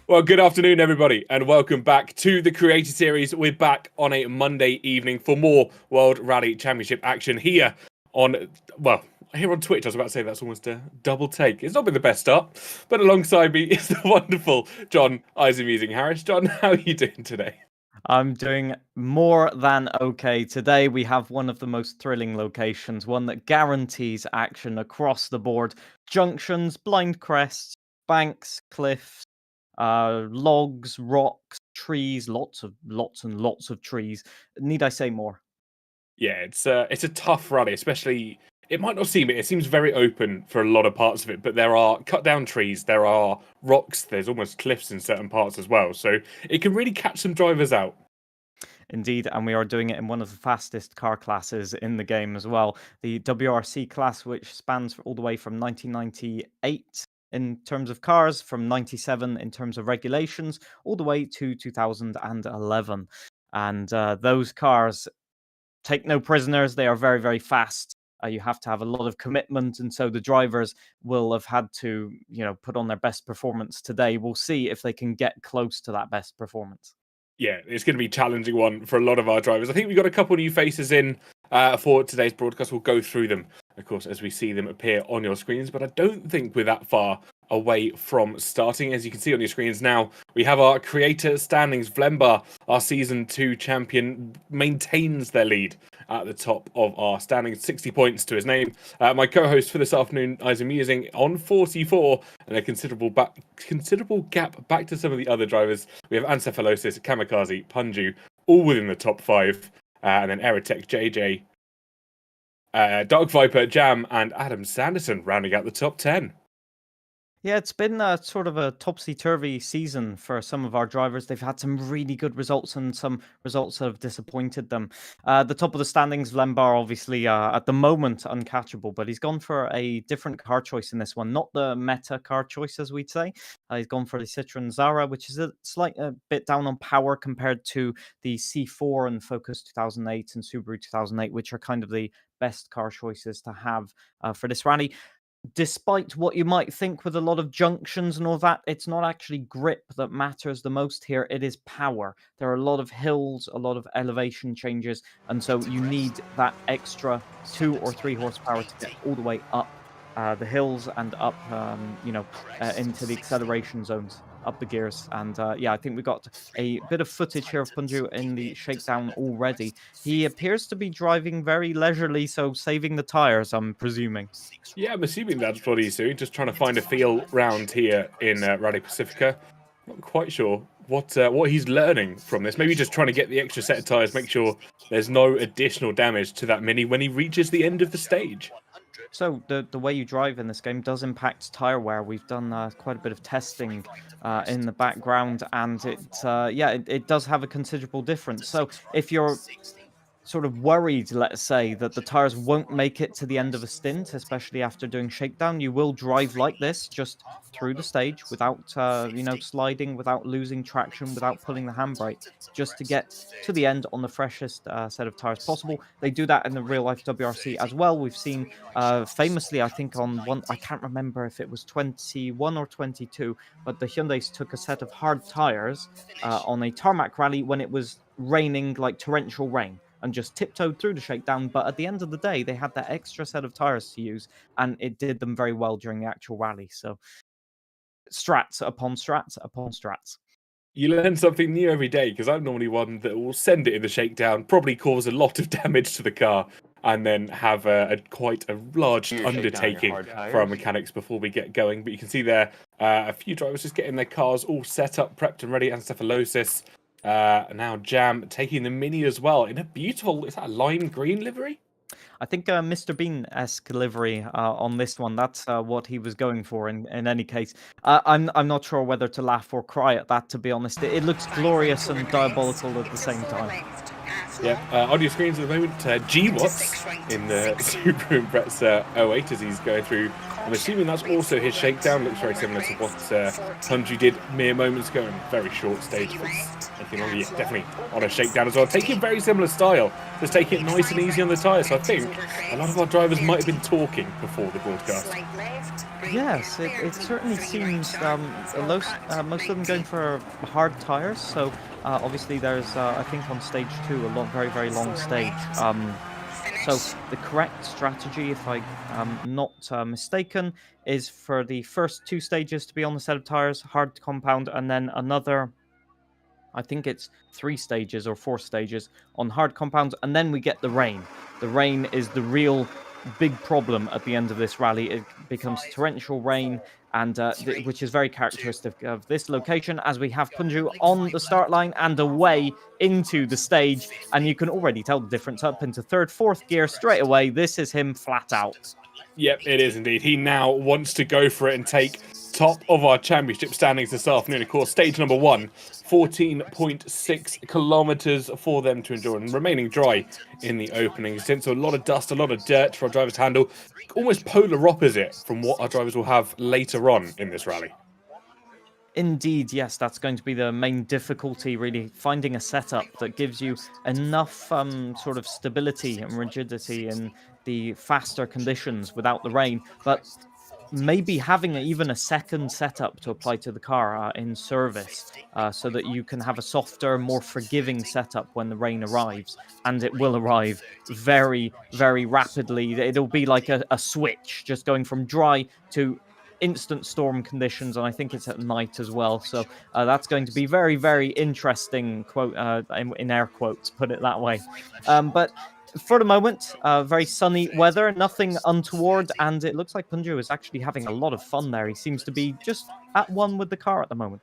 Well, good afternoon, everybody, and welcome back to the Creator Series. We're back on a Monday evening for more World Rally Championship action here on, here on Twitch. I was about to say that's almost a double take. It's not been the best start, but alongside me is the wonderful John Isaac Harris. John, how are you doing today? I'm doing more than okay. Today we have one of the most thrilling locations, one that guarantees action across the board. Junctions, blind crests, banks, cliffs, logs, rocks, trees, lots and lots of trees. Need I say more? Yeah, it's a tough rally, especially. It might not seem it. It seems very open for a lot of parts of it, but there are cut down trees, there are rocks, there's almost cliffs in certain parts as well. So it can really catch some drivers out. Indeed, and we are doing it in one of the fastest car classes in the game as well. The WRC class, which spans all the way from 1998 in terms of cars, from 97 in terms of regulations, all the way to 2011. And those cars take no prisoners. They are very, very fast. You have to have a lot of commitment, and so the drivers will have had to, put on their best performance today. We'll see if they can get close to that best performance. Yeah, it's going to be a challenging one for a lot of our drivers. I think we've got a couple of new faces in for today's broadcast. We'll go through them, of course, as we see them appear on your screens, but I don't think we're that far away from starting. As you can see on your screens now, we have our creator standings. Vlemba, our Season 2 champion, maintains their lead at the top of our standings, 60 points to his name. My co-host for this afternoon, Isaac Musing, on 44, and a considerable gap back to some of the other drivers. We have Ancephalosis, Kamikaze, Punju, all within the top 5, and then Eritech, JJ, Dark Viper, Jam, and Adam Sanderson rounding out the top 10. Yeah, it's been sort of a topsy-turvy season for some of our drivers. They've had some really good results and some results that have disappointed them. The top of the standings, Vlembar, obviously, at the moment, uncatchable, but he's gone for a different car choice in this one. Not the meta car choice, as we'd say. He's gone for the Citroen Zara, which is a bit down on power compared to the C4 and Focus 2008 and Subaru 2008, which are kind of the best car choices to have for this rally. Despite what you might think with a lot of junctions and all that, it's not actually grip that matters the most here. It is power. There are a lot of hills, a lot of elevation changes, and so you need that extra 2 or 3 horsepower to get all the way up the hills and up, into the acceleration zones, up the gears. And I think we got a bit of footage here of Punju in the shakedown already. He appears to be driving very leisurely, so saving the tires, I'm presuming. Yeah, I'm assuming that's what he's doing, just trying to find a feel round here in Rally Pacifica. Not quite sure what he's learning from this. Maybe just trying to get the extra set of tyres, make sure there's no additional damage to that Mini when he reaches the end of the stage. So the way you drive in this game does impact tire wear. We've done quite a bit of testing in the background, and it does have a considerable difference. So if you're sort of worried, let's say, that the tires won't make it to the end of a stint, especially after doing shakedown, you will drive like this, just through the stage, without sliding, without losing traction, without pulling the handbrake, just to get to the end on the freshest set of tires possible. They do that in the real life WRC as well. We've seen famously, I think on one, I can't remember if it was 21 or 22, but the Hyundais took a set of hard tires on a tarmac rally when it was raining like torrential rain, and just tiptoed through the shakedown. But at the end of the day, they had that extra set of tires to use, and it did them very well during the actual rally. So strats upon strats upon strats. You learn something new every day, because I'm normally one that will send it in the shakedown, probably cause a lot of damage to the car, and then have quite a large undertaking for our mechanics before we get going. But you can see there a few drivers just getting their cars all set up, prepped and ready. Ancephalosis. Now Jam taking the Mini as well in a beautiful, is that a lime green livery? I think Mr. Bean-esque livery on this one. That's what he was going for in any case. I'm not sure whether to laugh or cry at that, to be honest. It looks glorious and diabolical at the same time. Yeah, on your screens at the moment, G-Watts in the Subaru Impreza 08 as he's going through I'm assuming that's also his shakedown. Looks very similar to what Punju did mere moments ago in a very short stage. If it's anything longer, yeah, definitely on a shakedown as well. Taking very similar style, just taking it nice and easy on the tyre. So I think a lot of our drivers might have been talking before the broadcast. Yes, it certainly seems most of them going for hard tires. So obviously there's I think on stage 2 a very very long stage. So the correct strategy, if I'm not mistaken, is for the first 2 stages to be on the set of tires, hard compound, and then another. I think it's 3 stages or 4 stages on hard compounds, and then we get the rain. The rain is the real big problem at the end of this rally. It becomes torrential rain, and which is very characteristic of this location, as we have Punju on the start line and away into the stage, and you can already tell the difference up into 3rd, 4th gear straight away. This is him flat out. Yep, it is indeed. He now wants to go for it and take top of our championship standings this afternoon. Of course, stage number 1, 14.6 kilometers for them to endure, and remaining dry in the opening stint. So a lot of dust, a lot of dirt for our drivers to handle. Almost polar opposite from what our drivers will have later on in this rally. Indeed, yes, that's going to be the main difficulty, really, finding a setup that gives you enough sort of stability and rigidity in the faster conditions without the rain, but maybe having even a second setup to apply to the car in service, so that you can have a softer, more forgiving setup when the rain arrives, and it will arrive very, very rapidly. It'll be like a switch, just going from dry to instant storm conditions, and I think it's at night as well. So that's going to be very, very interesting, quote in air quotes, put it that way. But for the moment, very sunny weather, nothing untoward, and it looks like Punju is actually having a lot of fun there. He seems to be just at one with the car at the moment.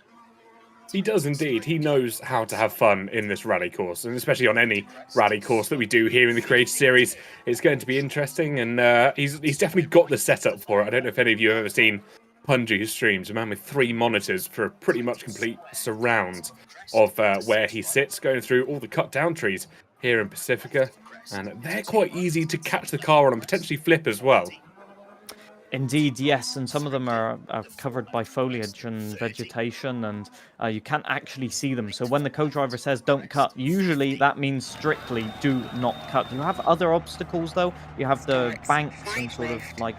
He does indeed. He knows how to have fun in this rally course, and especially on any rally course that we do here in the Creator Series. It's going to be interesting, and he's definitely got the setup for it. I don't know if any of you have ever seen Punju's streams, a man with 3 monitors for a pretty much complete surround of where he sits, going through all the cut down trees here in Pacifico, and they're quite easy to catch the car on and potentially flip as well. Indeed, yes, and some of them are covered by foliage and vegetation, and you can't actually see them. So when the co-driver says don't cut, usually that means strictly do not cut. You have other obstacles, though. You have the banks and sort of like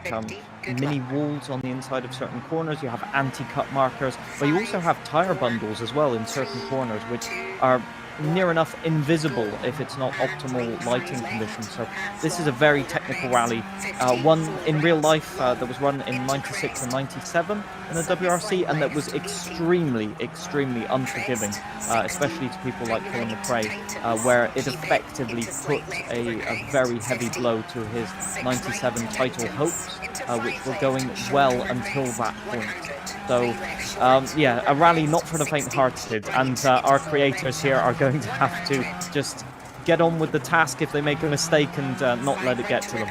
mini walls on the inside of certain corners. You have anti-cut markers, but you also have tire bundles as well in certain corners, which are near enough invisible if it's not optimal lighting conditions. So this is a very technical rally, one in real life that was run in 96 and 97 in the WRC, and that was extremely unforgiving, especially to people like Colin McRae, where it effectively put a very heavy blow to his 97 title hopes, which were going well until that point. So, yeah, a rally not for the faint-hearted, and our creators here are going to have to just get on with the task if they make a mistake and not let it get to them.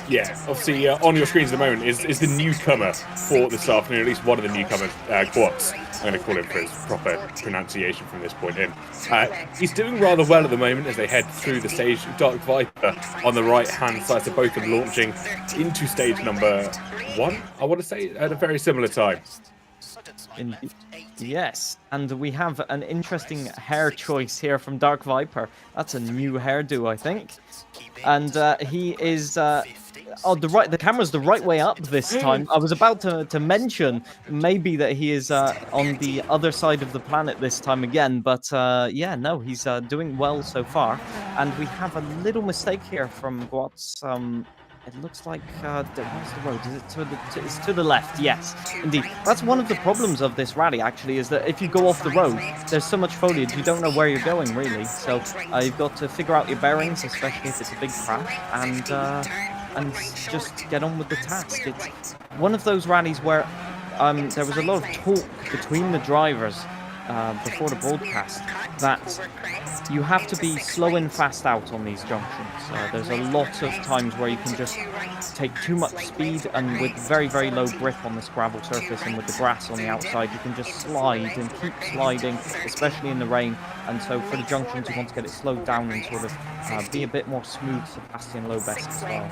Yeah, obviously on your screens at the moment is the newcomer for this afternoon, at least one of the newcomers, Quats. I'm going to call him for his proper pronunciation from this point in. He's doing rather well at the moment as they head through the stage. Dark Viper on the right-hand side, so both of them launching into stage number 1, I want to say, at a very similar time. Indeed. Yes, and we have an interesting hair choice here from Dark Viper. That's a new hairdo, I think. And he is... the camera's the right way up this time. I was about to mention maybe that he is on the other side of the planet this time again, but yeah, no, he's doing well so far. And we have a little mistake here from Guat's. It looks like, where's the road? Is it it's to the left? Yes, indeed. That's one of the problems of this rally, actually, is that if you go off the road, there's so much foliage, you don't know where you're going, really. So you've got to figure out your bearings, especially if it's a big crash, and just get on with the task. It's one of those rallies where there was a lot of talk between the drivers before the broadcast that you have to be slow in, fast out on these junctions. There's a lot of times where you can just take too much speed, and with very, very low grip on this gravel surface and with the grass on the outside, you can just slide and keep sliding, especially in the rain. And so for the junctions, you want to get it slowed down and sort of be a bit more smooth, Sebastian Lobes style.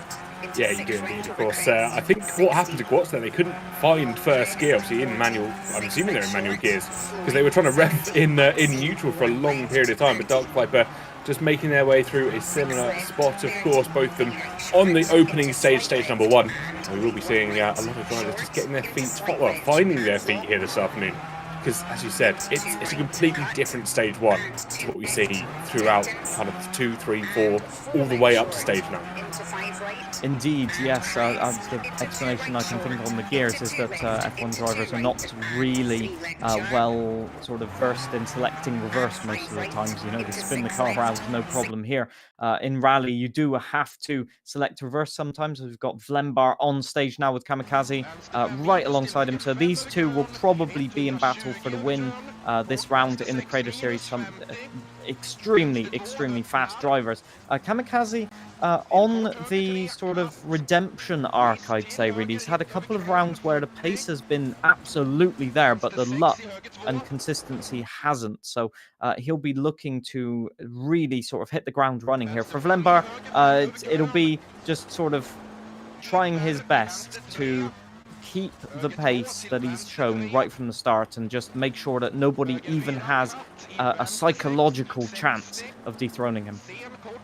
Yeah, you do indeed, of course. I think what happened to Quats there, they couldn't find first gear, obviously in manual. I'm assuming they're in manual gears because they were trying to rev in neutral for a long period of time. But Dark Viper just making their way through a similar spot, of course, both of them on the opening stage, stage number 1. And we will be seeing a lot of drivers just getting their feet, well, finding their feet here this afternoon. Because, as you said, it's a completely different stage 1 to what we see throughout kind of 2, 3, 4, all the way up to stage 9. Indeed, yes. The explanation I can think on the gears is that F1 drivers are not really well sort of versed in selecting reverse most of the times. You know, they spin the car around, no problem here. In rally, you do have to select reverse sometimes. We've got Vlembar on stage now with Kamikaze right alongside him. So these two will probably be in battle for the win this round in the Crater Series. Some extremely fast drivers. Kamikaze on the sort of redemption arc, I'd say, really. He's had a couple of rounds where the pace has been absolutely there, but the luck and consistency hasn't. So he'll be looking to really sort of hit the ground running here. For Vlembar, it'll be just sort of trying his best to keep the pace that he's shown right from the start and just make sure that nobody even has a psychological chance of dethroning him.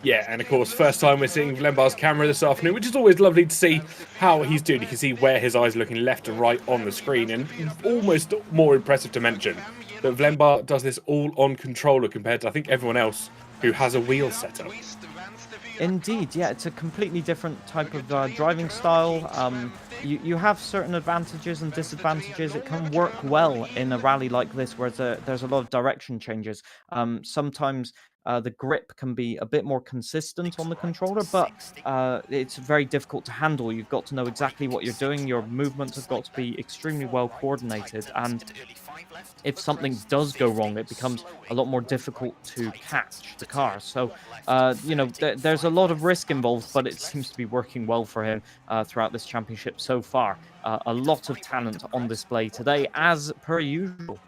Yeah, and of course, first time we're seeing Vlembar's camera this afternoon, which is always lovely to see how he's doing. You can see where his eyes are looking left and right on the screen, and almost more impressive to mention that Vlembar does this all on controller compared to, I think, everyone else who has a wheel setup. Indeed, yeah, it's a completely different type of driving style. You have certain advantages and disadvantages. It can work well in a rally like this where there's a lot of direction changes. Sometimes the grip can be a bit more consistent on the controller, but it's very difficult to handle. You've got to know exactly what you're doing. Your movements have got to be extremely well coordinated, and if something does go wrong, it becomes a lot more difficult to catch the car. So, there's a lot of risk involved, but it seems to be working well for him throughout this championship so far. A lot of talent on display today, as per usual.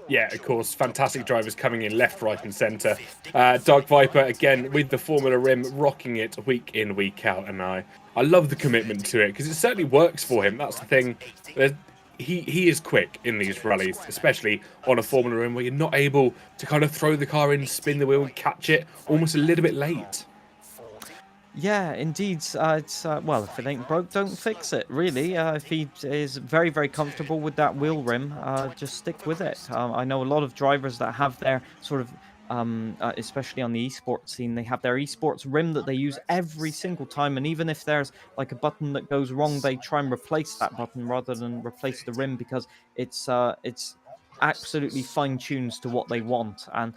Yeah, of course, fantastic drivers coming in left, right and centre. Dark Viper, again, with the Formula Rim, rocking it week in, week out. And I love the commitment to it, because it certainly works for him. That's the thing. He is quick in these rallies, especially on a Formula Rim, where you're not able to kind of throw the car in, spin the wheel, catch it almost a little bit late. Yeah, indeed. Well, if it ain't broke, don't fix it, really. If he is very comfortable with that wheel rim, just stick with it. I know a lot of drivers that have their sort of, especially on the esports scene, they have their esports rim that they use every single time. And even if there's like a button that goes wrong, they try and replace that button rather than replace the rim, because it's absolutely fine-tunes to what they want. And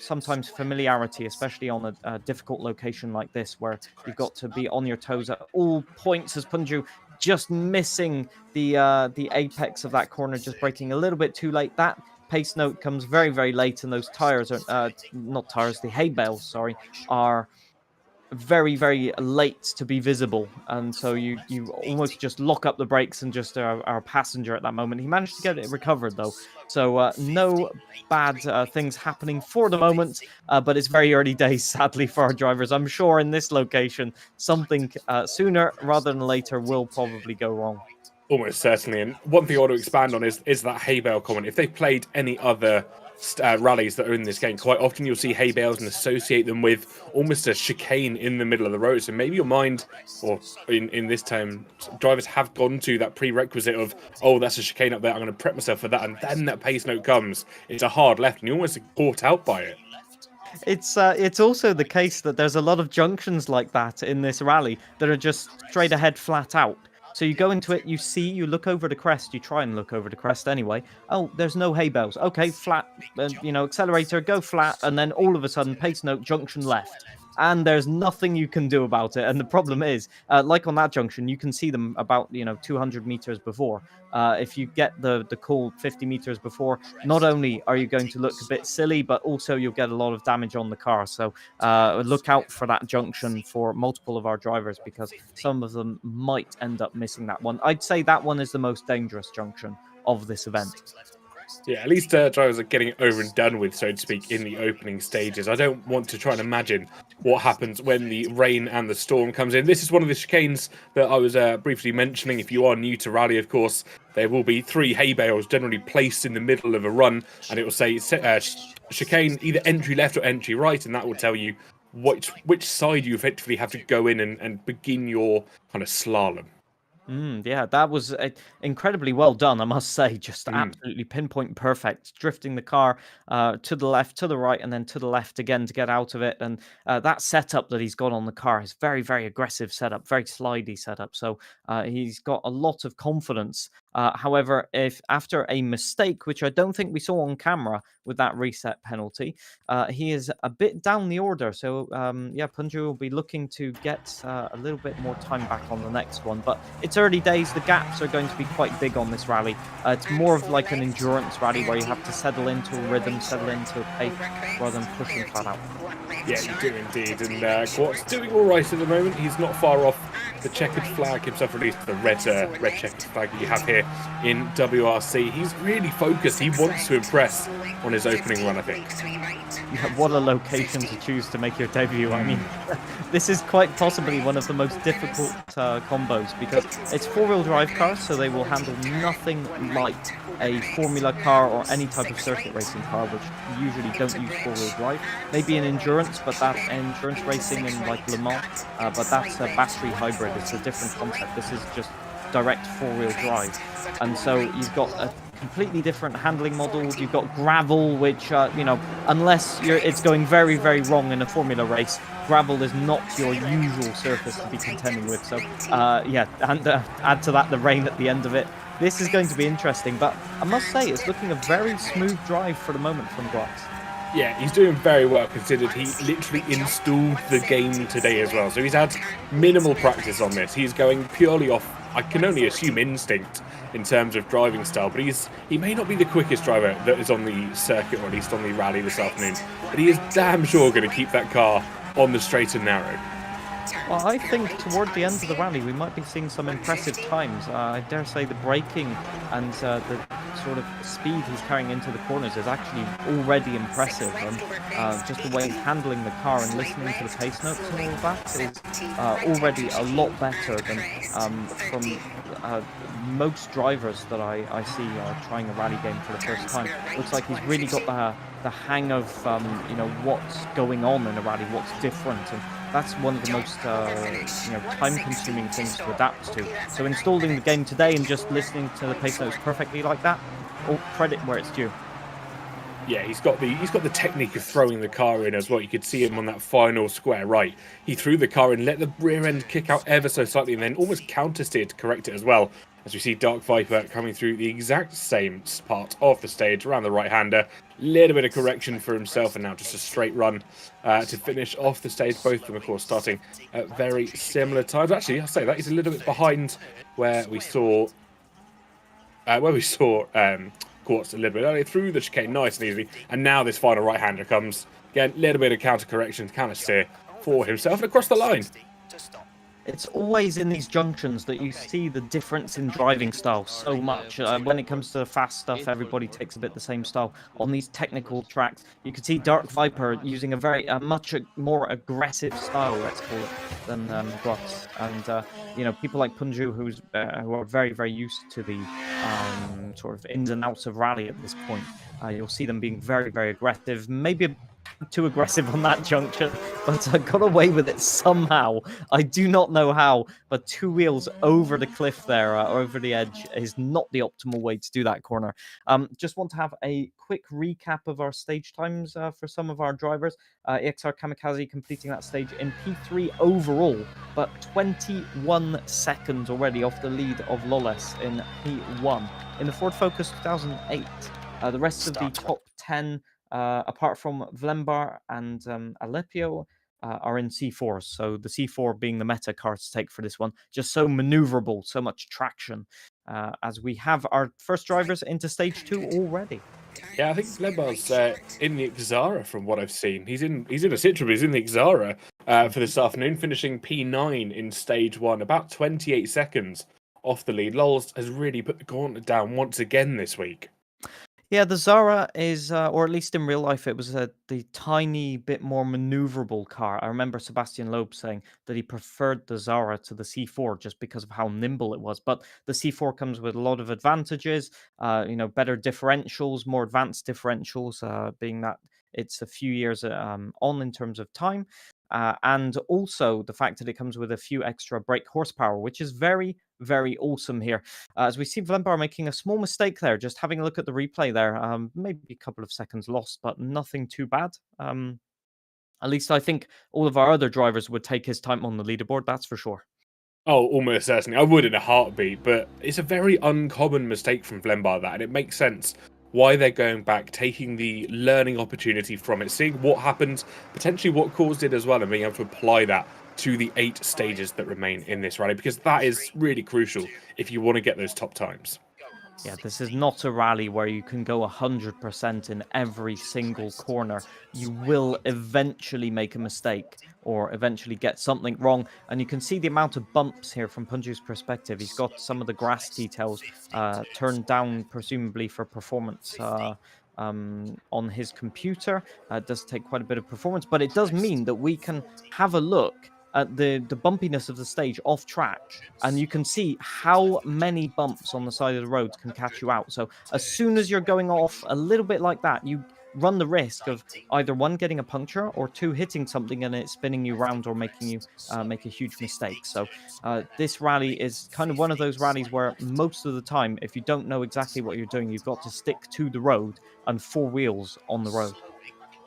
sometimes familiarity, especially on a difficult location like this, where you've got to be on your toes at all points, has Punju just missing the apex of that corner, just braking a little bit too late. That pace note comes very late, and those tires are not tires, the hay bales, sorry, are very late to be visible, and so you almost just lock up the brakes and just are a passenger at that moment. He managed to get it recovered though, so no bad things happening for the moment, but it's very early days, sadly, for our drivers. I'm sure in this location something sooner rather than later will probably go wrong. Almost certainly. And one thing I want to expand on is that hay bale comment. If they've played any other rallies that are in this game, quite often you'll see hay bales and associate them with almost a chicane in the middle of the road. So maybe your mind, or in this time, drivers have gone to that prerequisite of, oh, that's a chicane up there, I'm going to prep myself for that, and then that pace note comes. It's a hard left, and you almost get caught out by it. It's also the case that there's a lot of junctions like that in this rally that are just straight ahead, flat out. So you go into it, you look over the crest, you try and look over the crest anyway. Oh, there's no hay bales. Okay, flat, accelerator, go flat, and then all of a sudden, pace note, junction left. And there's nothing you can do about it. And the problem is, like on that junction, you can see them about 200 meters before. If you get the call 50 meters before, not only are you going to look a bit silly, but also you'll get a lot of damage on the car. So look out for that junction for multiple of our drivers, because some of them might end up missing that one. I'd say that one is the most dangerous junction of this event. Yeah, at least drivers are getting it over and done with, so to speak, in the opening stages. I don't want to try and imagine what happens when the rain and the storm comes in. This is one of the chicanes that I was briefly mentioning. If you are new to rally, of course, there will be 3 hay bales generally placed in the middle of a run, and it will say chicane either entry left or entry right, and that will tell you which side you effectively have to go in and begin your kind of slalom. Yeah, that was incredibly well done, I must say. Just absolutely pinpoint perfect, drifting the car to the left, to the right, and then to the left again to get out of it. And that setup that he's got on the car is very, very aggressive setup, very slidey setup. So he's got a lot of confidence. However, if after a mistake, which I don't think we saw on camera with that reset penalty, he is a bit down the order. So yeah, Punju will be looking to get a little bit more time back on the next one. But it's early days. The gaps are going to be quite big on this rally. It's more of like an endurance rally where you have to settle into a rhythm, settle into a pace rather than pushing flat out. Yeah, you do indeed. And Quart's doing all right at the moment. He's not far off the checkered flag himself, at least the red checkered flag that you have here in WRC. He's really focused. He wants to impress on his opening run, I think. Yeah, what a location to choose to make your debut. I mean, this is quite possibly one of the most difficult combos because it's 4-wheel drive cars, so they will handle nothing like a Formula car or any type of circuit racing car, which usually don't use 4-wheel drive. Maybe an endurance, but that endurance racing in like Le Mans, but that's a battery hybrid. It's a different concept. This is just direct 4-wheel drive, and so you've got a completely different handling models. You've got gravel, which you know, unless it's going very, very wrong in a Formula race, gravel is not your usual surface to be contending with. So yeah, and add to that the rain at the end of it. This is going to be interesting, but I must say it's looking a very smooth drive for the moment from Glatz. Yeah, he's doing very well considered he literally installed the game today as well. So he's had minimal practice on this. He's going purely off, I can only assume, instinct in terms of driving style. But he may not be the quickest driver that is on the circuit, or at least on the rally this afternoon. But he is damn sure going to keep that car on the straight and narrow. Well, I think toward the end of the rally, we might be seeing some impressive times. I dare say the braking and the sort of speed he's carrying into the corners is actually already impressive. And just the way he's handling the car and listening to the pace notes and all of that is already a lot better than from most drivers that I see trying a rally game for the first time. Looks like he's really got the hang of you know, what's going on in a rally, what's different, and that's one of the most you know, time-consuming things to adapt to. So installing the game today and just listening to the pace notes perfectly like that, all credit where it's due. Yeah, he's got the technique of throwing the car in as well. You could see him on that final square right. He threw the car in, let the rear end kick out ever so slightly, and then almost counter-steered to correct it as well. As we see Dark Viper coming through the exact same part of the stage around the right-hander. Little bit of correction for himself, and now just a straight run to finish off the stage. Both of them, of course, starting at very similar times. Actually, I'll say that he's a little bit behind where we saw Quartz a little bit earlier through the chicane, nice and easy. And now this final right-hander comes. Again, a little bit of counter correction, counter steer for himself and across the line. It's always in these junctions that you see the difference in driving style so much. When it comes to the fast stuff, everybody takes a bit the same style. On these technical tracks, you can see Dark Viper using a much more aggressive style, let's call it, than Glutz. And you know, people like Punju, who are very, very used to the sort of ins and outs of rally at this point, you'll see them being very, very aggressive. Maybe too aggressive on that junction, but I got away with it somehow. I do not know how, but 2 wheels over the cliff there, over the edge, is not the optimal way to do that corner. Just want to have a quick recap of our stage times for some of our drivers. EXR Kamikaze completing that stage in P3 overall, but 21 seconds already off the lead of Loles in P1. In the Ford Focus 2008, the rest of the top 10, apart from Vlembar and Alepio, are in C4s. So the C4 being the meta car to take for this one. Just so maneuverable, so much traction, as we have our first drivers into stage 2 already. Yeah, I think Vlembar's in the Xara from what I've seen. He's in a Citroen, but he's in the Xara for this afternoon, finishing P9 in stage 1, about 28 seconds off the lead. Lols has really put the gauntlet down once again this week. Yeah, the Zara is, or at least in real life, it was the tiny bit more maneuverable car. I remember Sebastian Loeb saying that he preferred the Zara to the C4 just because of how nimble it was. But the C4 comes with a lot of advantages, better differentials, more advanced differentials, being that it's a few years on in terms of time. And also the fact that it comes with a few extra brake horsepower, which is very, very awesome here. As we see Vlembar making a small mistake there, just having a look at the replay there, maybe a couple of seconds lost, but nothing too bad. At least I think all of our other drivers would take his time on the leaderboard, that's for sure. Oh, almost certainly. I would in a heartbeat, but it's a very uncommon mistake from Vlembar, that, and it makes sense why they're going back, taking the learning opportunity from it, seeing what happened, potentially what caused it as well, and being able to apply that to the 8 stages that remain in this rally, because that is really crucial if you want to get those top times. Yeah, this is not a rally where you can go 100% in every single corner. You will eventually make a mistake or eventually get something wrong. And you can see the amount of bumps here from Punju's perspective. He's got some of the grass details turned down, presumably for performance on his computer. It does take quite a bit of performance, but it does mean that we can have a look at the bumpiness of the stage off track, and you can see how many bumps on the side of the roads can catch you out. So as soon as you're going off a little bit like that, you run the risk of either one, getting a puncture, or two, hitting something and it spinning you around or making you make a huge mistake. So this rally is kind of one of those rallies where most of the time, if you don't know exactly what you're doing, you've got to stick to the road and 4 wheels on the road.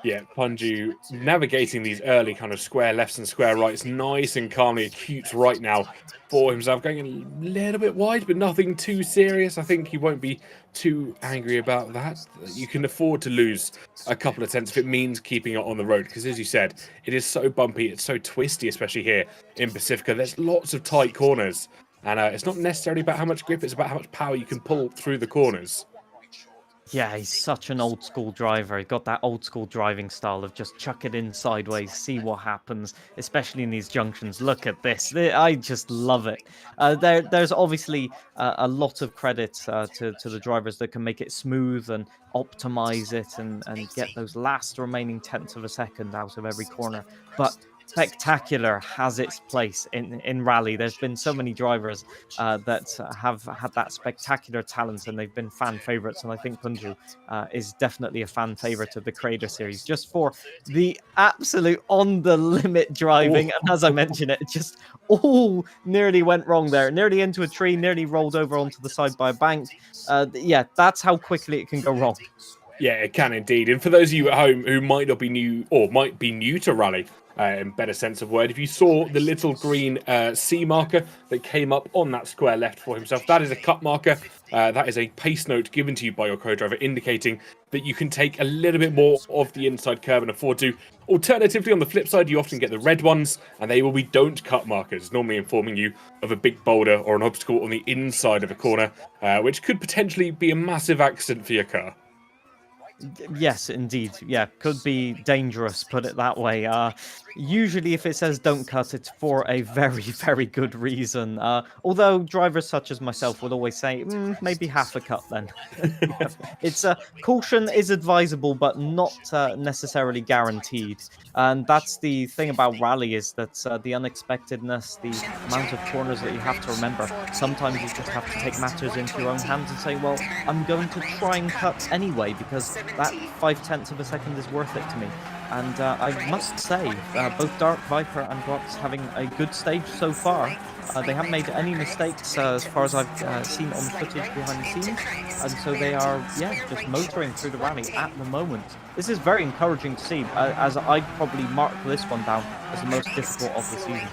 Yeah, Punju navigating these early kind of square lefts and square rights nice and calmly, acute right now for himself, going a little bit wide, but nothing too serious. I think he won't be too angry about that. You can afford to lose a couple of tenths if it means keeping it on the road, because as you said, it is so bumpy, it's so twisty, especially here in Pacifico. There's lots of tight corners, and it's not necessarily about how much grip, it's about how much power you can pull through the corners. Yeah, he's such an old school driver. He's got that old school driving style of just chuck it in sideways, see what happens, especially in these junctions. Look at this. I just love it. There's obviously a lot of credit to the drivers that can make it smooth and optimize it and get those last remaining tenths of a second out of every corner. But spectacular has its place in rally. There's been so many drivers that have had that spectacular talent, and they've been fan favorites. And I think Punju is definitely a fan favorite of the Creator Series, just for the absolute on the limit driving. And as I mentioned, it just all nearly went wrong there. Nearly into a tree, nearly rolled over onto the side by a bank. Yeah, that's how quickly it can go wrong. Yeah, it can indeed. And for those of you at home who might not be new, or might be new to rally, in better sense of word, if you saw the little green C marker that came up on that square left for himself, that is a cut marker. That is a pace note given to you by your co-driver, indicating that you can take a little bit more of the inside curve and afford to. Alternatively, on the flip side, you often get the red ones, and they will be don't cut markers, normally informing you of a big boulder or an obstacle on the inside of a corner, which could potentially be a massive accident for your car. Yes, indeed. Yeah, could be dangerous, put it that way. Usually, if it says don't cut, it's for a very, very good reason. Although drivers such as myself would always say, maybe half a cut then. Yeah. It's caution is advisable, but not necessarily guaranteed. And that's the thing about rally, is that the unexpectedness, the amount of corners that you have to remember. Sometimes you just have to take matters into your own hands and say, well, I'm going to try and cut anyway, because that 5/10 of a second is worth it to me. And I must say, both Dark Viper and Glock's having a good stage so far. They haven't made any mistakes as far as I've seen on the footage behind the scenes. And so they are, just motoring through the rally at the moment. This is very encouraging to see, as I'd probably mark this one down as the most difficult of the season.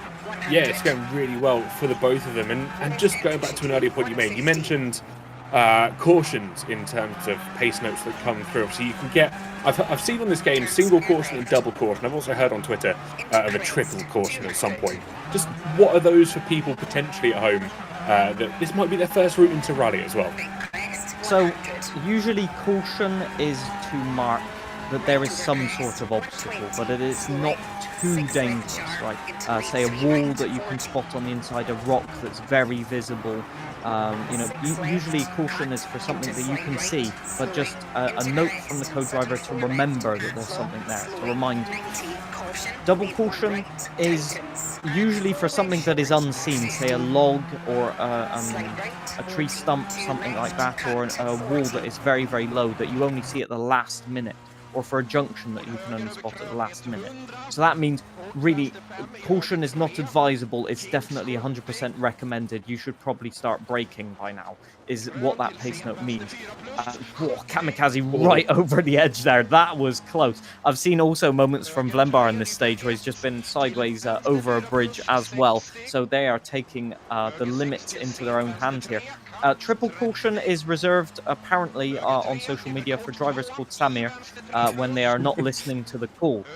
Yeah, it's going really well for the both of them. And just going back to an earlier point you mentioned cautions in terms of pace notes that come through. So you can get, I've seen on this game single caution and double caution. I've also heard on Twitter of a triple caution at some point. Just what are those for people potentially at home that this might be their first route into rally as well? So usually caution is to mark that there is some sort of obstacle, but it is not too dangerous, right? Say a wall that you can spot on the inside, a rock that's very visible. Usually caution is for something that you can see, but just a note from the co-driver to remember that there's something there, to remind you. Double caution is usually for something that is unseen, say a log or a tree stump, something like that, or a wall that is very, very low that you only see at the last minute, or for a junction that you can only spot at the last minute. So that means really caution is not advisable. It's definitely 100% recommended. You should probably start braking by now, is what that pace note means. Kamikaze right over the edge there. That was close. I've seen also moments from Vlembar in this stage where he's just been sideways over a bridge as well. So they are taking the limits into their own hands here. Triple caution is reserved, apparently, on social media for drivers called Samir when they are not listening to the calls.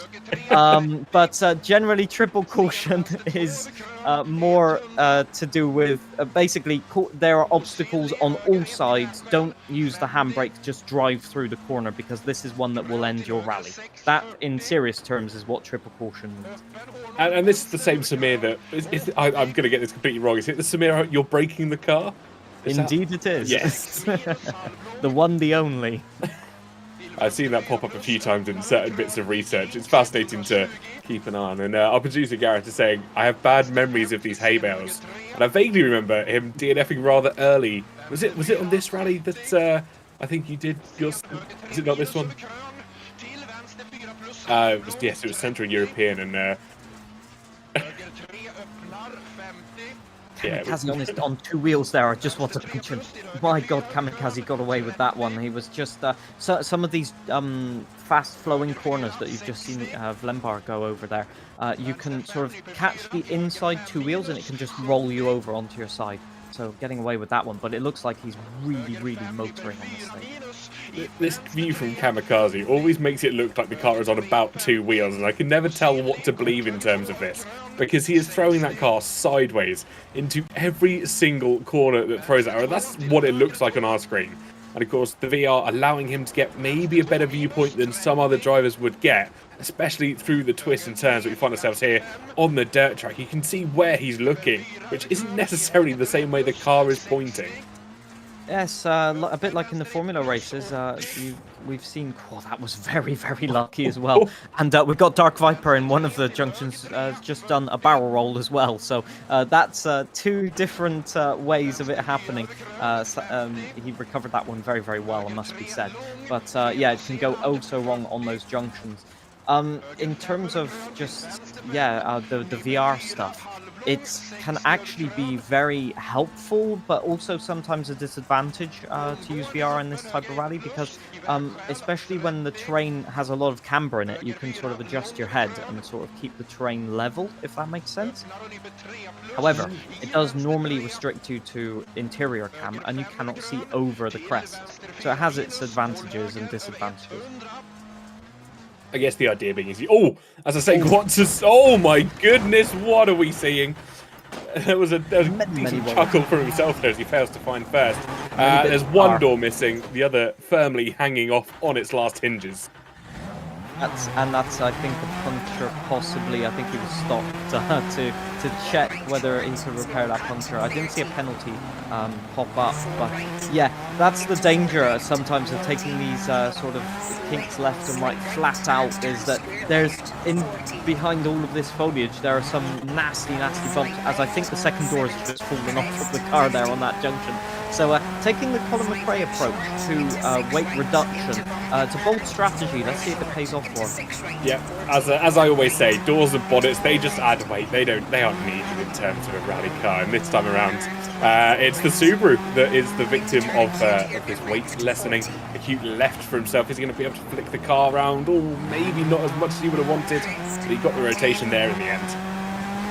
But generally, triple caution is more to do with basically there are obstacles on all sides. Don't use the handbrake, just drive through the corner because this is one that will end your rally. That, in serious terms, is what triple caution means. And this is the same Samir that I'm going to get this completely wrong. Is it the Samir you're braking the car? Indeed it is. Yes. The one, the only. I've seen that pop up a few times in certain bits of research. It's fascinating to keep an eye on. And our producer Gareth is saying, I have bad memories of these hay bales. And I vaguely remember him DNFing rather early. Was it on this rally that I think you did yours? Is it not this one? It was Central European and Kamikaze on two wheels there. I just want to mention, my God, Kamikaze got away with that one. He was just some of these fast-flowing corners that you've just seen Vlembar go over there. You can sort of catch the inside two wheels, and it can just roll you over onto your side. So getting away with that one, but it looks like he's really, really motoring on this thing. This view from Kamikaze always makes it look like the car is on about two wheels, and I can never tell what to believe in terms of this, because he is throwing that car sideways into every single corner that throws at her. That's what it looks like on our screen. And of course, the VR allowing him to get maybe a better viewpoint than some other drivers would get, especially through the twists and turns that we find ourselves here on the dirt track. You can see where he's looking, which isn't necessarily the same way the car is pointing. Yes, a bit like in the Formula races, we've seen... Oh, that was very, very lucky as well. And we've got Dark Viper in one of the junctions just done a barrel roll as well. So that's two different ways of it happening. He recovered that one very, very well, it must be said. But yeah, it can go oh so wrong on those junctions. In terms of just, the VR stuff, it can actually be very helpful, but also sometimes a disadvantage to use VR in this type of rally, because especially when the terrain has a lot of camber in it, you can sort of adjust your head and sort of keep the terrain level, if that makes sense. However, it does normally restrict you to interior cam, and you cannot see over the crest. So it has its advantages and disadvantages. I guess the idea being is, as I say, oh my goodness, what are we seeing? There was a decent chuckle from himself there as he fails to find first. There's one door missing, the other firmly hanging off on its last hinges. That's I think a puncture possibly. I think he was stopped to check whether he could repair that puncture. I didn't see a penalty pop up, but yeah, that's the danger sometimes of taking these sort of kinks left and right flat out, is that there's behind all of this foliage there are some nasty bumps, as I think the second door has just fallen off of the car there on that junction. So taking the Colin McRae approach to weight reduction, it's a bold strategy. Let's see if it pays off for him. Yeah, as I always say, doors and bonnets, they just add weight. They aren't needed in terms of a rally car. And this time around, it's the Subaru that is the victim of this weight lessening. Acute left for himself. Is he going to be able to flick the car around? Or maybe not as much as he would have wanted, but he got the rotation there in the end.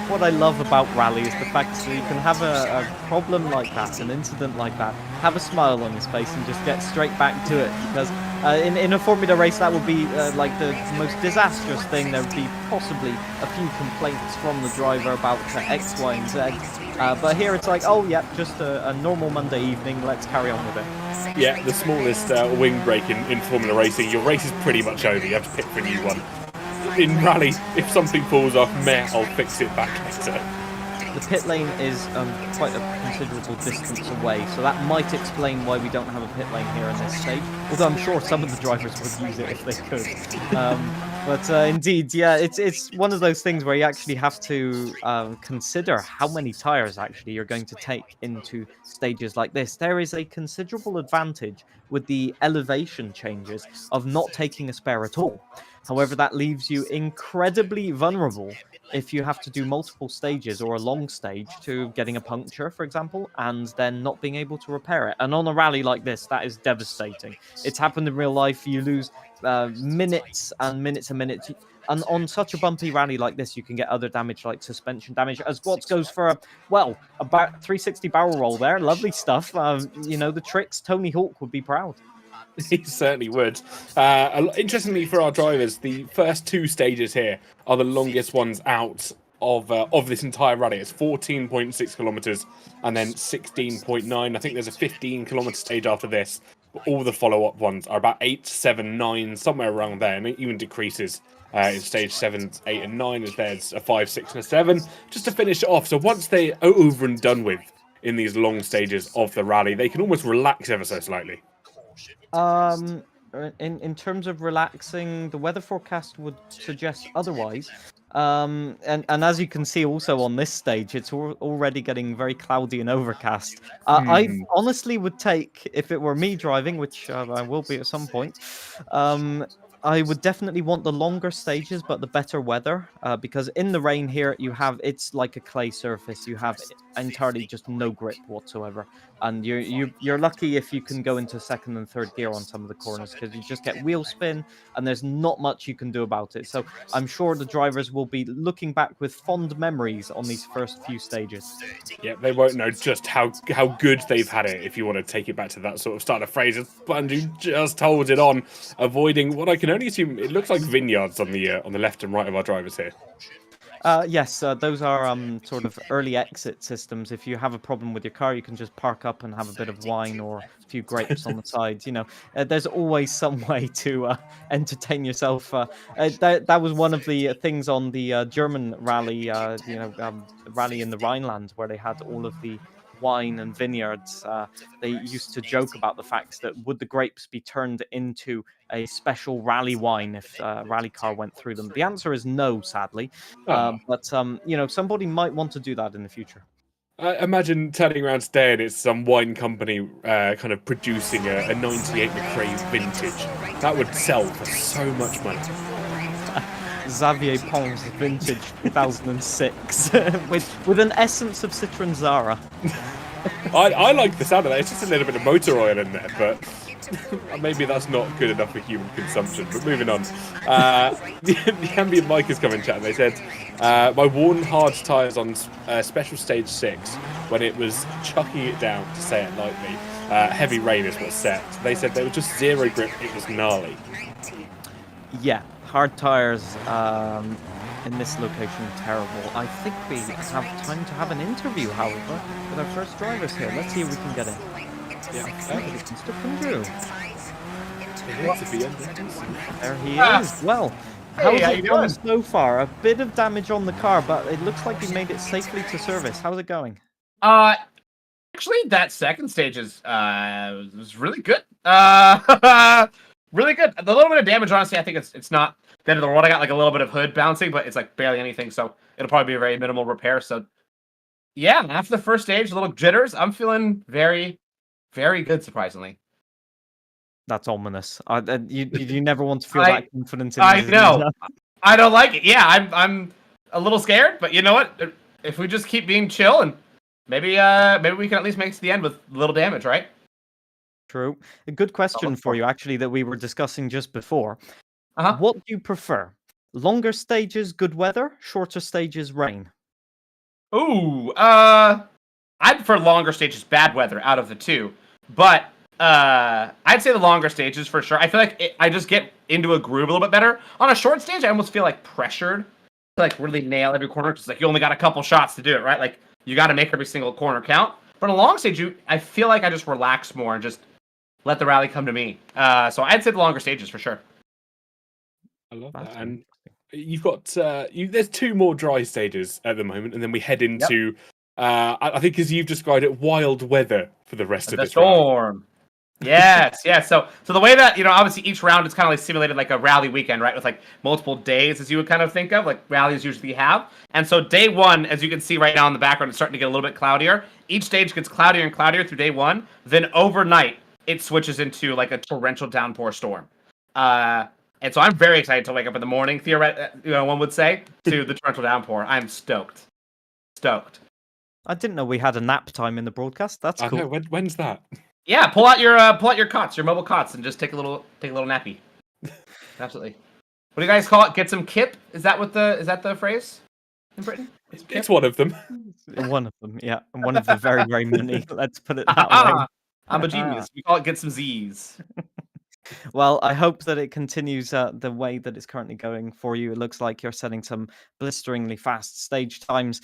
What I love about rally is the fact that you can have a problem like that, an incident like that, have a smile on his face and just get straight back to it, because in a Formula race that would be like the most disastrous thing. There would be possibly a few complaints from the driver about X, Y and Z, but here it's like, oh yeah, just a normal Monday evening, let's carry on with it. Yeah, the smallest wing break in Formula racing, your race is pretty much over, you have to pick for a new one. in rally, if something falls off, meh, I'll fix it back later. The pit lane is quite a considerable distance away, so that might explain why we don't have a pit lane here in this stage. Although I'm sure some of the drivers would use it if they could. But indeed, yeah, it's one of those things where you actually have to consider how many tires actually you're going to take into stages like this. There is a considerable advantage with the elevation changes of not taking a spare at all. However, that leaves you incredibly vulnerable if you have to do multiple stages or a long stage to getting a puncture, for example, and then not being able to repair it. And on a rally like this, that is devastating. It's happened in real life. You lose minutes and minutes and minutes. And on such a bumpy rally like this, you can get other damage like suspension damage. As Gwatz goes for a 360 barrel roll there. Lovely stuff. The tricks, Tony Hawk would be proud. He certainly would. Interestingly for our drivers, the first 2 stages here are the longest ones out of this entire rally. It's 14.6 kilometers and then 16.9. I think there's a 15-kilometer stage after this. But all the follow-up ones are about 8, 7, 9, somewhere around there, and it even decreases in stage 7, 8, and 9 as there's a 5, 6, and a 7 just to finish it off. So once they're over and done with in these long stages of the rally, they can almost relax ever so slightly. In terms of relaxing, the weather forecast would suggest otherwise. And as you can see also on this stage, it's already getting very cloudy and overcast. I honestly would take, if it were me driving, which I will be at some point, I would definitely want the longer stages, but the better weather, because in the rain here, it's like a clay surface. You have entirely just no grip whatsoever, and you're lucky if you can go into second and third gear on some of the corners, because you just get wheel spin, and there's not much you can do about it. So I'm sure the drivers will be looking back with fond memories on these first few stages. Yeah, they won't know just how good they've had it, if you want to take it back to that sort of start of phrase. Bungie just holds it on, avoiding what I can only assume it looks like vineyards on the left and right of our drivers here. Yes, those are sort of early exit systems. If you have a problem with your car, you can just park up and have a bit of wine or a few grapes on the sides. There's always some way to entertain yourself. That was one of the things on the German rally, rally in the Rhineland, where they had all of the wine and vineyards. They used to joke about the fact that would the grapes be turned into a special rally wine if a rally car went through them? The answer is no, sadly. But somebody might want to do that in the future. Imagine turning around today and it's some wine company kind of producing a 98 McRae vintage. That would sell for so much money. Xavier Pons vintage 2006 with an essence of Citroen Zara. I like the sound of that. It's just a little bit of motor oil in there, but maybe that's not good enough for human consumption. But moving on, the ambient mic has come in chat and they said, my worn hard tyres on special stage 6 when it was chucking it down, to say it lightly. Heavy rain is what's set. They said there was just zero grip. It was gnarly. Yeah, hard tyres in this location, terrible. I think we have time to have an interview, however, with our first drivers here. Let's see if we can get in. Yeah, there he is. Well, how's it going so far? A bit of damage on the car, but it looks like he made it safely to service. How's it going? Actually, that second stage was really good. Really good. The little bit of damage, honestly, I think it's not the end of the world. I got like a little bit of hood bouncing, but it's like barely anything, so it'll probably be a very minimal repair. So yeah, after the first stage, a little jitters, I'm feeling very, very good, surprisingly. That's ominous. You never want to feel that confident in I know. I don't like it. Yeah, I'm a little scared, but you know what? If we just keep being chill and maybe we can at least make it to the end with little damage, right? True. A good question for you, actually, that we were discussing just before. Uh-huh. What do you prefer? Longer stages, good weather? Shorter stages, rain? Ooh, I'd prefer longer stages, bad weather out of the two. But I'd say the longer stages for sure. I feel like I just get into a groove a little bit better. On a short stage, I almost feel like pressured to like really nail every corner. Because like you only got a couple shots to do it, right? Like you got to make every single corner count. But on a long stage, I feel like I just relax more and just let the rally come to me. So I'd say the longer stages for sure. I love that. And you've got there's 2 more dry stages at the moment, and then we head into I think, as you've described it, wild weather for the rest of The this round. storm. Yes, yes. So the way that, obviously each round is kind of like simulated like a rally weekend, right? With like multiple days, as you would kind of think of, like rallies usually have. And so day 1, as you can see right now in the background, it's starting to get a little bit cloudier. Each stage gets cloudier and cloudier through day 1. Then overnight, it switches into like a torrential downpour storm. And so I'm very excited to wake up in the morning, one would say, to the torrential downpour. I'm stoked. Stoked. I didn't know we had a nap time in the broadcast. That's cool. I know, when's that? Yeah, pull out your cots, your mobile cots, and just take a little nappy. Absolutely. What do you guys call it? Get some kip? Is that the phrase in Britain? It's one of them. One of them, yeah. And one of the very, very many. Let's put it that way. I'm a genius. We call it get some Z's. Well, I hope that it continues the way that it's currently going for you. It looks like you're setting some blisteringly fast stage times.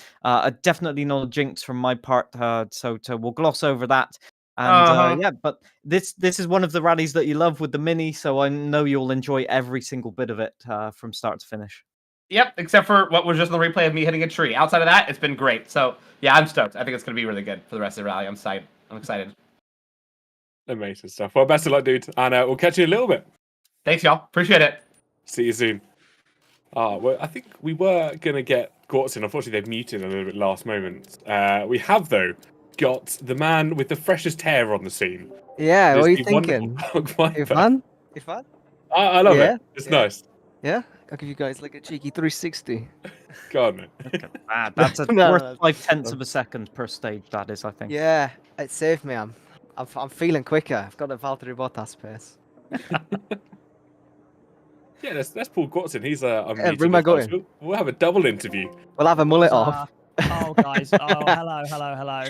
Definitely not a jinx from my part, so we'll gloss over that. And yeah, but this is one of the rallies that you love with the Mini, so I know you'll enjoy every single bit of it from start to finish. Yep, except for what was just on the replay of me hitting a tree. Outside of that, it's been great. So yeah, I'm stoked. I think it's going to be really good for the rest of the rally. I'm excited. Amazing stuff. Well, best of luck, dude, and we'll catch you in a little bit. Thanks, y'all. Appreciate it. See you soon. Well, I think we were going to get Gortson. Unfortunately, they've muted a little bit last moment. We have, though, got the man with the freshest hair on the scene. Yeah, what are you thinking? F1? F1? I love it. It's nice. Yeah? I'll give you guys like a cheeky 360. God, man. That's worth 0.5 of a second per stage, that is, I think. Yeah, it saved me. I'm feeling quicker. I've got a Valtteri Bottas pace. Yeah, let's pull Gortson. He's bring my goat in. We'll have a double interview. We'll have a mullet off. Oh, guys. Oh, hello.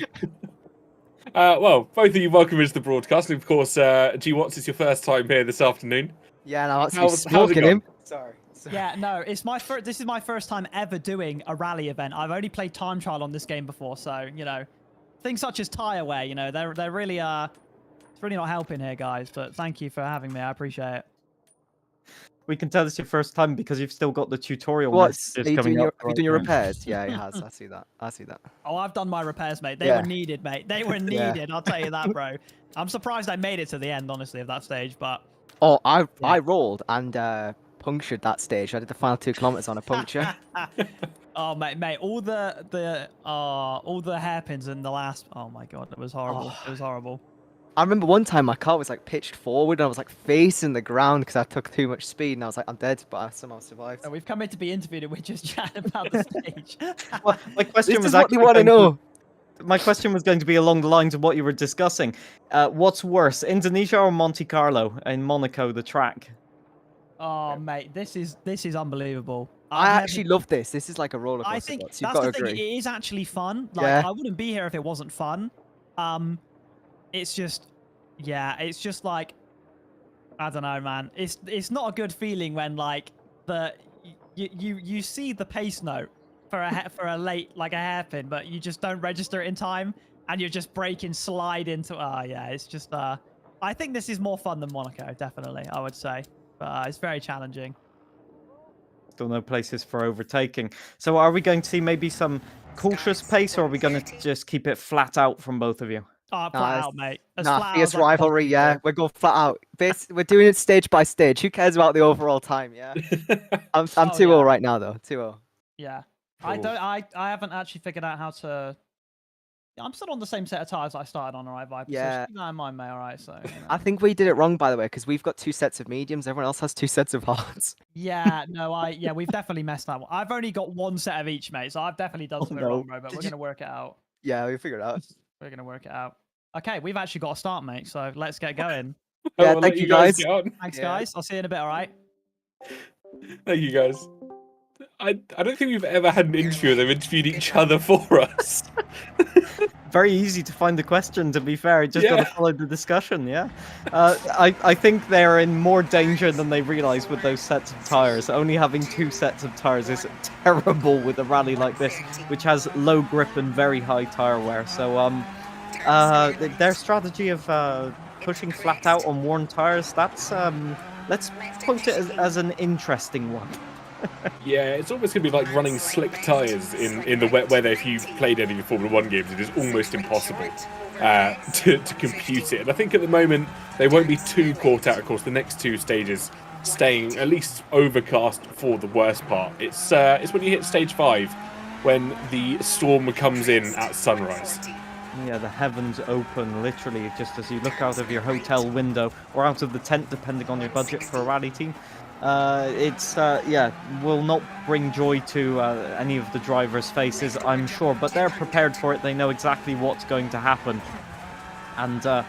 Well, both of you, welcome into the broadcast. And of course, G Watts, it's your first time here this afternoon. Yeah, and I'm actually smoking him. Sorry. Yeah, no, this is my first time ever doing a rally event. I've only played time trial on this game before, so things such as tire wear, they're really it's really not helping here, guys. But thank you for having me. I appreciate it. We can tell it's your first time because you've still got the tutorial. Have you done your repairs? Yeah, he has. I see that. Oh, I've done my repairs, mate. They were needed, mate. They were needed. I'll tell you that, bro. I'm surprised I made it to the end, honestly, of that stage. But I rolled and punctured that stage. I did the final 2 kilometers on a puncture. Oh, mate, all the hairpins in the last. Oh my god, it was horrible. It was horrible. I remember one time my car was like pitched forward and I was like facing the ground because I took too much speed and I was like, I'm dead, but I somehow survived. We've come in to be interviewed and we're just chatting about the stage. Well, my question this was is what you want to know. My question was going to be along the lines of what you were discussing. What's worse, Indonesia or Monte Carlo in Monaco, the track? Oh, mate, this is unbelievable. I actually love this. This is like a roller coaster. I think You've that's got the to thing. agree. It is actually fun. Like, Yeah. I wouldn't be here if it wasn't fun. It's just, yeah, it's just like, I don't know, man. It's not a good feeling when like you see the pace note for a late like a hairpin, but you just don't register it in time, and you're just braking slide into. Yeah, it's just. I think this is more fun than Monaco, definitely. I would say, but it's very challenging. Still no places for overtaking. So are we going to see maybe some cautious pace, or are we going to just keep it flat out from both of you? Flat out, mate. Fierce rivalry, yeah. We're going flat out. We're doing it stage by stage. Who cares about the overall time, yeah? I'm 2-0 right now, though. 2-0. Yeah. Cool. I haven't actually figured out how to... I'm still on the same set of tires I started on, alright, Viper? Yeah. So keep that in mind, mate, alright? So, I think we did it wrong, by the way, because we've got 2 sets of mediums. Everyone else has 2 sets of hards. Yeah, no, we've definitely messed that one. I've only got 1 set of each, mate, so I've definitely done something wrong, bro, but we're going to work it out. Yeah, we figured it out. We're going to work it out. Okay, we've actually got a start, mate, so let's get going. Yeah, thank you, guys. Thanks, guys. I'll see you in a bit, alright? Thank you, guys. I don't think we've ever had an interview where they've interviewed each other for us. Very easy to find the question, to be fair. Just got to follow the discussion, yeah. I think they're in more danger than they realise with those sets of tyres. Only having 2 sets of tyres is terrible with a rally like this, which has low grip and very high tyre wear. So their strategy of pushing flat out on worn tyres, that's let's point it as an interesting one. Yeah, it's almost going to be like running slick tyres in the wet weather. If you've played any of the Formula 1 games, it is almost impossible to compute it. And I think at the moment, they won't be too caught out. Of course, the next two stages staying at least overcast for the worst part. It's when you hit stage 5, when the storm comes in at sunrise. Yeah, the heavens open, literally, just as you look out of your hotel window or out of the tent, depending on your budget for a rally team. Will not bring joy to any of the drivers' faces, I'm sure, but they're prepared for it. They know exactly what's going to happen. And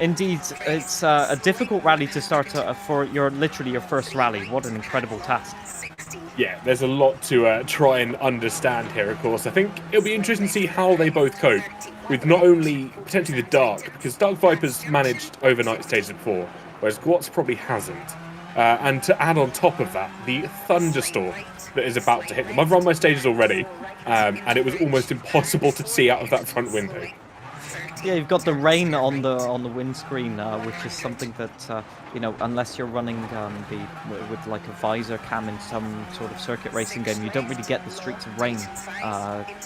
indeed, it's a difficult rally to start for your first rally. What an incredible task. Yeah, there's a lot to try and understand here, of course. I think it'll be interesting to see how they both cope with not only potentially the dark, because Dark Viper's managed overnight stages before, whereas Gwatz probably hasn't. And to add on top of that, the thunderstorm that is about to hit them. I've run my stages already, and it was almost impossible to see out of that front window. Yeah, you've got the rain on the windscreen, which is something that unless you're running with like a visor cam in some sort of circuit racing game, you don't really get the streaks of rain,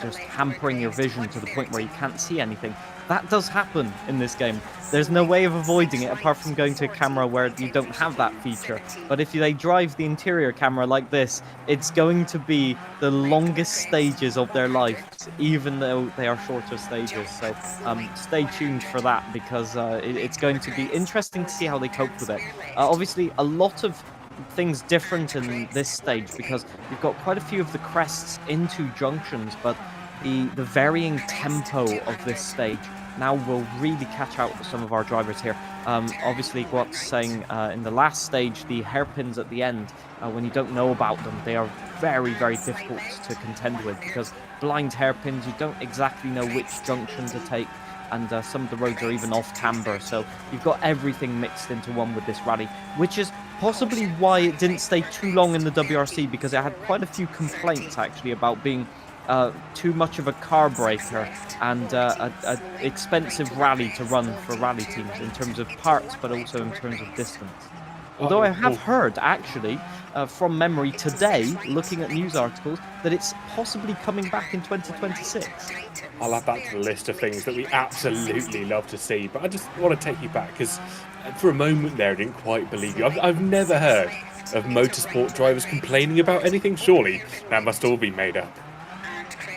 just hampering your vision to the point where you can't see anything. That does happen in this game. There's no way of avoiding it apart from going to a camera where you don't have that feature. But if they drive the interior camera like this, it's going to be the longest stages of their lives, even though they are shorter stages. So stay tuned for that, because it's going to be interesting to see how they cope with it. Obviously, a lot of things different in this stage, because you've got quite a few of the crests into junctions, but the varying tempo of this stage now will really catch out with some of our drivers here. Obviously, Gwat's saying in the last stage, the hairpins at the end, when you don't know about them, they are very, very difficult to contend with, because blind hairpins, you don't exactly know which junction to take, and some of the roads are even off camber, so you've got everything mixed into one with this rally, which is possibly why it didn't stay too long in the WRC, because it had quite a few complaints actually about being too much of a car breaker and an expensive rally to run for rally teams in terms of parts, but also in terms of distance. Although I have heard, actually, from memory today, looking at news articles, that it's possibly coming back in 2026. I'll add that to the list of things that we absolutely love to see, but I just want to take you back, because for a moment there I didn't quite believe you. I've never heard of motorsport drivers complaining about anything. Surely that must all be made up.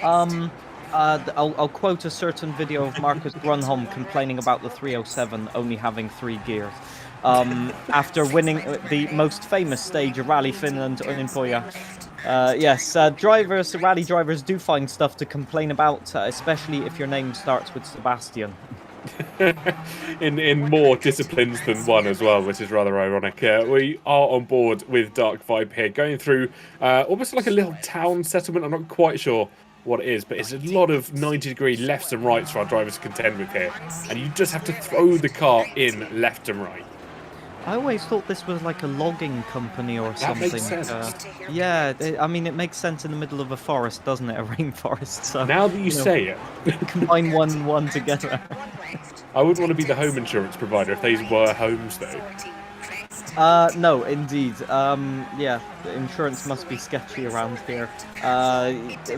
I'll quote a certain video of Marcus Grunholm complaining about the 307 only having 3 gears. After winning the most famous stage of Rally Finland in Poja. Yes, rally drivers do find stuff to complain about, especially if your name starts with Sebastian. in more disciplines than one as well, which is rather ironic. We are on board with Dark Vibe here, going through almost like a little town settlement. I'm not quite sure what it is, but it's a lot of 90-degree lefts and rights for our drivers to contend with here, and you just have to throw the car in left and right. I always thought this was like a logging company or something. That makes sense. I mean, it makes sense in the middle of a forest, doesn't it? A rainforest. So now that you say it, combine one together. I wouldn't want to be the home insurance provider if these were homes, though. No, indeed. Yeah, the insurance must be sketchy around here.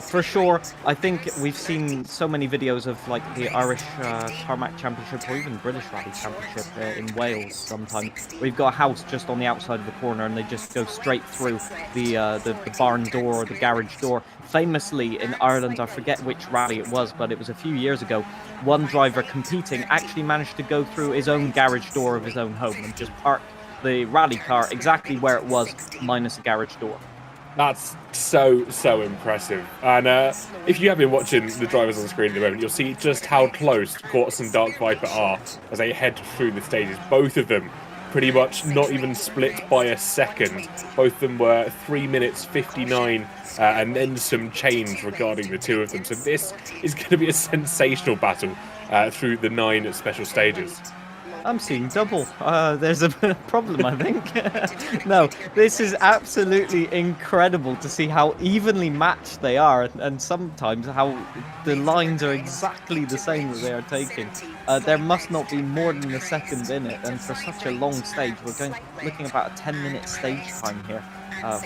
For sure, I think we've seen so many videos of like the Irish Tarmac Championship or even British Rally Championship in Wales sometimes. We've got a house just on the outside of the corner and they just go straight through the barn door or the garage door. Famously in Ireland, I forget which rally it was, but it was a few years ago, one driver competing actually managed to go through his own garage door of his own home and just park the rally car exactly where it was, minus a garage door. That's so impressive. And if you have been watching the drivers on screen at the moment, you'll see just how close Quartz and Dark Viper are as they head through the stages. Both of them pretty much not even split by a second. Both of them were 3 minutes 59 and then some change regarding the two of them. So this is going to be a sensational battle through the 9 special stages. I'm seeing double. There's a problem, I think. No, this is absolutely incredible to see how evenly matched they are, and sometimes how the lines are exactly the same that they are taking. There must not be more than a second in it, and for such a long stage, we're looking about a 10-minute stage time here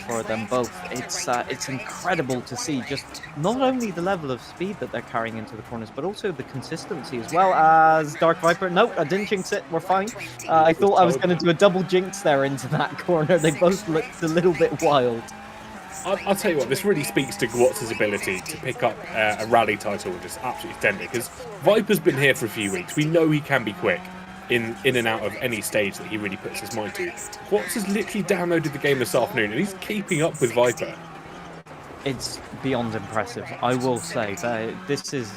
for them both. It's incredible to see just not only the level of speed that they're carrying into the corners, but also the consistency as well as Dark Viper. Nope, I didn't jinx it. We're fine. I thought I was going to do a double jinx there into that corner. They both looked a little bit wild. I'll tell you what, this really speaks to Gwatz's ability to pick up a rally title and just absolutely extend it, because Viper's been here for a few weeks. We know he can be quick in and out of any stage that he really puts his mind to. Gwatz has literally downloaded the game this afternoon, and he's keeping up with Viper. It's beyond impressive. I will say that this is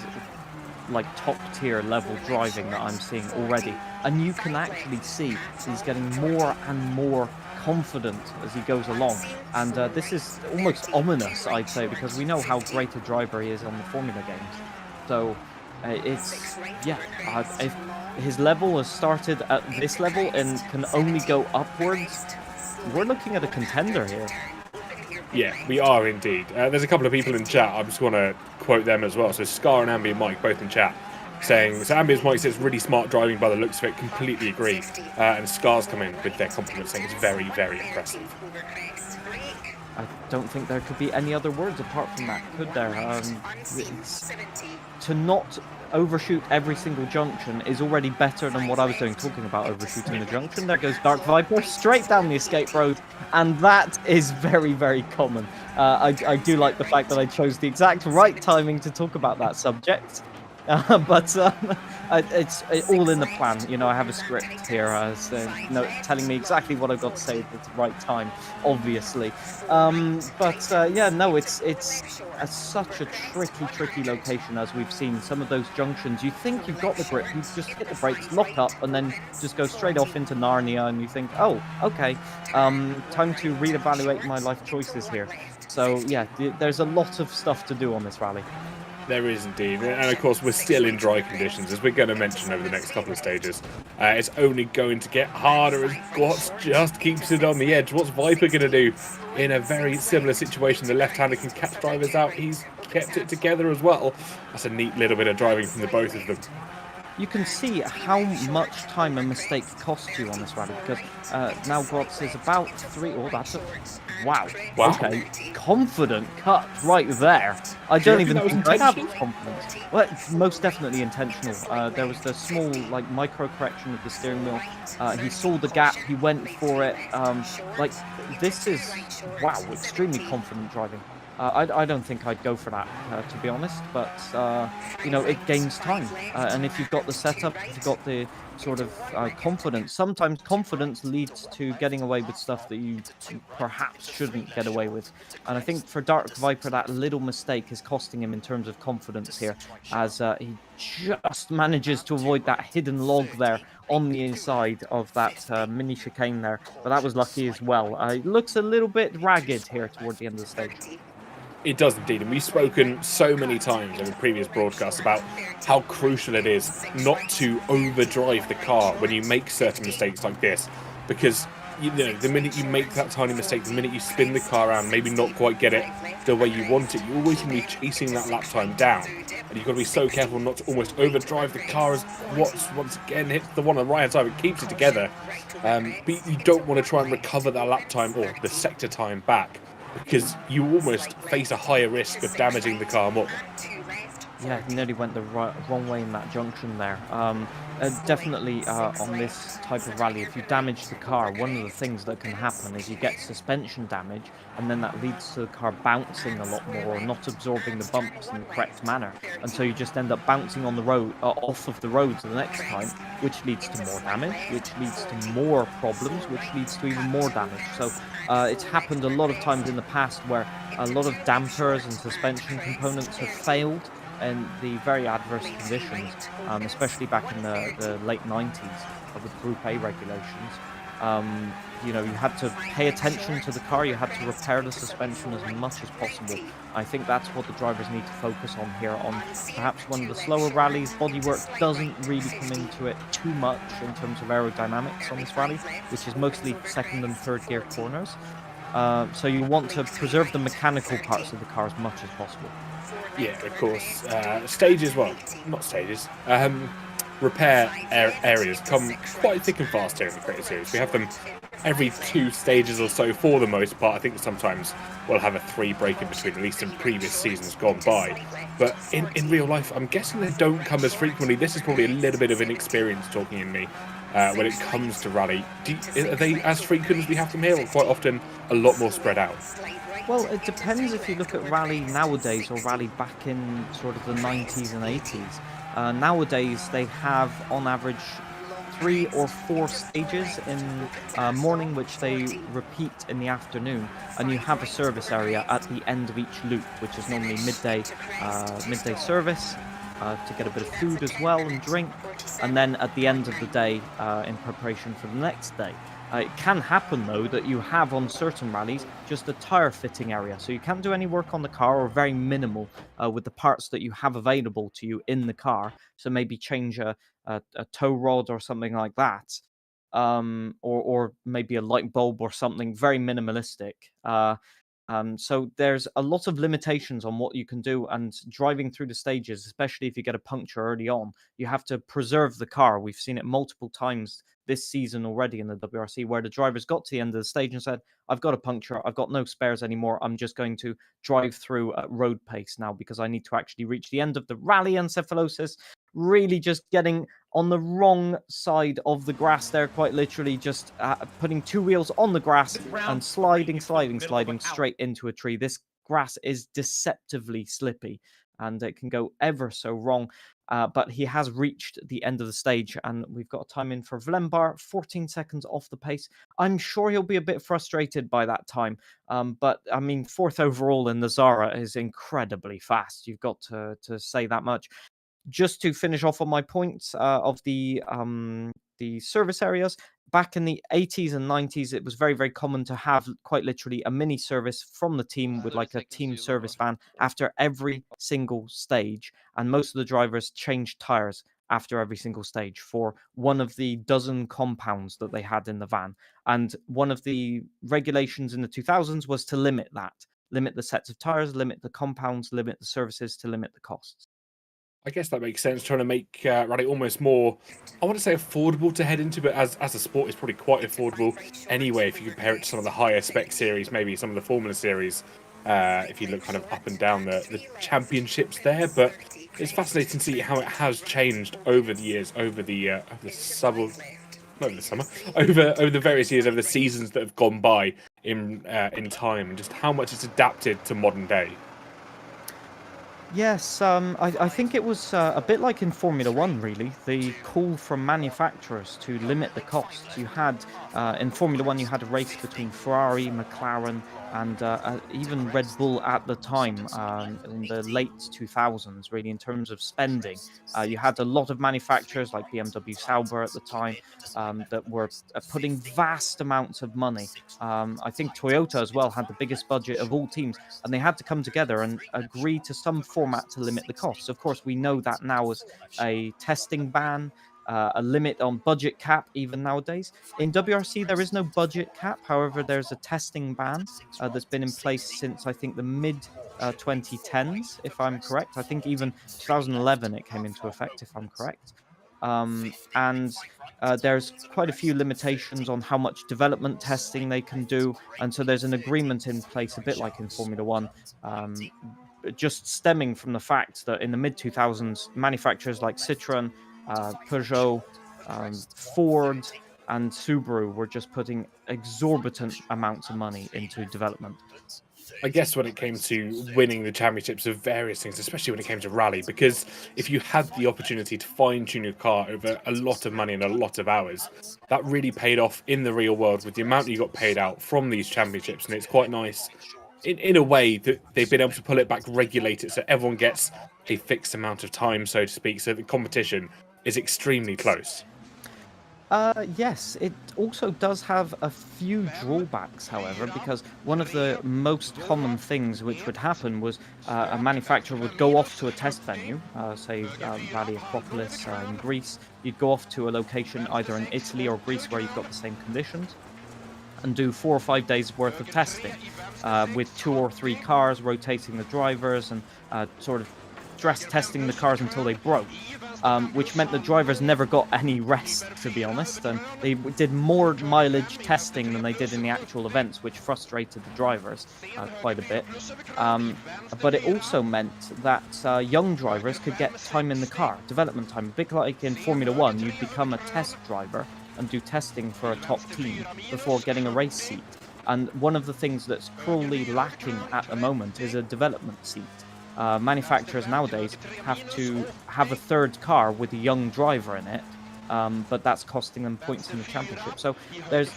like top tier level driving that I'm seeing already, and you can actually see he's getting more and more confident as he goes along, and this is almost ominous, I'd say, because we know how great a driver he is on the Formula games. So if his level has started at this level and can only go upwards, we're looking at a contender here. Yeah, we are indeed. There's a couple of people in chat. I just want to quote them as well. So Scar and Ambient Mike both in chat saying, so Ambient Mike says really smart driving by the looks of it, completely agree. And Scar's come in with their compliments saying it's very, very impressive. I don't think there could be any other words apart from that, could there? To not overshoot every single junction is already better than what I was doing, talking about overshooting the junction. There goes Dark Viper straight down the escape road, and that is very, very common. I do like the fact that I chose the exact right timing to talk about that subject. But it's all in the plan. You know, I have a script here, telling me exactly what I've got to say at the right time, obviously. It's such a tricky location, as we've seen. Some of those junctions, you think you've got the grip, you just hit the brakes, lock up, and then just go straight off into Narnia, and you think, oh, okay, time to reevaluate my life choices here. So yeah, there's a lot of stuff to do on this rally. There is indeed, and of course we're still in dry conditions, as we're going to mention over the next couple of stages. It's only going to get harder as Gwatz just keeps it on the edge. What's Viper going to do in a very similar situation? The left-hander can catch drivers out. He's kept it together as well. That's a neat little bit of driving from the both of them. You can see how much time a mistake costs you on this rally, because now Gwatz is about 3. Oh, that's a... Wow. Okay. Confident cut right there. I don't even think I have confidence. Well, it's most definitely intentional. There was the small, micro correction of the steering wheel. He saw the gap. He went for it. This is, wow, extremely confident driving. I don't think I'd go for that, to be honest, but, it gains time. And if you've got the setup, if you've got the sort of confidence, sometimes confidence leads to getting away with stuff that you perhaps shouldn't get away with. And I think for Dark Viper, that little mistake is costing him in terms of confidence here, as he just manages to avoid that hidden log there on the inside of that mini chicane there. But that was lucky as well. It looks a little bit ragged here toward the end of the stage. It does indeed, and we've spoken so many times in the previous broadcasts about how crucial it is not to overdrive the car when you make certain mistakes like this, because the minute you make that tiny mistake, the minute you spin the car around, maybe not quite get it the way you want it, you're always going to be chasing that lap time down, and you've got to be so careful not to almost overdrive the car, as once again hits the one on the right hand side, it keeps it together, but you don't want to try and recover that lap time or the sector time back, because you almost face a higher risk of damaging the car more. Yeah, he nearly went the wrong way in that junction there. Definitely on this type of rally, if you damage the car, one of the things that can happen is you get suspension damage, and then that leads to the car bouncing a lot more, or not absorbing the bumps in the correct manner, and so you just end up bouncing on the road, off of the roads the next time, which leads to more damage, which leads to more problems, which leads to even more damage. So it's happened a lot of times in the past where a lot of dampers and suspension components have failed in the very adverse conditions, especially back in the late 90s of the Group A regulations. You had to pay attention to the car, you had to repair the suspension as much as possible. I think that's what the drivers need to focus on here, on perhaps one of the slower rallies. Bodywork doesn't really come into it too much in terms of aerodynamics on this rally, which is mostly second and third gear corners. So you want to preserve the mechanical parts of the car as much as possible. Yeah, of course. Stages, well, not stages. repair areas come quite thick and fast here in the Creator Series. We have them every 2 stages or so for the most part. I think sometimes we'll have a 3 break in between, at least in previous seasons gone by. But in real life, I'm guessing they don't come as frequently. This is probably a little bit of inexperience talking in me when it comes to rally. Are they as frequent as we have them here, or quite often a lot more spread out? Well, it depends if you look at rally nowadays or rally back in sort of the 90s and 80s. Nowadays, they have on average 3 or 4 stages in morning, which they repeat in the afternoon, and you have a service area at the end of each loop, which is normally midday service to get a bit of food as well and drink, and then at the end of the day in preparation for the next day. It can happen, though, that you have on certain rallies just a tyre fitting area. So you can't do any work on the car, or very minimal with the parts that you have available to you in the car. So maybe change a tow rod or something like that. Or maybe a light bulb or something very minimalistic. So there's a lot of limitations on what you can do, and driving through the stages, especially if you get a puncture early on, you have to preserve the car. We've seen it multiple times this season already in the WRC, where the drivers got to the end of the stage and said, I've got a puncture, I've got no spares anymore, I'm just going to drive through at road pace now because I need to actually reach the end of the rally. Encephalosis, really just getting on the wrong side of the grass there, quite literally just putting 2 wheels on the grass and sliding straight into a tree. This grass is deceptively slippy and it can go ever so wrong. But he has reached the end of the stage, and we've got a time in for Vlembar, 14 seconds off the pace. I'm sure he'll be a bit frustrated by that time, but I mean, 4th overall in the Zara is incredibly fast. You've got to say that much. Just to finish off on my points of the service areas, back in the 80s and 90s, it was very, very common to have quite literally a mini service from the team with like a team service van after every single stage. And most of the drivers changed tires after every single stage for one of the dozen compounds that they had in the van. And one of the regulations in the 2000s was to limit the sets of tires, limit the compounds, limit the services, to limit the costs. I guess that makes sense, trying to make rally almost more, I want to say affordable to head into, but as a sport, it's probably quite affordable anyway if you compare it to some of the higher spec series, maybe some of the Formula series, if you look kind of up and down the championships there. But it's fascinating to see how it has changed over the years, over the various years, over the seasons that have gone by in time, and just how much it's adapted to modern day. Yes, I think it was a bit like in Formula One, really. The call from manufacturers to limit the costs. You had, in Formula One, you had a race between Ferrari, McLaren, and even Red Bull at the time, in the late 2000s, really, in terms of spending. You had a lot of manufacturers like BMW, Sauber at the time, that were putting vast amounts of money. I think Toyota as well had the biggest budget of all teams, and they had to come together and agree to some format to limit the costs. Of course, we know that now as a testing ban, a limit on budget cap even nowadays. In WRC, there is no budget cap. However, there's a testing ban that's been in place since, I think, the mid 2010s, if I'm correct. I think even 2011 it came into effect, if I'm correct. And there's quite a few limitations on how much development testing they can do. And so there's an agreement in place, a bit like in Formula One, just stemming from the fact that in the mid-2000s, manufacturers like Citroën, Peugeot, Ford, and Subaru were just putting exorbitant amounts of money into development. I guess when it came to winning the championships of various things, especially when it came to rally, because if you had the opportunity to fine-tune your car over a lot of money and a lot of hours, that really paid off in the real world with the amount you got paid out from these championships. And it's quite nice in a way that they've been able to pull it back, regulate it, so everyone gets a fixed amount of time, so to speak, so the competition is extremely close. Yes, it also does have a few drawbacks, however, because one of the most common things which would happen was a manufacturer would go off to a test venue, say Rally Acropolis in Greece. You'd go off to a location either in Italy or Greece where you've got the same conditions and do 4 or 5 days worth of testing with 2 or 3 cars, rotating the drivers and sort of stress testing the cars until they broke. which meant the drivers never got any rest, to be honest, and they did more mileage testing than they did in the actual events, which frustrated the drivers quite a bit. But it also meant that young drivers could get time in the car, development time. A bit like in Formula 1, you'd become a test driver and do testing for a top team before getting a race seat. And one of the things that's cruelly lacking at the moment is a development seat. Manufacturers nowadays have to have a third car with a young driver in it, but that's costing them points in the championship. So there's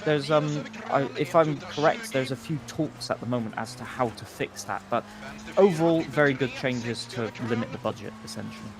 if I'm correct, there's a few talks at the moment as to how to fix that. But overall, very good changes to limit the budget, essentially.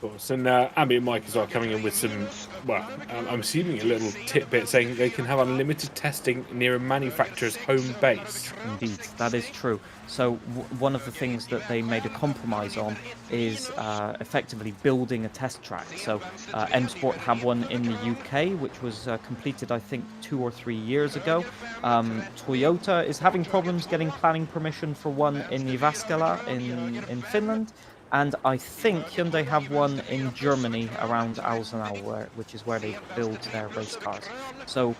Of course, and Ambient Mike as well coming in with some, well, I'm assuming a little tidbit saying they can have unlimited testing near a manufacturer's home base. Indeed, that is true. So one of the things that they made a compromise on is effectively building a test track. So M Sport have one in the UK, which was completed, I think, 2 or 3 years ago. Toyota is having problems getting planning permission for one in Jyväskylä in Finland. And I think Hyundai have one in Germany around Alzenau, which is where they build their race cars. So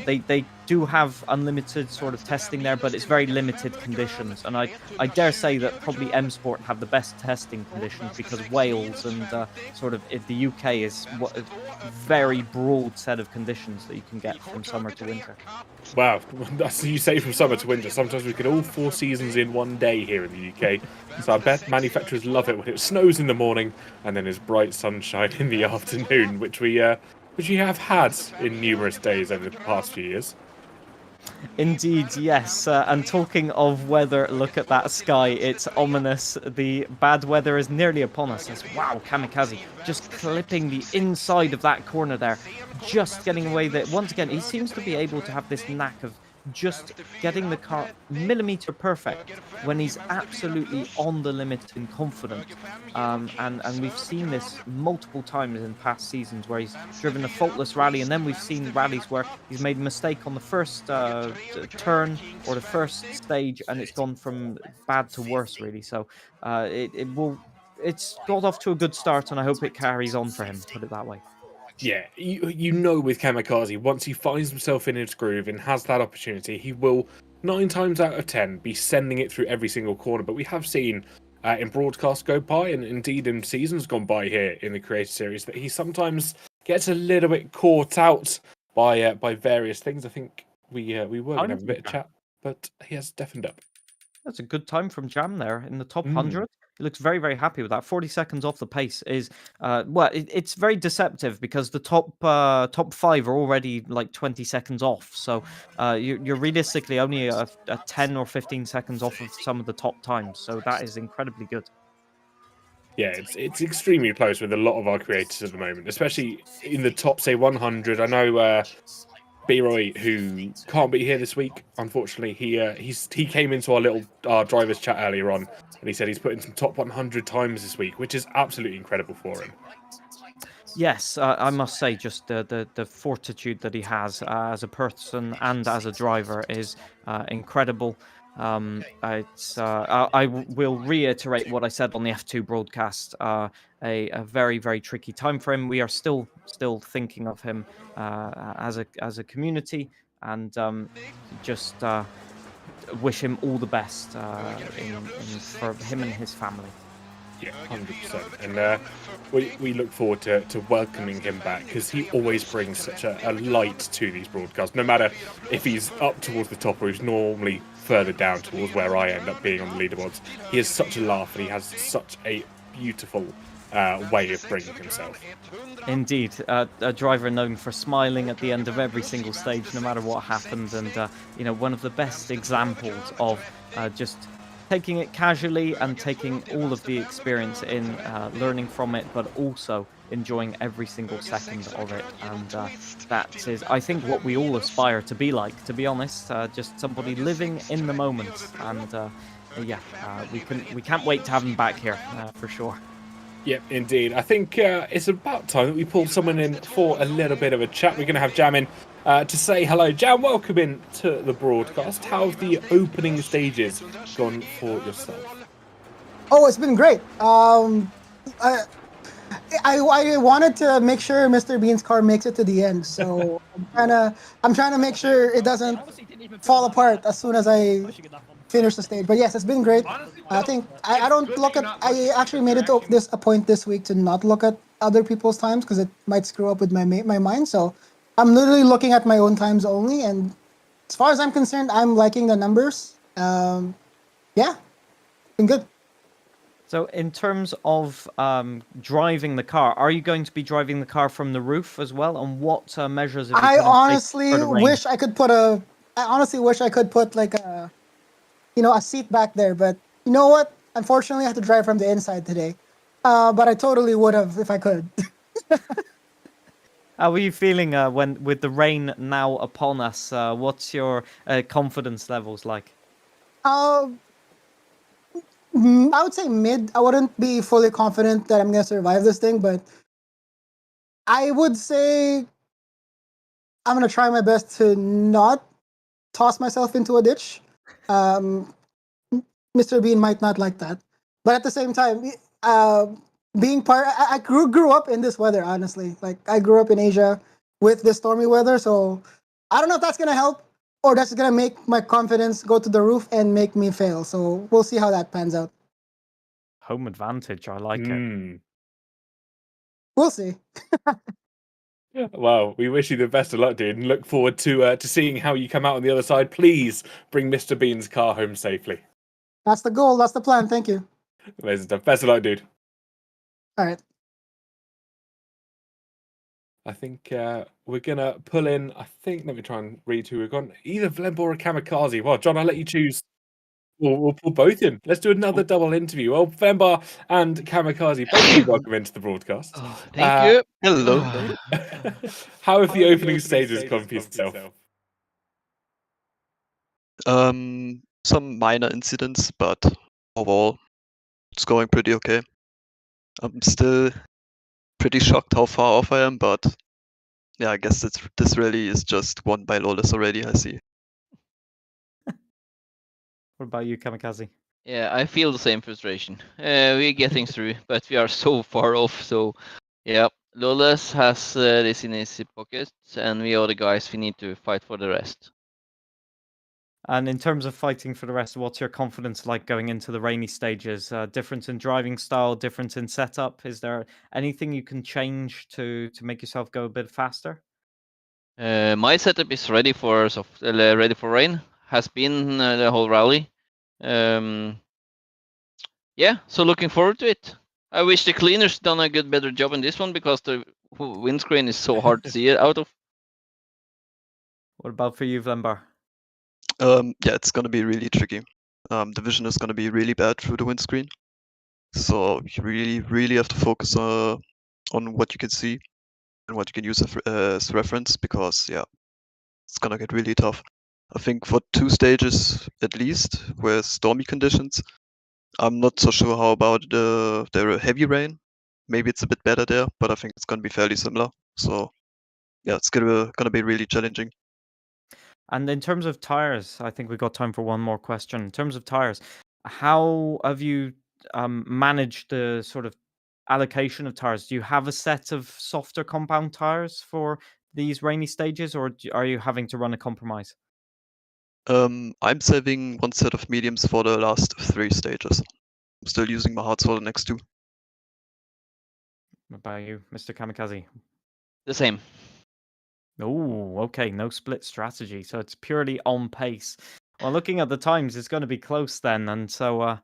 they do have unlimited sort of testing there, but it's very limited conditions. And I dare say that probably M Sport have the best testing conditions because Wales and sort of the UK is a very broad set of conditions that you can get from summer to winter. Wow, that's you say from summer to winter. Sometimes we get all 4 seasons in one day here in the UK. So I bet manufacturers love it when it snows in the morning and then there's bright sunshine in the afternoon, which we have had in numerous days over the past few years. Indeed, yes. And talking of weather, look at that sky. It's ominous. The bad weather is nearly upon us. It's, wow, Kamikaze just clipping the inside of that corner there. Just getting away there. Once again, he seems to be able to have this knack of just getting the car millimeter perfect when he's absolutely on the limit and confident. And we've seen this multiple times in past seasons where he's driven a faultless rally, and then we've seen rallies where he's made a mistake on the first turn or the first stage, and it's gone from bad to worse, really. So it's got off to a good start, and I hope it carries on for him, put it that way. Yeah, you know with Kamikaze, once he finds himself in his groove and has that opportunity, he will 9 times out of 10 be sending it through every single corner. But we have seen in broadcasts go by, and indeed in seasons gone by here in the Creator Series, that he sometimes gets a little bit caught out by various things. I think we were going to have a bit of chat, but he has deafened up. That's a good time from Jam there in the top 100. He looks very, very happy with that. 40 seconds off the pace is, it's very deceptive because the top 5 are already like 20 seconds off. So you're realistically only a 10 or 15 seconds off of some of the top times. So that is incredibly good. Yeah, it's extremely close with a lot of our creators at the moment, especially in the top, say, 100. I know B-Roy, who can't be here this week, unfortunately, he came into our drivers chat earlier on, and he said he's put in some top 100 times this week, which is absolutely incredible for him. Yes, I must say, just the fortitude that he has as a person and as a driver is incredible. I will reiterate what I said on the F2 broadcast. A very, very tricky time for him. We are still thinking of him as a community, and just wish him all the best for him and his family. Yeah, 100%. And we look forward to welcoming him back, because he always brings such a light to these broadcasts, no matter if he's up towards the top or he's normally further down towards where I end up being on the leaderboards. He has such a laugh, and he has such a beautiful way of bringing himself. Indeed, a driver known for smiling at the end of every single stage, no matter what happened, and one of the best examples of just taking it casually and taking all of the experience in, learning from it, but also enjoying every single second of it. And that is, I think, what we all aspire to be like, to be honest. Just somebody living in the moment. And we can't wait to have him back here for sure. Yep, indeed. I think it's about time that we pulled someone in for a little bit of a chat. We're going to have Jam in to say hello. Jam, welcome in to the broadcast. How have the opening stages gone for yourself? Oh, it's been great. I wanted to make sure Mr. Bean's car makes it to the end, so I'm trying to make sure it doesn't fall apart as soon as I finish the stage. But yes, it's been great. I think I don't look at. I actually made it to a point this week to not look at other people's times because it might screw up with my mind. So I'm literally looking at my own times only, and as far as I'm concerned, I'm liking the numbers. Yeah, been good. So, in terms of driving the car, are you going to be driving the car from the roof as well? And what measures have you I put in place honestly for the rain? wish I could put like a seat back there, but you know what? Unfortunately, I have to drive from the inside today. But I totally would have if I could. How are you feeling when with the rain now upon us? What's your confidence levels like? Uh, I would say mid. I wouldn't be fully confident that I'm gonna survive this thing, but I would say I'm gonna try my best to not toss myself into a ditch. Um, Mr. Bean might not like that, but at the same time, uh, being part, I grew up in this weather. Honestly, like I grew up in Asia with this stormy weather, so I don't know if that's gonna help or that's gonna make my confidence go to the roof and make me fail. So we'll see how that pans out. Home advantage, I like it. We'll see. Well, we wish you the best of luck, dude, and look forward to seeing how you come out on the other side. Please bring Mr. Bean's car home safely. That's the goal. That's the plan. Thank you. Amazing stuff. Best of luck, dude. All right. I think we're gonna pull in. Let me try and read who we've got. Either Vlembo or Kamikaze. Well, John, I'll let you choose. We'll pull both in. Let's do another double interview. Well, Vlemba and Kamikaze, both of you welcome into the broadcast. Thank you. Hello. How have the opening stages gone for yourself? Some minor incidents, but overall, it's going pretty okay. I'm still pretty shocked how far off I am, but yeah, I guess this really is just won by Lawless already, I see. What about you, Kamikaze? Yeah, I feel the same frustration. We're getting through, but we are so far off. So, yeah, Lawless has this in his pocket, and we are the guys we need to fight for the rest. And in terms of fighting for the rest, what's your confidence like going into the rainy stages? Difference in driving style, difference in setup. Is there anything you can change to make yourself go a bit faster? My setup is ready for ready for rain. Has been the whole rally. Yeah, so looking forward to it. I wish the cleaners done a better job in this one because the windscreen is so hard to see it out of. What about for you, Vlembar? Yeah, it's gonna be really tricky. The vision is gonna be really bad through the windscreen, so you really have to focus on what you can see and what you can use as reference, because yeah, it's gonna get really tough. I think for 2 stages at least, with stormy conditions, I'm not so sure how about the heavy rain. Maybe it's a bit better there, but I think it's gonna be fairly similar. So yeah, it's gonna be really challenging. And in terms of tires, I think we've got time for one more question. In terms of tires, how have you managed the sort of allocation of tires? Do you have a set of softer compound tires for these rainy stages, or are you having to run a compromise? I'm saving one set of mediums for the last 3 stages. I'm still using my hards for the next 2. What about you, Mr. Kamikaze? The same. Oh, okay. No split strategy. So it's purely on pace. Well, looking at the times, it's going to be close then. And so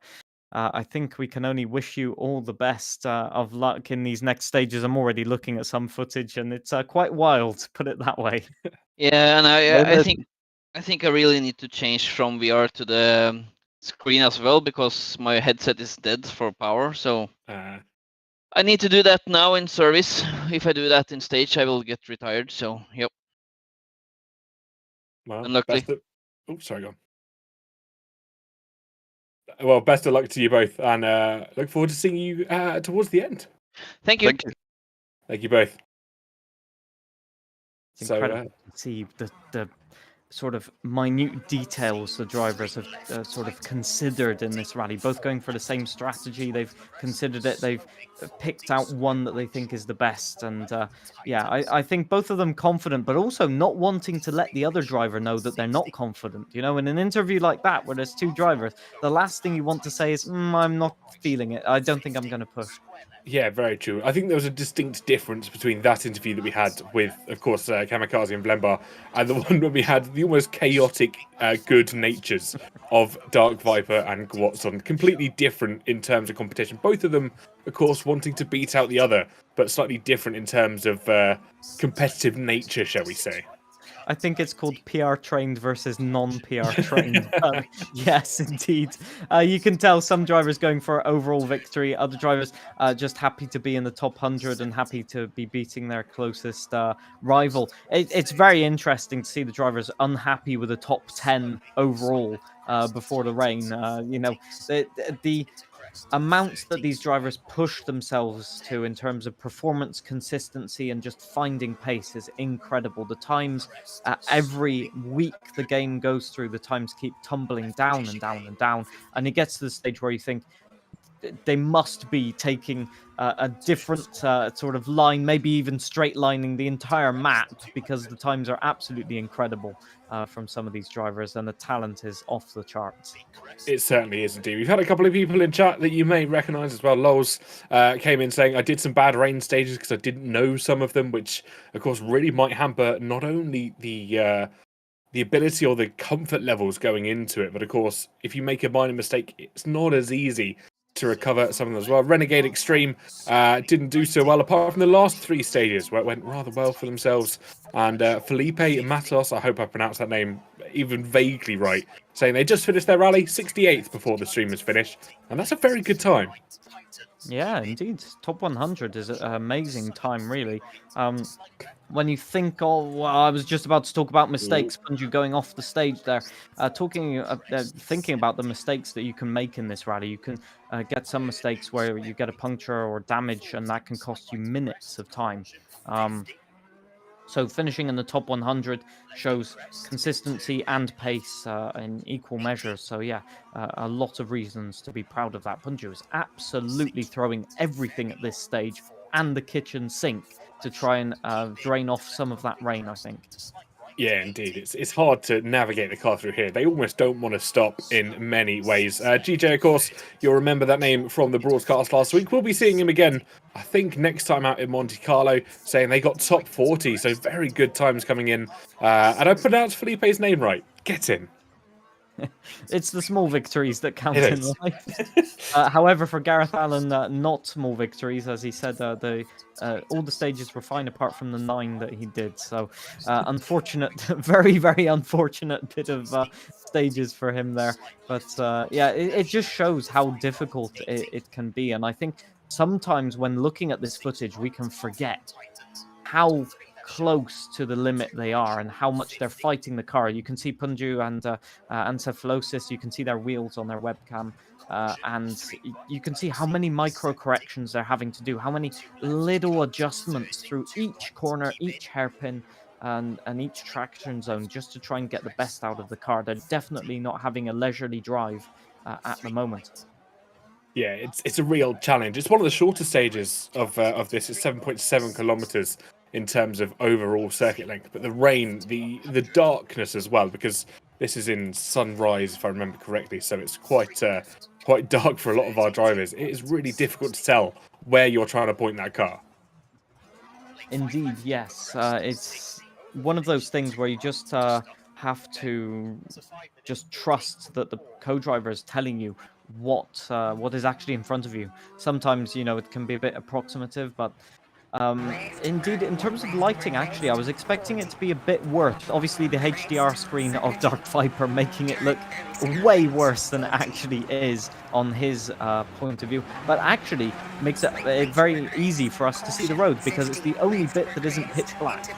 I think we can only wish you all the best of luck in these next stages. I'm already looking at some footage and it's quite wild, to put it that way. Yeah, and I think I really need to change from VR to the screen as well because my headset is dead for power. So I need to do that now in service. If I do that in stage, I will get retired. So yep. Well, unluckily. Sorry, go on. Well, best of luck to you both, and look forward to seeing you towards the end. Thank you. Thank you. Thank you both. It's incredible to see the sort of minute details the drivers have sort of considered in this rally, both going for the same strategy. They've considered it. They've picked out one that they think is the best. And yeah, I think both of them confident, but also not wanting to let the other driver know that they're not confident. You know, in an interview like that, where there's two drivers, the last thing you want to say is, I'm not feeling it. I don't think I'm going to push. Yeah, very true. I think there was a distinct difference between that interview that we had with, of course, Kamikaze and Blembar, and the one where we had the almost chaotic good natures of Dark Viper and Gwatson. Completely different in terms of competition. Both of them, of course, wanting to beat out the other, but slightly different in terms of competitive nature, shall we say. I think it's called PR trained versus non-PR trained. Yes, indeed. You can tell some drivers going for overall victory, other drivers just happy to be in the top 100 and happy to be beating their closest rival. It's very interesting to see the drivers unhappy with the top 10 overall before the rain. You know, the amounts that these drivers push themselves to in terms of performance, consistency, and just finding pace is incredible. The times, every week the game goes through, the times keep tumbling down and down and down. And it gets to the stage where you think they must be taking a different sort of line, maybe even straight lining the entire map, because the times are absolutely incredible from some of these drivers, and the talent is off the charts. It certainly is indeed. We've had a couple of people in chat that you may recognise as well. Lols came in saying, I did some bad rain stages because I didn't know some of them, which of course really might hamper not only the ability or the comfort levels going into it, but of course if you make a minor mistake, it's not as easy to recover some of them as well. Renegade Extreme didn't do so well, apart from the last 3 stages where it went rather well for themselves. And Felipe Matos, I hope I pronounced that name even vaguely right, saying they just finished their rally 68th before the stream was finished, and that's a very good time. Yeah, indeed. Top 100 is an amazing time, really. When you think, well, I was just about to talk about mistakes, Punju going off the stage there, thinking about the mistakes that you can make in this rally. You can get some mistakes where you get a puncture or damage, and that can cost you minutes of time. So finishing in the top 100 shows consistency and pace in equal measures. So yeah, a lot of reasons to be proud of that. Punju is absolutely throwing everything at this stage and the kitchen sink to try and drain off some of that rain, I think. Yeah, indeed. It's hard to navigate the car through here. They almost don't want to stop in many ways. GJ, of course, you'll remember that name from the broadcast last week. We'll be seeing him again, I think, next time out in Monte Carlo, saying they got top 40, so very good times coming in. And I pronounced Felipe's name right. Get in. It's the small victories that count in life. However, for Gareth Allen, not small victories, as he said. All the stages were fine apart from the 9 that he did. So, unfortunate, very, very unfortunate bit of stages for him there. But yeah, it just shows how difficult it can be. And I think sometimes when looking at this footage, we can forget how close to the limit they are and how much they're fighting the car. You can see Punju and Cephalosis, you can see their wheels on their webcam, and you can see how many micro corrections they're having to do, how many little adjustments through each corner, each hairpin, and each traction zone just to try and get the best out of the car. They're definitely not having a leisurely drive at the moment. Yeah, it's a real challenge. It's one of the shorter stages of this. It's 7.7 kilometers in terms of overall circuit length, but the rain, the darkness as well, because this is in sunrise, if I remember correctly, so it's quite dark for a lot of our drivers. It is really difficult to tell where you're trying to point that car. Indeed, yes. It's one of those things where you just have to just trust that the co-driver is telling you what is actually in front of you. Sometimes, you know, it can be a bit approximative, but indeed, in terms of lighting, actually, I was expecting it to be a bit worse. Obviously, the HDR screen of Dark Viper making it look way worse than it actually is on his point of view, but actually makes it very easy for us to see the road because it's the only bit that isn't pitch black.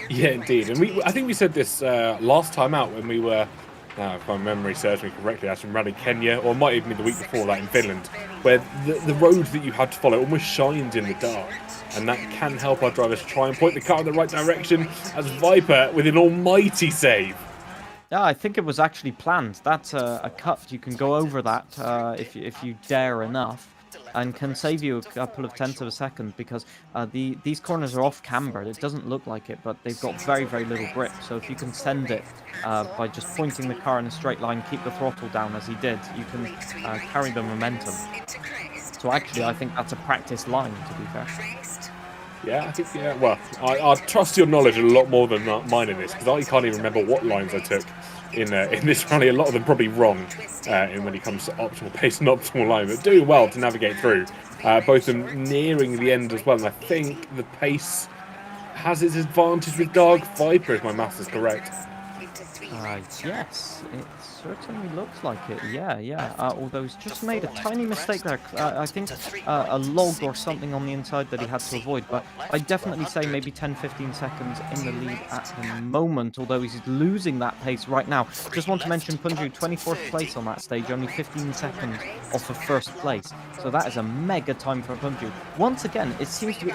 Yeah, indeed. And I think we said this last time out when we were, if my memory serves me correctly, that's from Rally Kenya, or it might even be the week before that in Finland, where the road that you had to follow almost shined in the dark. And that can help our drivers try and point the car in the right direction, as Viper, with an almighty save, Yeah, I think it was actually planned. That's a cut. You can go over that if you dare enough, and can save you a couple of tenths of a second because these corners are off cambered. It doesn't look like it, but they've got very, very little grip. So if you can send it by just pointing the car in a straight line, keep the throttle down as he did, you can carry the momentum. So actually, I think that's a practice line, to be fair. Yeah, I think, yeah, well, I trust your knowledge a lot more than mine in this, because I can't even remember what lines I took in this rally. A lot of them probably wrong when it comes to optimal pace and optimal line, but doing well to navigate through. Both of them nearing the end as well, and I think the pace has its advantage with Dark Viper, if my maths is correct. Yes, it certainly looks like it. Yeah. Although he's just made a tiny mistake there. I think a log or something on the inside that he had to avoid. But I'd definitely say maybe 10-15 seconds in the lead at the moment, although he's losing that pace right now. Just want to mention Punju, 24th place on that stage, only 15 seconds off of first place. So that is a mega time for Punju. Once again, it seems to be,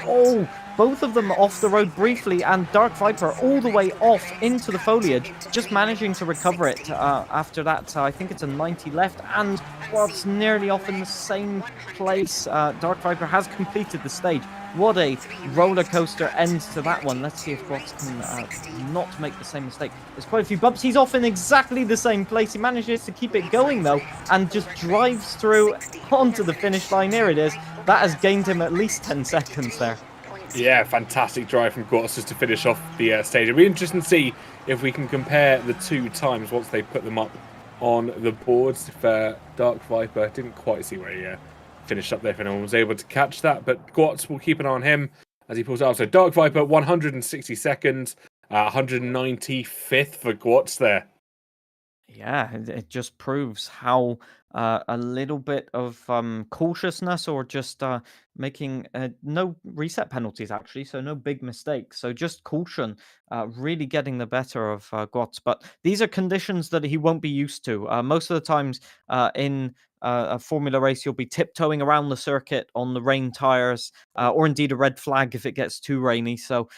both of them off the road briefly, and Dark Viper all the way off into the foliage, just managing to recover it after that. I think it's a 90 left, and Quad's nearly off in the same place. Dark Viper has completed the stage. What a roller coaster end to that one. Let's see if Quads can not make the same mistake. There's quite a few bumps. He's off in exactly the same place. He manages to keep it going, though, and just drives through onto the finish line. Here it is. That has gained him at least 10 seconds there. Yeah, fantastic drive from Guats just to finish off the stage. It'll be interesting to see if we can compare the two times once they put them up on the boards. If Dark Viper didn't quite see where he finished up there, if anyone was able to catch that. But Guats will keep an eye on him as he pulls out. So Dark Viper, 162nd, 195th for Guats there. Yeah, it just proves how a little bit of cautiousness or just making no reset penalties, actually, so no big mistakes. So just caution, really getting the better of Guats. But these are conditions that he won't be used to. Most of the times in a Formula race, you'll be tiptoeing around the circuit on the rain tires, or indeed a red flag if it gets too rainy. So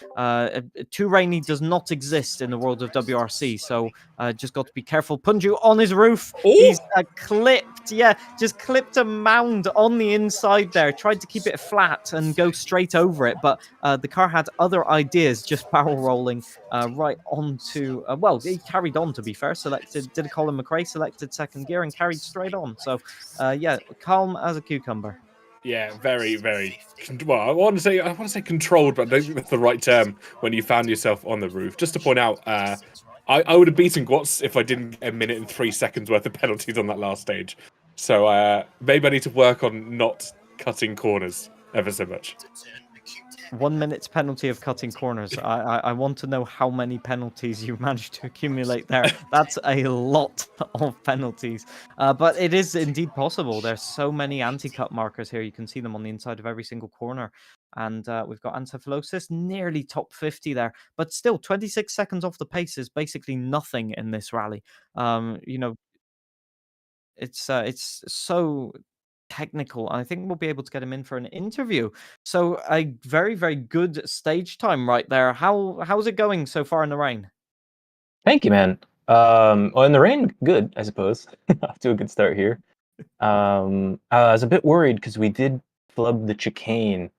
too rainy does not exist in the world of WRC. So just got to be careful. Punju on his roof. Ooh. He's clipped. Yeah, just clipped a mound on the inside there. Tried to keep it flat and go straight over it, but the car had other ideas, just barrel rolling right onto. Well, he carried on, to be fair. Did a Colin McRae, selected second gear and carried straight on. So yeah, calm as a cucumber. Yeah, very, very. Well, I want to say controlled, but I don't think that's the right term when you found yourself on the roof. Just to point out, I would have beaten Guats if I didn't get a minute and 3 seconds worth of penalties on that last stage. So maybe I need to work on not cutting corners ever so much. 1 minute's penalty of cutting corners. I want to know how many penalties you managed to accumulate there. That's a lot of penalties. But it is indeed possible. There's so many anti-cut markers here. You can see them on the inside of every single corner. And we've got Ancephallosis nearly top 50 there. But still, 26 seconds off the pace is basically nothing in this rally. It's so technical. I think we'll be able to get him in for an interview. So a very, very good stage time right there. How's it going so far in the rain? Thank you, man. Well, in the rain, good, I suppose. Off to a good start here. I was a bit worried because we did flub the chicane.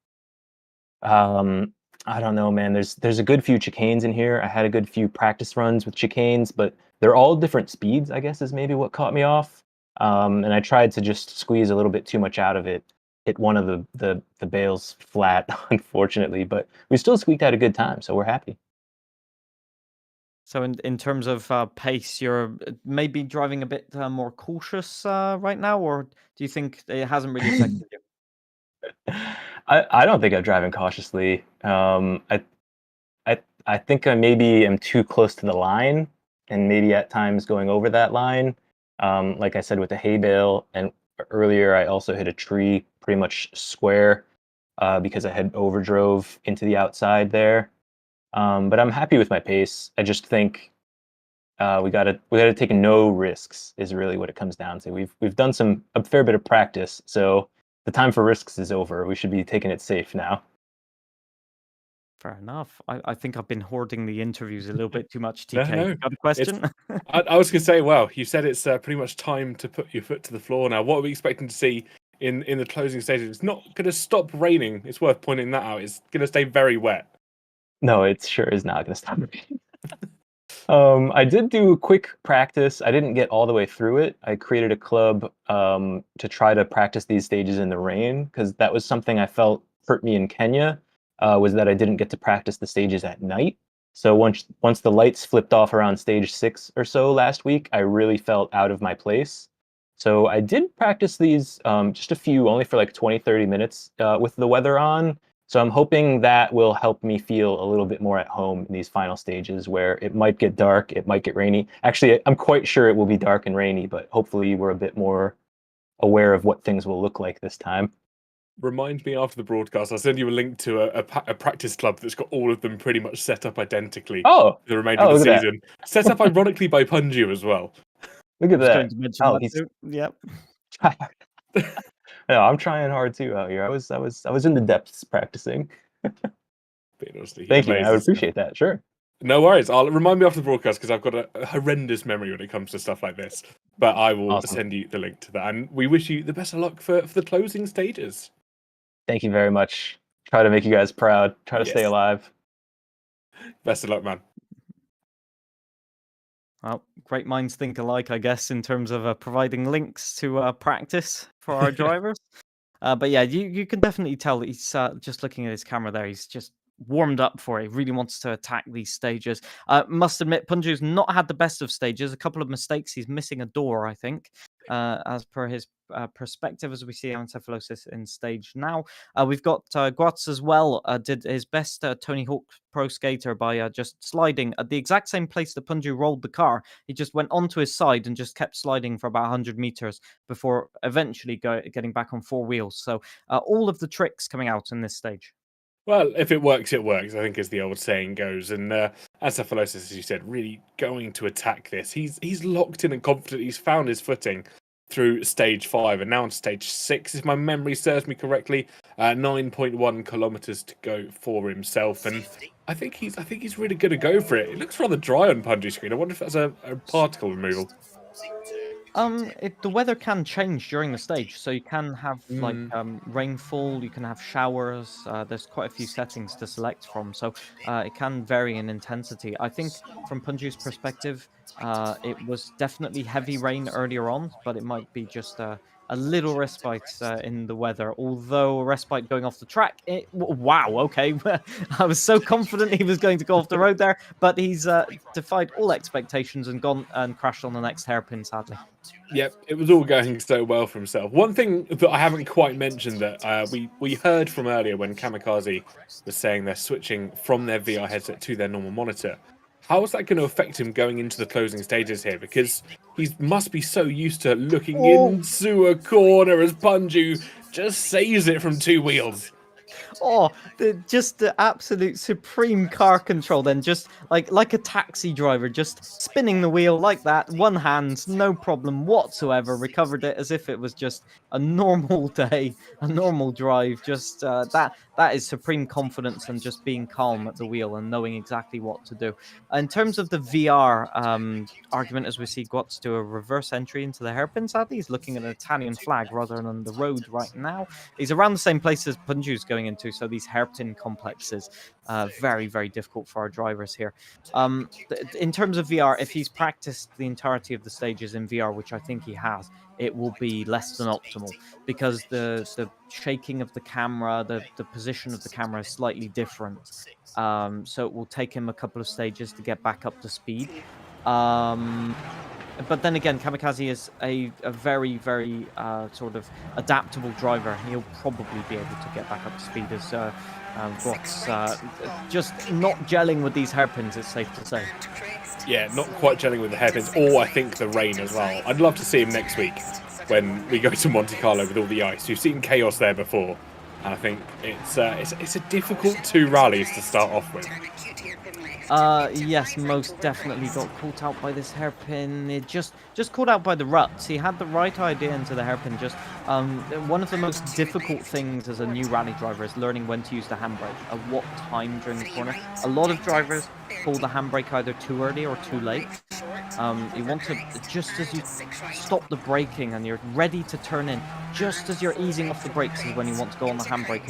I don't know, man. There's a good few chicanes in here. I had a good few practice runs with chicanes, but they're all different speeds, I guess, is maybe what caught me off. And I tried to just squeeze a little bit too much out of it. Hit one of the bales flat, unfortunately, but we still squeaked out a good time, so we're happy. So in terms of pace, you're maybe driving a bit more cautious right now, or do you think it hasn't really affected you? I don't think I'm driving cautiously. I think I maybe am too close to the line, and maybe at times going over that line. Like I said with the hay bale, and earlier I also hit a tree pretty much square because I had overdrove into the outside there. But I'm happy with my pace. I just think we gotta take no risks is really what it comes down to. We've done a fair bit of practice, so the time for risks is over. We should be taking it safe now. Fair enough. I think I've been hoarding the interviews a little bit too much, No, TK. no, You got a question? I was going to say, well, you said it's pretty much time to put your foot to the floor now. What are we expecting to see in the closing stages? It's not going to stop raining. It's worth pointing that out. It's going to stay very wet. No, it sure is not going to stop raining. I did do a quick practice. I didn't get all the way through it. I created a club to try to practice these stages in the rain, because that was something I felt hurt me in Kenya, was that I didn't get to practice the stages at night. So once the lights flipped off around stage 6 or so last week, I really felt out of my place. So I did practice these, just a few, only for like 20, 30 minutes with the weather on. So I'm hoping that will help me feel a little bit more at home in these final stages where it might get dark, it might get rainy. Actually, I'm quite sure it will be dark and rainy, but hopefully we're a bit more aware of what things will look like this time. Remind me after the broadcast. I'll send you a link to a practice club that's got all of them pretty much set up identically for the remainder of the season. Set up ironically by Punju as well. Look at that. He's... Yep. No, I'm trying hard too out here. I was in the depths practicing. Thank you. I would appreciate that. Sure. No worries. I'll remind me after the broadcast, because I've got a horrendous memory when it comes to stuff like this. But I will send you the link to that, and we wish you the best of luck for the closing stages. Thank you very much. Try to make you guys proud. Try to stay alive. Best of luck, man. Well, great minds think alike, I guess, in terms of providing links to practice for our drivers. But yeah, you can definitely tell that he's just looking at his camera there. He's just warmed up for it. He really wants to attack these stages. Must admit, Punju's not had the best of stages. A couple of mistakes. He's missing a door, I think, as per his perspective, as we see Encephalosis in stage now. We've got Guats as well, did his best Tony Hawk Pro Skater by just sliding at the exact same place that Punju rolled the car. He just went onto his side and just kept sliding for about 100 meters before eventually getting back on 4 wheels. So all of the tricks coming out in this stage. Well, if it works, it works, I think, as the old saying goes. And Encephalosis, as you said, really going to attack this. He's locked in and confident. He's found his footing through stage 5, and now on stage 6, if my memory serves me correctly, 9.1 kilometers to go for himself, and I think he's really going to go for it. It looks rather dry on Punju's screen. I wonder if that's a particle removal. The weather can change during the stage, so you can have like rainfall, you can have showers. There's quite a few settings to select from, so it can vary in intensity. I think from Punju's perspective, it was definitely heavy rain earlier on, but it might be just a little respite in the weather. Although a respite going off the track, wow, okay. I was so confident he was going to go off the road there, but he's defied all expectations and gone and crashed on the next hairpin, sadly. Yep, it was all going so well for himself. One thing that I haven't quite mentioned that we heard from earlier when Kamikaze was saying they're switching from their VR headset to their normal monitor. How is that going to affect him going into the closing stages here? Because he must be so used to looking into a corner as Punju just saves it from 2 wheels. Oh, just the absolute supreme car control then, just like a taxi driver, just spinning the wheel like that, one hand, no problem whatsoever, recovered it as if it was just a normal day, a normal drive, just that is supreme confidence and just being calm at the wheel and knowing exactly what to do. In terms of the VR argument, as we see Guats do a reverse entry into the hairpin, sadly, he's looking at an Italian flag rather than the road right now. He's around the same place as Punju's going into, so these hairpin complexes, very, very difficult for our drivers here. In terms of VR, if he's practiced the entirety of the stages in VR, which I think he has, it will be less than optimal because the shaking of the camera, the position of the camera is slightly different. So it will take him a couple of stages to get back up to speed. But then again, Kamikaze is a very, very sort of adaptable driver. He'll probably be able to get back up to speed as Guats just not gelling with these hairpins, it's safe to say. Yeah, not quite gelling with the hairpins, or I think the rain as well. I'd love to see him next week when we go to Monte Carlo with all the ice. You've seen chaos there before, and I think it's a difficult 2 rallies to start off with. Yes, most definitely got caught out by this hairpin. It just caught out by the ruts. He had the right idea into the hairpin. Just one of the most difficult things as a new rally driver is learning when to use the handbrake at what time during the corner. A lot of drivers pull the handbrake either too early or too late. You want to, just as you stop the braking and you're ready to turn in, just as you're easing off the brakes is when you want to go on the handbrake.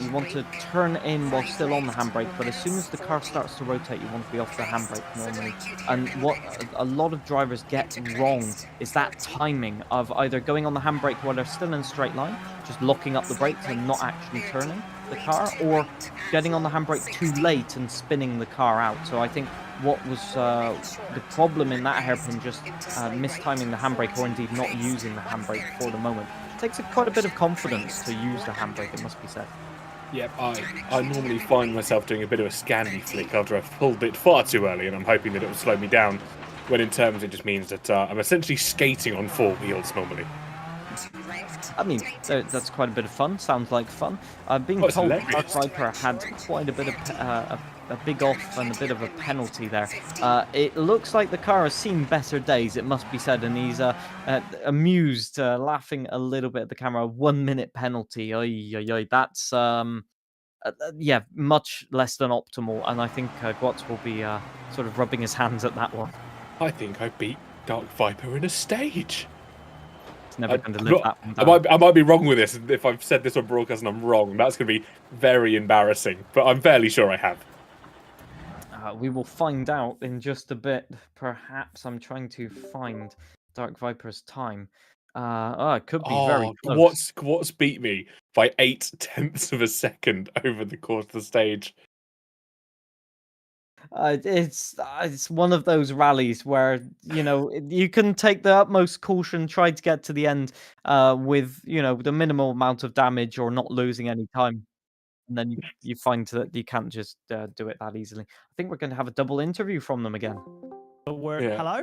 You want to turn in while still on the handbrake, but as soon as the car starts to rotate, you want to be off the handbrake normally. And what a lot of drivers get wrong is that timing of either going on the handbrake while they're still in a straight line, just locking up the brakes and not actually turning the car, or getting on the handbrake too late and spinning the car out. So I think what was the problem in that hairpin, just mistiming the handbrake, or indeed not using the handbrake for the moment. It takes quite a bit of confidence to use the handbrake, it must be said. Yep, I normally find myself doing a bit of a Scandi flick after I've pulled it far too early, and I'm hoping that it will slow me down, when in terms it just means that I'm essentially skating on 4 wheels normally. I mean, that's quite a bit of fun. Sounds like fun. Being told Dark Viper had quite a bit of a big off and a bit of a penalty there. It looks like the car has seen better days, it must be said, and he's amused, laughing a little bit at the camera. 1 minute penalty. That's yeah, much less than optimal, and I think Gwatz will be sort of rubbing his hands at that one. I think I beat Dark Viper in a stage. Never going to live that one down. I might be wrong with this. If I've said this on broadcast and I'm wrong, that's going to be very embarrassing. But I'm fairly sure I have. We will find out in just a bit. Perhaps I'm trying to find Dark Viper's time. It could be very close. Gwatz beat me by 0.8 of a second over the course of the stage. It's one of those rallies where, you know, you can take the utmost caution, try to get to the end with, you know, the minimal amount of damage or not losing any time. And then you find that you can't just do it that easily. I think we're going to have a double interview from them again. Yeah. Hello?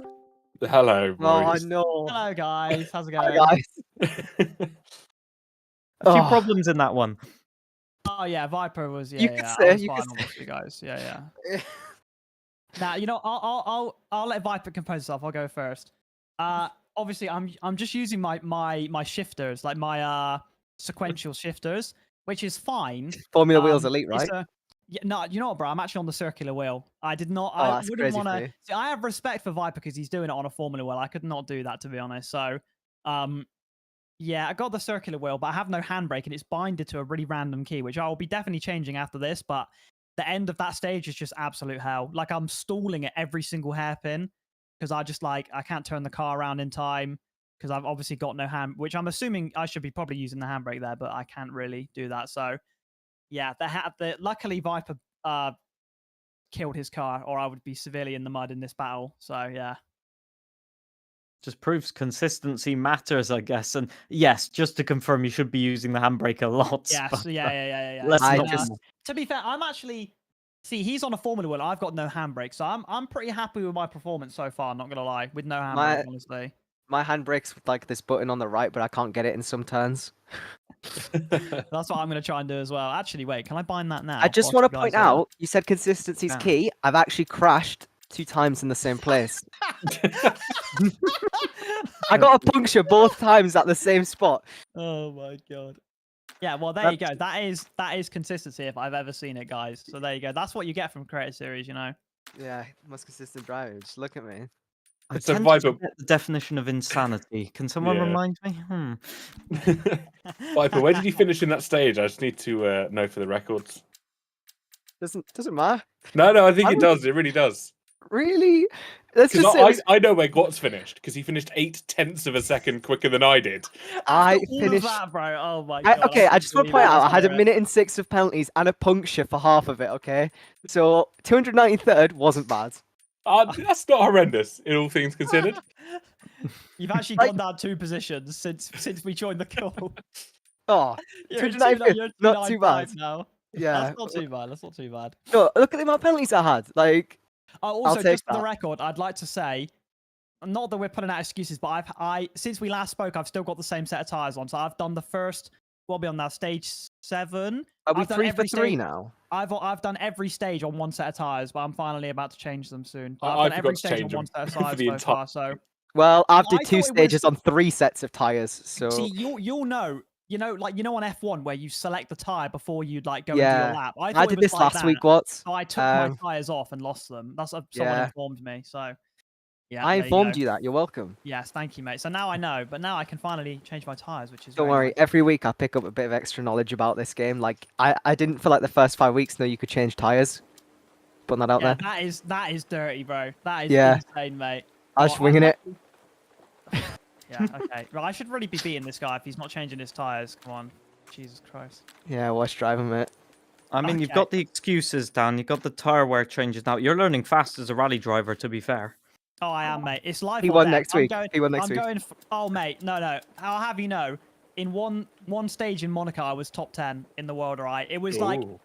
Hello, boys. Oh, no. Hello, guys. How's it going? Hi, guys. A few problems in that one. Oh, yeah, Viper was, You yeah, could yeah. say, I was you fine, could say. obviously, guys. Yeah, yeah. Now, you know, I'll let Viper compose itself. I'll go first. Obviously, I'm just using my shifters, like my sequential shifters, which is fine. Formula Wheels Elite, right? Yeah, no, you know what, bro? I'm actually on the circular wheel. I did not. Oh, I that's wouldn't crazy want for to. you. I have respect for Viper because he's doing it on a Formula wheel. I could not do that, to be honest. So, yeah, I got the circular wheel, but I have no handbrake, and it's binded to a really random key, which I will be definitely changing after this. But the end of that stage is just absolute hell. Like, I'm stalling at every single hairpin because I can't turn the car around in time because I've obviously got no hand, which I'm assuming I should be probably using the handbrake there, but I can't really do that. So, yeah, luckily Viper killed his car, or I would be severely in the mud in this battle. So, yeah. Just proves consistency matters, I guess. And yes, just to confirm, you should be using the handbrake a lot. Yes, but, yeah. let's I not- just- To be fair, I'm actually he's on a Formula wheel. I've got no handbrake, so I'm pretty happy with my performance so far. Not gonna lie, with no handbrake, honestly. My handbrake's with like this button on the right, but I can't get it in some turns. That's what I'm gonna try and do as well. Actually, wait, can I bind that now? I just want to point out, you said consistency's Yeah. key. I've actually crashed 2 times in the same place. I got a puncture both times at the same spot. Oh my god. Yeah, well there you go. That is consistency if I've ever seen it, guys. So there you go. That's what you get from Creative Series, you know. Yeah, most consistent driving. Just look at me. I So tend to Viper- forget the definition of insanity. Can someone Yeah. remind me? Viper, where did you finish in that stage? I just need to know for the records. Doesn't matter. No, I think it does. It really does. Really? Let's just say Because I know where Gwatz finished, because he finished 0.8 of a second quicker than I did. I All of finished. that, bro. Oh my god. Okay, I just want to point out I had a minute. minute and 6 of penalties and a puncture for half of it. Okay, so 293rd wasn't bad. That's not horrendous, in all things considered. You've actually gone down 2 positions since we joined the call. Oh, You're in 295th, you're not too 295 bad. now. Yeah. That's not too bad. That's not too bad. No, look at the amount of penalties I had. Like, Also, take just for the that. record, I'd like to say, not that we're putting out excuses, but I since we last spoke, I've still got the same set of tires on. So I've done the first, what will be on now, stage 7. Are we I've done 3 for every 3 stage- now? I've done every stage on one set of tires, but I'm finally about to change them soon. But I I've done forgot every to stage on change one them set of for tires the so entire- far. So Well, I've did I 2 thought it stages was- on 3 sets of tires, so... see, you'll know. Like on F1 where you select the tire before you'd like go and do Yeah. your lap. I thought did it was this like last week, that, what? So I took my Um, tires off and lost them. That's someone Yeah. informed me. So yeah, I there informed go. you that. You're welcome. Yes, thank you, mate. So now I know, but now I can finally change my tires, which is Don't very worry, nice. every week I pick up a bit of extra knowledge about this game. Like, I didn't for like the first 5 weeks know you could change tires. Putting that out Yeah, there. that is dirty, bro. That is Yeah. insane, mate. I was just winging it. Yeah, okay. Well, I should really be beating this guy if he's not changing his tires. Come on. Jesus Christ. Yeah, watch driving, mate. I mean, you've Okay. got the excuses, Dan. You've got the tire wear changes now. You're learning fast as a rally driver, to be fair. Oh, I am, mate. It's life He or won death. next week. He won next I'm week. going. Oh, mate, no. I'll have you know, in one stage in Monaco, I was top 10 in the world. Right? It was like Ooh.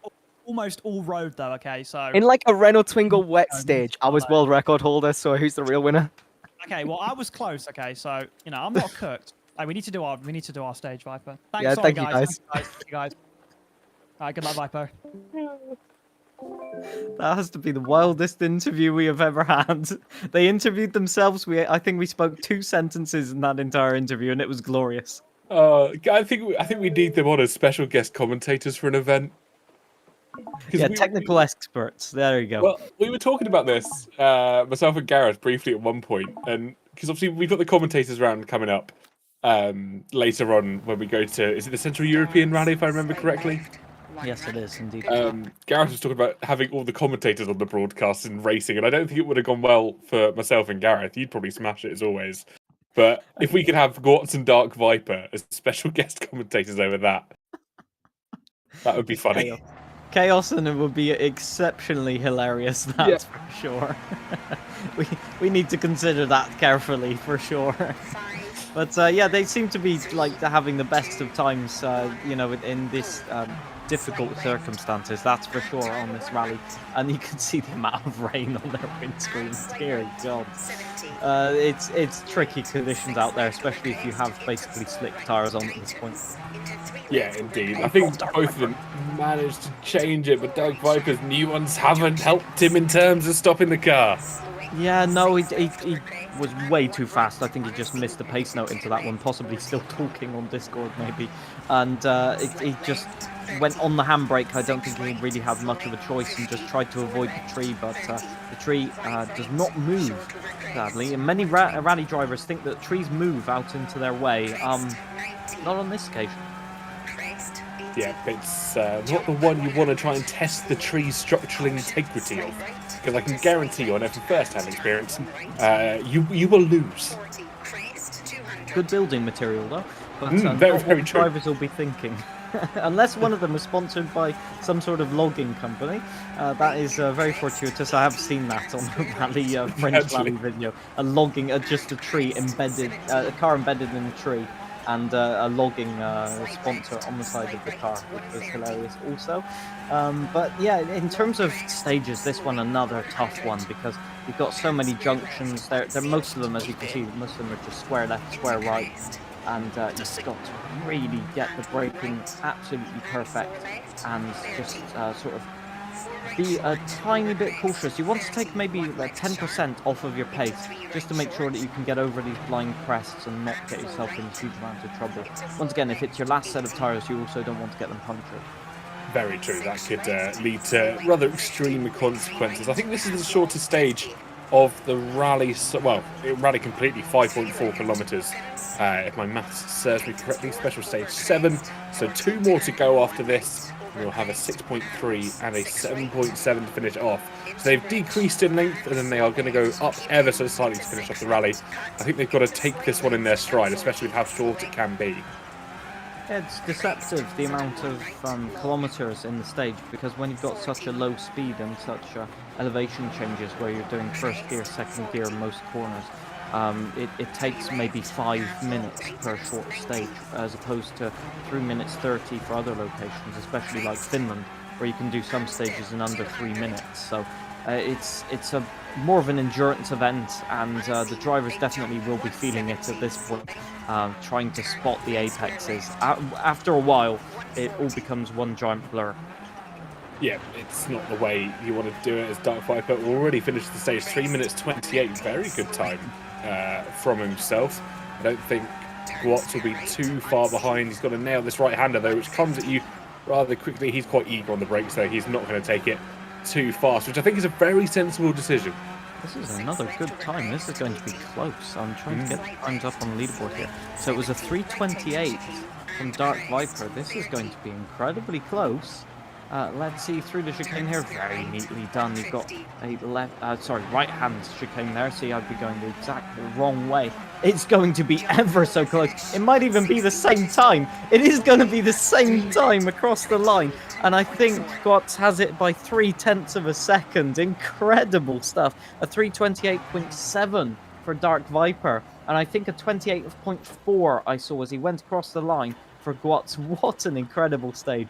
almost all road though. Okay, so In like a Renault Twingo wet Oh, stage, I oh, was no. world record holder, so who's the real winner? okay. Well, I was close. Okay, so I'm not cooked. Like, we need to do our stage, Viper. Thanks, Yeah, sorry, thank you, guys. Thank you, guys. All right, good luck, Viper. That has to be the wildest interview we have ever had. They interviewed themselves. I think we spoke 2 sentences in that entire interview, and it was glorious. I think we need them on as special guest commentators for an event. 'Cause Yeah, technical experts. There you go. Well, we were talking about this, myself and Gareth, briefly at one point, and because obviously we've got the commentators round coming up later on when we go to, is it the Central European Rally, if I remember correctly? Yes, it is indeed. Gareth was talking about having all the commentators on the broadcast in racing, and I don't think it would have gone well for myself and Gareth. You'd probably smash it as always. But if we could have Gortz and Dark Viper as special guest commentators over that would be funny. Chaos, and it would be exceptionally hilarious, that's for sure. we need to consider that carefully, for sure. But yeah, they seem to be like having the best of times, in this difficult circumstances, that's for sure, on this rally. And you can see the amount of rain on their windscreens. Dear God. It's tricky conditions out there, especially if you have basically slick tyres on at this point. Yeah, indeed. I think both of them managed to change it, but Dark Viper's new ones haven't helped him in terms of stopping the car. Yeah, no, he was way too fast. I think he just missed the pace note into that one, possibly still talking on Discord maybe. And he just went on the handbrake. I don't think he really had much of a choice and just tried to avoid the tree, but the tree does not move, sadly. And many rally drivers think that trees move out into their way. Not on this occasion. Yeah, it's not the one you want to try and test the tree's structural integrity of. Because I can guarantee you on every first-hand experience, you will lose. Good building material, though. But very true. Drivers will be thinking. Unless one of them is sponsored by some sort of logging company. That is very fortuitous. I have seen that on the rally, French rally video. Just a tree embedded, a car embedded in a tree. And a logging sponsor on the side of the car, which was hilarious also. But yeah, in terms of stages, this one another tough one because you've got so many junctions. They're most of them, as you can see, most of them are just square left, square right, and you've got to really get the braking absolutely perfect and just sort of be a tiny bit cautious. You want to take maybe 10% off of your pace just to make sure that you can get over these blind crests and not get yourself in huge amounts of trouble. Once again, if it's your last set of tyres, you also don't want to get them punctured. Very true. That could lead to rather extreme consequences. I think this is the shortest stage of the rally. Well, it rally completely 5.4 kilometers. If my maths serves me correctly, special stage 7. So 2 more to go after this. We'll have a 6.3 and a 7.7 to finish off. So they've decreased in length, and then they are going to go up ever so slightly to finish off the rally. I think they've got to take this one in their stride, especially with how short it can be. It's deceptive, the amount of kilometers in the stage, because when you've got such a low speed and such elevation changes where you're doing first gear, second gear, most corners, it takes maybe 5 minutes per short stage, as opposed to 3 minutes 30 for other locations, especially like Finland, where you can do some stages in under 3 minutes. So It's a more of an endurance event, and the drivers definitely will be feeling it at this point, trying to spot the apexes. After a while, it all becomes one giant blur. Yeah, it's not the way you want to do it as Dark Viper. Already finished the stage 3 minutes 28. Very good time from himself. I don't think Gwatz will be too far behind. He's got to nail this right-hander, though, which comes at you rather quickly. He's quite eager on the brakes, though. He's not going to take it too fast, which I think is a very sensible decision. This is another good time. This is going to be close. I'm trying to get the times up on the leaderboard here. So it was a 3:28 from Dark Viper. This is going to be incredibly close. Let's see, through the chicane here, very neatly done. You've got a right-hand chicane there, so I'd be going the exact wrong way. It's going to be ever so close. It might even be the same time. It is going to be the same time across the line. And I think Gwatz has it by 0.3 of a second. Incredible stuff. A 3:28.7 for Dark Viper. And I think a 28.4 I saw as he went across the line for Gwatz. What an incredible stage.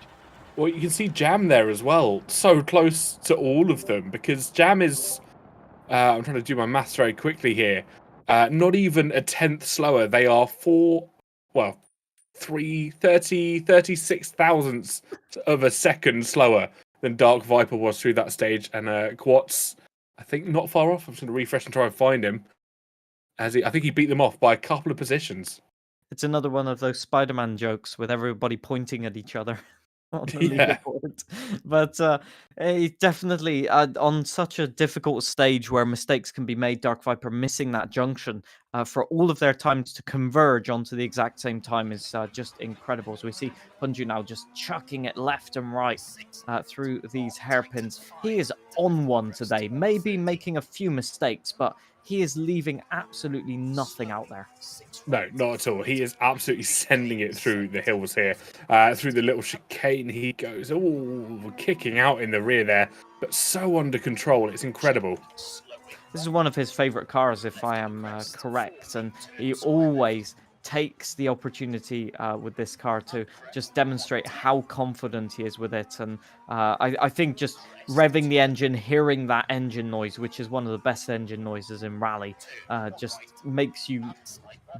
Well, you can see Jam there as well, so close to all of them, because Jam is, I'm trying to do my maths very quickly here, not even a tenth slower. They are 36 thousandths of a second slower than Dark Viper was through that stage, and Gwatz, I think, not far off. I'm just going to refresh and try and find him. I think he beat them off by a couple of positions. It's another one of those Spider-Man jokes with everybody pointing at each other on the leaderboard. But definitely on such a difficult stage where mistakes can be made, Dark Viper missing that junction for all of their times to converge onto the exact same time is just incredible. So we see Punju now just chucking it left and right through these hairpins. He is on one today, maybe making a few mistakes, but he is leaving absolutely nothing out there. No, not at all. He is absolutely sending it through the hills here. Through the little chicane he goes. Oh, kicking out in the rear there, but so under control. It's incredible. This is one of his favourite cars, if I am correct, and he always takes the opportunity with this car to just demonstrate how confident he is with it. And I think just revving the engine, hearing that engine noise, which is one of the best engine noises in rally, just makes you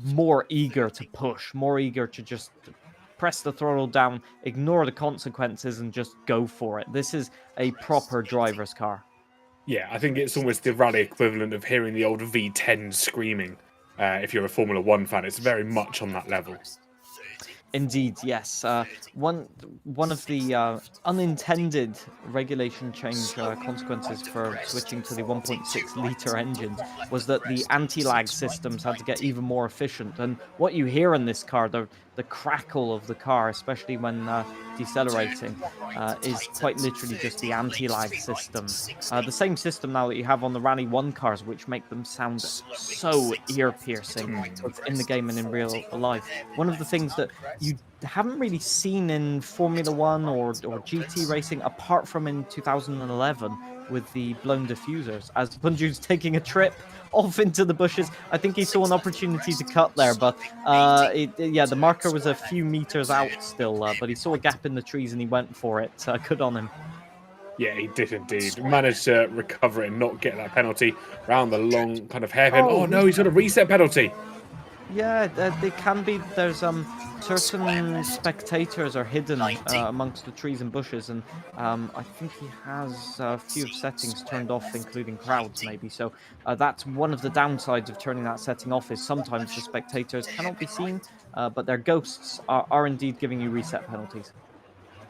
more eager to push, more eager to just press the throttle down, ignore the consequences, and just go for it. This is a proper driver's car. Yeah, I think it's almost the rally equivalent of hearing the old V10 screaming. If you're a Formula 1 fan, it's very much on that level. Indeed, yes. One of the unintended regulation change consequences for switching to the 1.6 litre engine was that the anti-lag systems had to get even more efficient. And what you hear in this car, the crackle of the car, especially when decelerating, is quite literally just the anti-lag system. The same system now that you have on the Rally 1 cars, which make them sound so ear-piercing, both in the game and in real life. One of the things that you haven't really seen in Formula 1 or GT racing, apart from in 2011 with the blown diffusers, as Punju's taking a trip off into the bushes. I think he saw an opportunity to cut there, but the marker was a few meters out still, but he saw a gap in the trees and he went for it. Good on him. Yeah, he did indeed. Managed to recover it and not get that penalty around the long kind of hairpin. Oh no, he's got a reset penalty. Yeah, they can be. There's certain spectators are hidden amongst the trees and bushes, and I think he has a few settings turned off, including crowds maybe. So that's one of the downsides of turning that setting off, is sometimes the spectators cannot be seen, but their ghosts are indeed giving you reset penalties.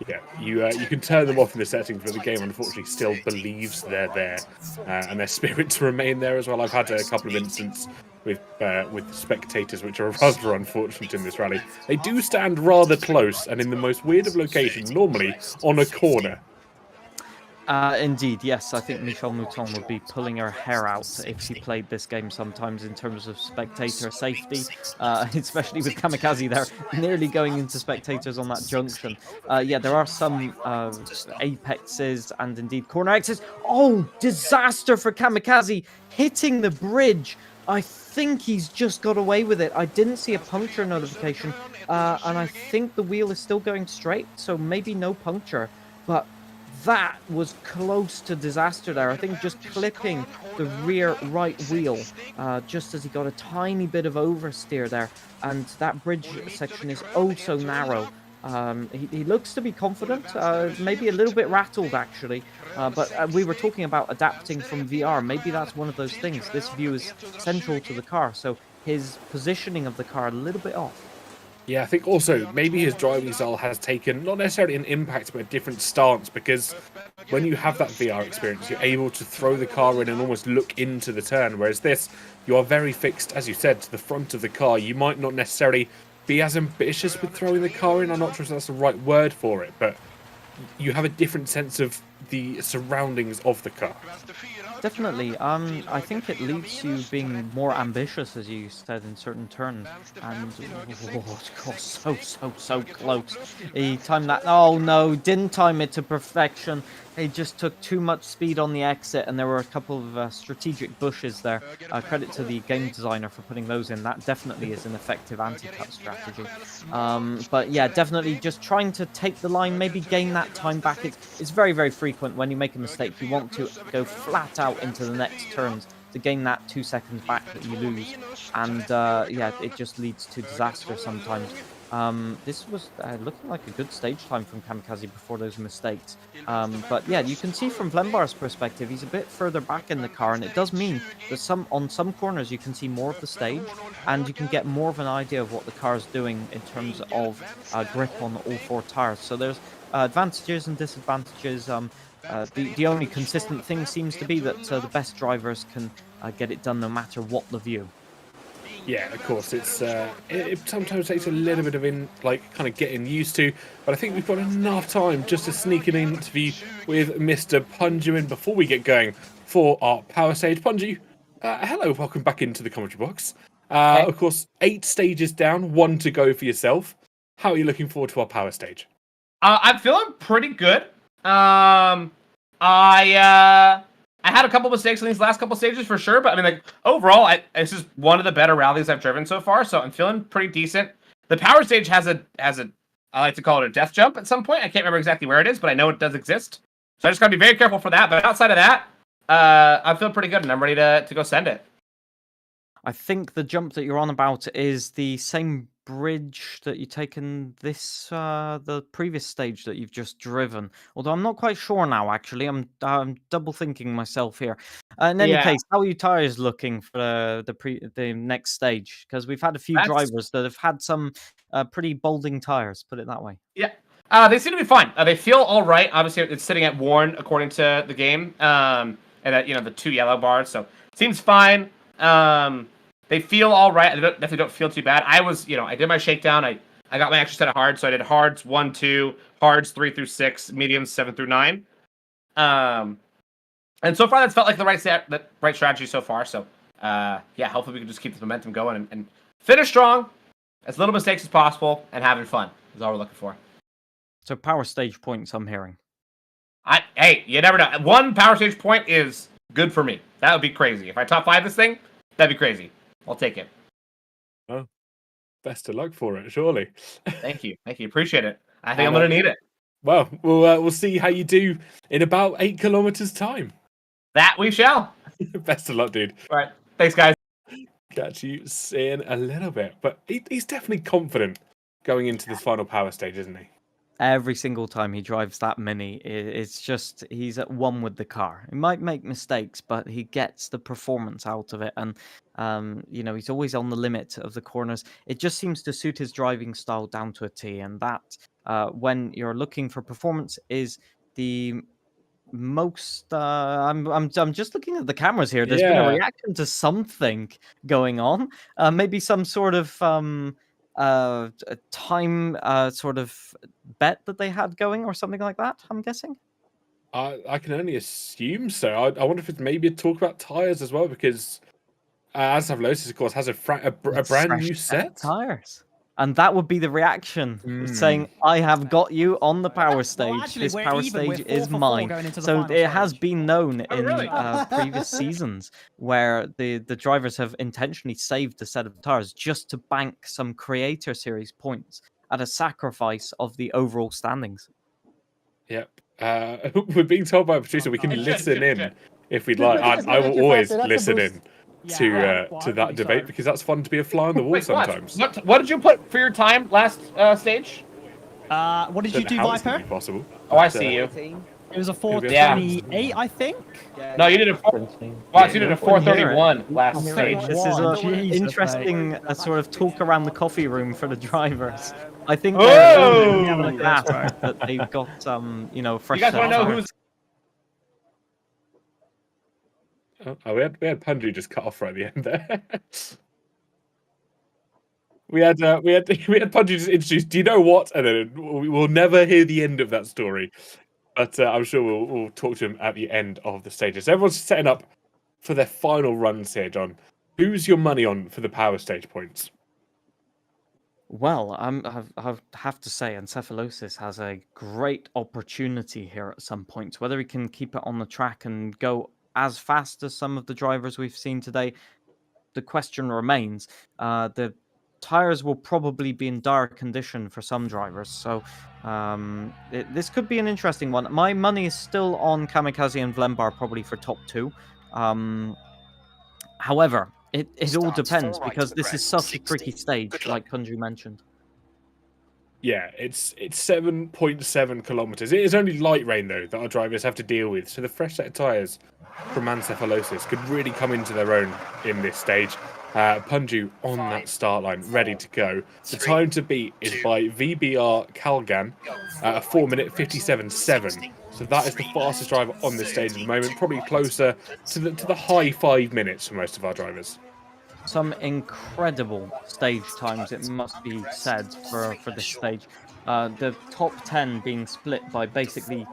Yeah, you can turn them off in the settings, but the game unfortunately still believes they're there, and their spirits remain there as well. I've had a couple of instances with spectators which are rather unfortunate in this rally. They do stand rather close and in the most weird of locations, normally on a corner. Indeed, yes. I think Michelle Mouton would be pulling her hair out if she played this game sometimes in terms of spectator safety, especially with Kamikaze there, nearly going into spectators on that junction. There are some apexes and indeed corner exits. Oh, disaster for Kamikaze, hitting the bridge. I think he's just got away with it. I didn't see a puncture notification, and I think the wheel is still going straight, so maybe no puncture, but that was close to disaster there. I think just clipping the rear right wheel just as he got a tiny bit of oversteer there. And that bridge section is oh so narrow. He looks to be confident, maybe a little bit rattled actually, but we were talking about adapting from VR. Maybe that's one of those things. This view is central to the car, so his positioning of the car a little bit off. Yeah, I think also maybe his driving style has taken not necessarily an impact, but a different stance, because when you have that VR experience, you're able to throw the car in and almost look into the turn, whereas this, you are very fixed, as you said, to the front of the car. You might not necessarily be as ambitious with throwing the car in. I'm not sure if that's the right word for it, but you have a different sense of the surroundings of the car. Definitely. I think it leaves you being more ambitious, as you said, in certain turns. And so close. He timed that. Oh no, didn't time it to perfection. He just took too much speed on the exit, and there were a couple of strategic bushes there. Credit to the game designer for putting those in. That definitely is an effective anti-cut strategy. But yeah, definitely just trying to take the line, maybe gain that time back. It's very, very frequent when you make a mistake. You want to go flat out into the next turns to gain that 2 seconds back that you lose. And yeah, it just leads to disaster sometimes. This was looking like a good stage time from Kamikaze before those mistakes. But yeah, you can see from Vlembar's perspective, he's a bit further back in the car, and it does mean that on some corners you can see more of the stage, and you can get more of an idea of what the car is doing in terms of grip on all 4 tires. So there's advantages and disadvantages. The only consistent thing seems to be that the best drivers can get it done no matter what the view. Yeah, of course. It sometimes takes a little bit of kind of getting used to, but I think we've got enough time just to sneak an interview with Mr. Punju before we get going for our power stage. Punju, hello, welcome back into the commentary box. Hey. Of course, 8 stages down, 1 to go for yourself. How are you looking forward to our power stage? I'm feeling pretty good. I had a couple mistakes in these last couple stages for sure, but I mean, like overall, this is one of the better rallies I've driven so far, so I'm feeling pretty decent. The power stage has a I like to call it a death jump at some point. I can't remember exactly where it is, but I know it does exist. So I just gotta be very careful for that. But outside of that, I feel pretty good and I'm ready to go send it. I think the jump that you're on about is the same bridge that you take in this the previous stage that you've just driven. Although I'm not quite sure now. Actually, I'm double thinking myself here. In any case, how are your tires looking for the next stage? Because we've had a few drivers that have had some pretty balding tires. Put it that way. Yeah. They seem to be fine. They feel all right. Obviously, it's sitting at worn according to the game, and the 2 yellow bars. So it seems fine. They feel all right. They definitely don't feel too bad. I did my shakedown. I got my extra set of hards, so I did hards 1, 2, hards 3 through 6, mediums 7 through 9. And so far that's felt like the right strategy so far. So hopefully we can just keep the momentum going and finish strong, as little mistakes as possible, and having fun is all we're looking for. So power stage points, I'm hearing. Hey, you never know. 1 power stage point is good for me. That would be crazy. If I top 5 this thing, that'd be crazy. I'll take it. Oh, best of luck for it, surely. Thank you. Appreciate it. I think I'm going to need it. Well, we'll see how you do in about 8 kilometers time. That we shall. Best of luck, dude. All right. Thanks, guys. Catch you in a little bit. But he's definitely confident going into this final power stage, isn't he? Every single time he drives that Mini, it's just he's at one with the car. He might make mistakes, but he gets the performance out of it, and he's always on the limit of the corners. It just seems to suit his driving style down to a T, and that when you're looking for performance is the most. I'm just looking at the cameras here. There's been a reaction to something going on. Maybe some sort of time sort of bet that they had going or something like that, I'm guessing. I can only assume so. I wonder if it's maybe a talk about tires as well, because as I've noticed, of course, has a brand new set tires. And that would be the reaction, saying, I have got you on the power stage. Well, actually, this power stage is mine. So it has been known in previous seasons where the drivers have intentionally saved a set of tires just to bank some Creator Series points at a sacrifice of the overall standings. Yep. We're being told by a producer we can listen in if we'd like. I will always listen in to that debate because that's fun to be a fly on the wall sometimes. What did you put for your time last stage? What did you do, Viper? Possible. Oh, I see you. It was a 4:28, I think. No, you did a 4:31 last stage. This is an interesting sort of talk around the coffee room for the drivers. I think Oh! they're having a grasp that they've got fresh. You guys want to know who's? Oh, we had Punju just cut off right at the end there. We had Punju just introduce. Do you know what? And then we'll never hear the end of that story. But I'm sure we'll talk to him at the end of the stages. So everyone's setting up for their final runs here, John. Who's your money on for the power stage points? Well, I have to say, Encephalosis has a great opportunity here at some points. Whether he can keep it on the track and go as fast as some of the drivers we've seen today, the question remains. The tires will probably be in dire condition for some drivers, so this could be an interesting one. My money is still on Kamikaze and Vlembar probably for top 2. However, it all depends because this is such a tricky stage, like Punju mentioned. Yeah, it's 7.7 kilometers. It is only light rain though that our drivers have to deal with, so the fresh set of tires from Encephalosis could really come into their own in this stage. Punju on that start line, ready to go. The time to beat is by VBR Kalgan, 4:57.7. So that is the fastest driver on this stage at the moment, probably closer to the high 5 minutes for most of our drivers. Some incredible stage times, it must be said, for this stage. The top 10 being split by basically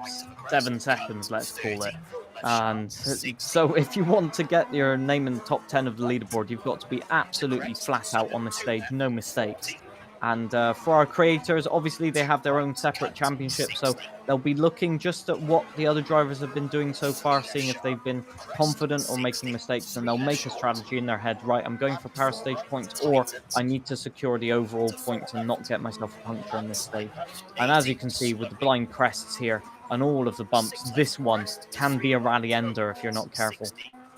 7 seconds, let's call it. And so if you want to get your name in the top 10 of the leaderboard, you've got to be absolutely flat out on this stage, no mistakes. And for our creators, obviously they have their own separate championship, so they'll be looking just at what the other drivers have been doing so far, seeing if they've been confident or making mistakes, and they'll make a strategy in their head. Right, I'm going for power stage points, or I need to secure the overall points and not get myself a puncture in this stage. And as you can see with the blind crests here and all of the bumps, this one can be a rally ender if you're not careful.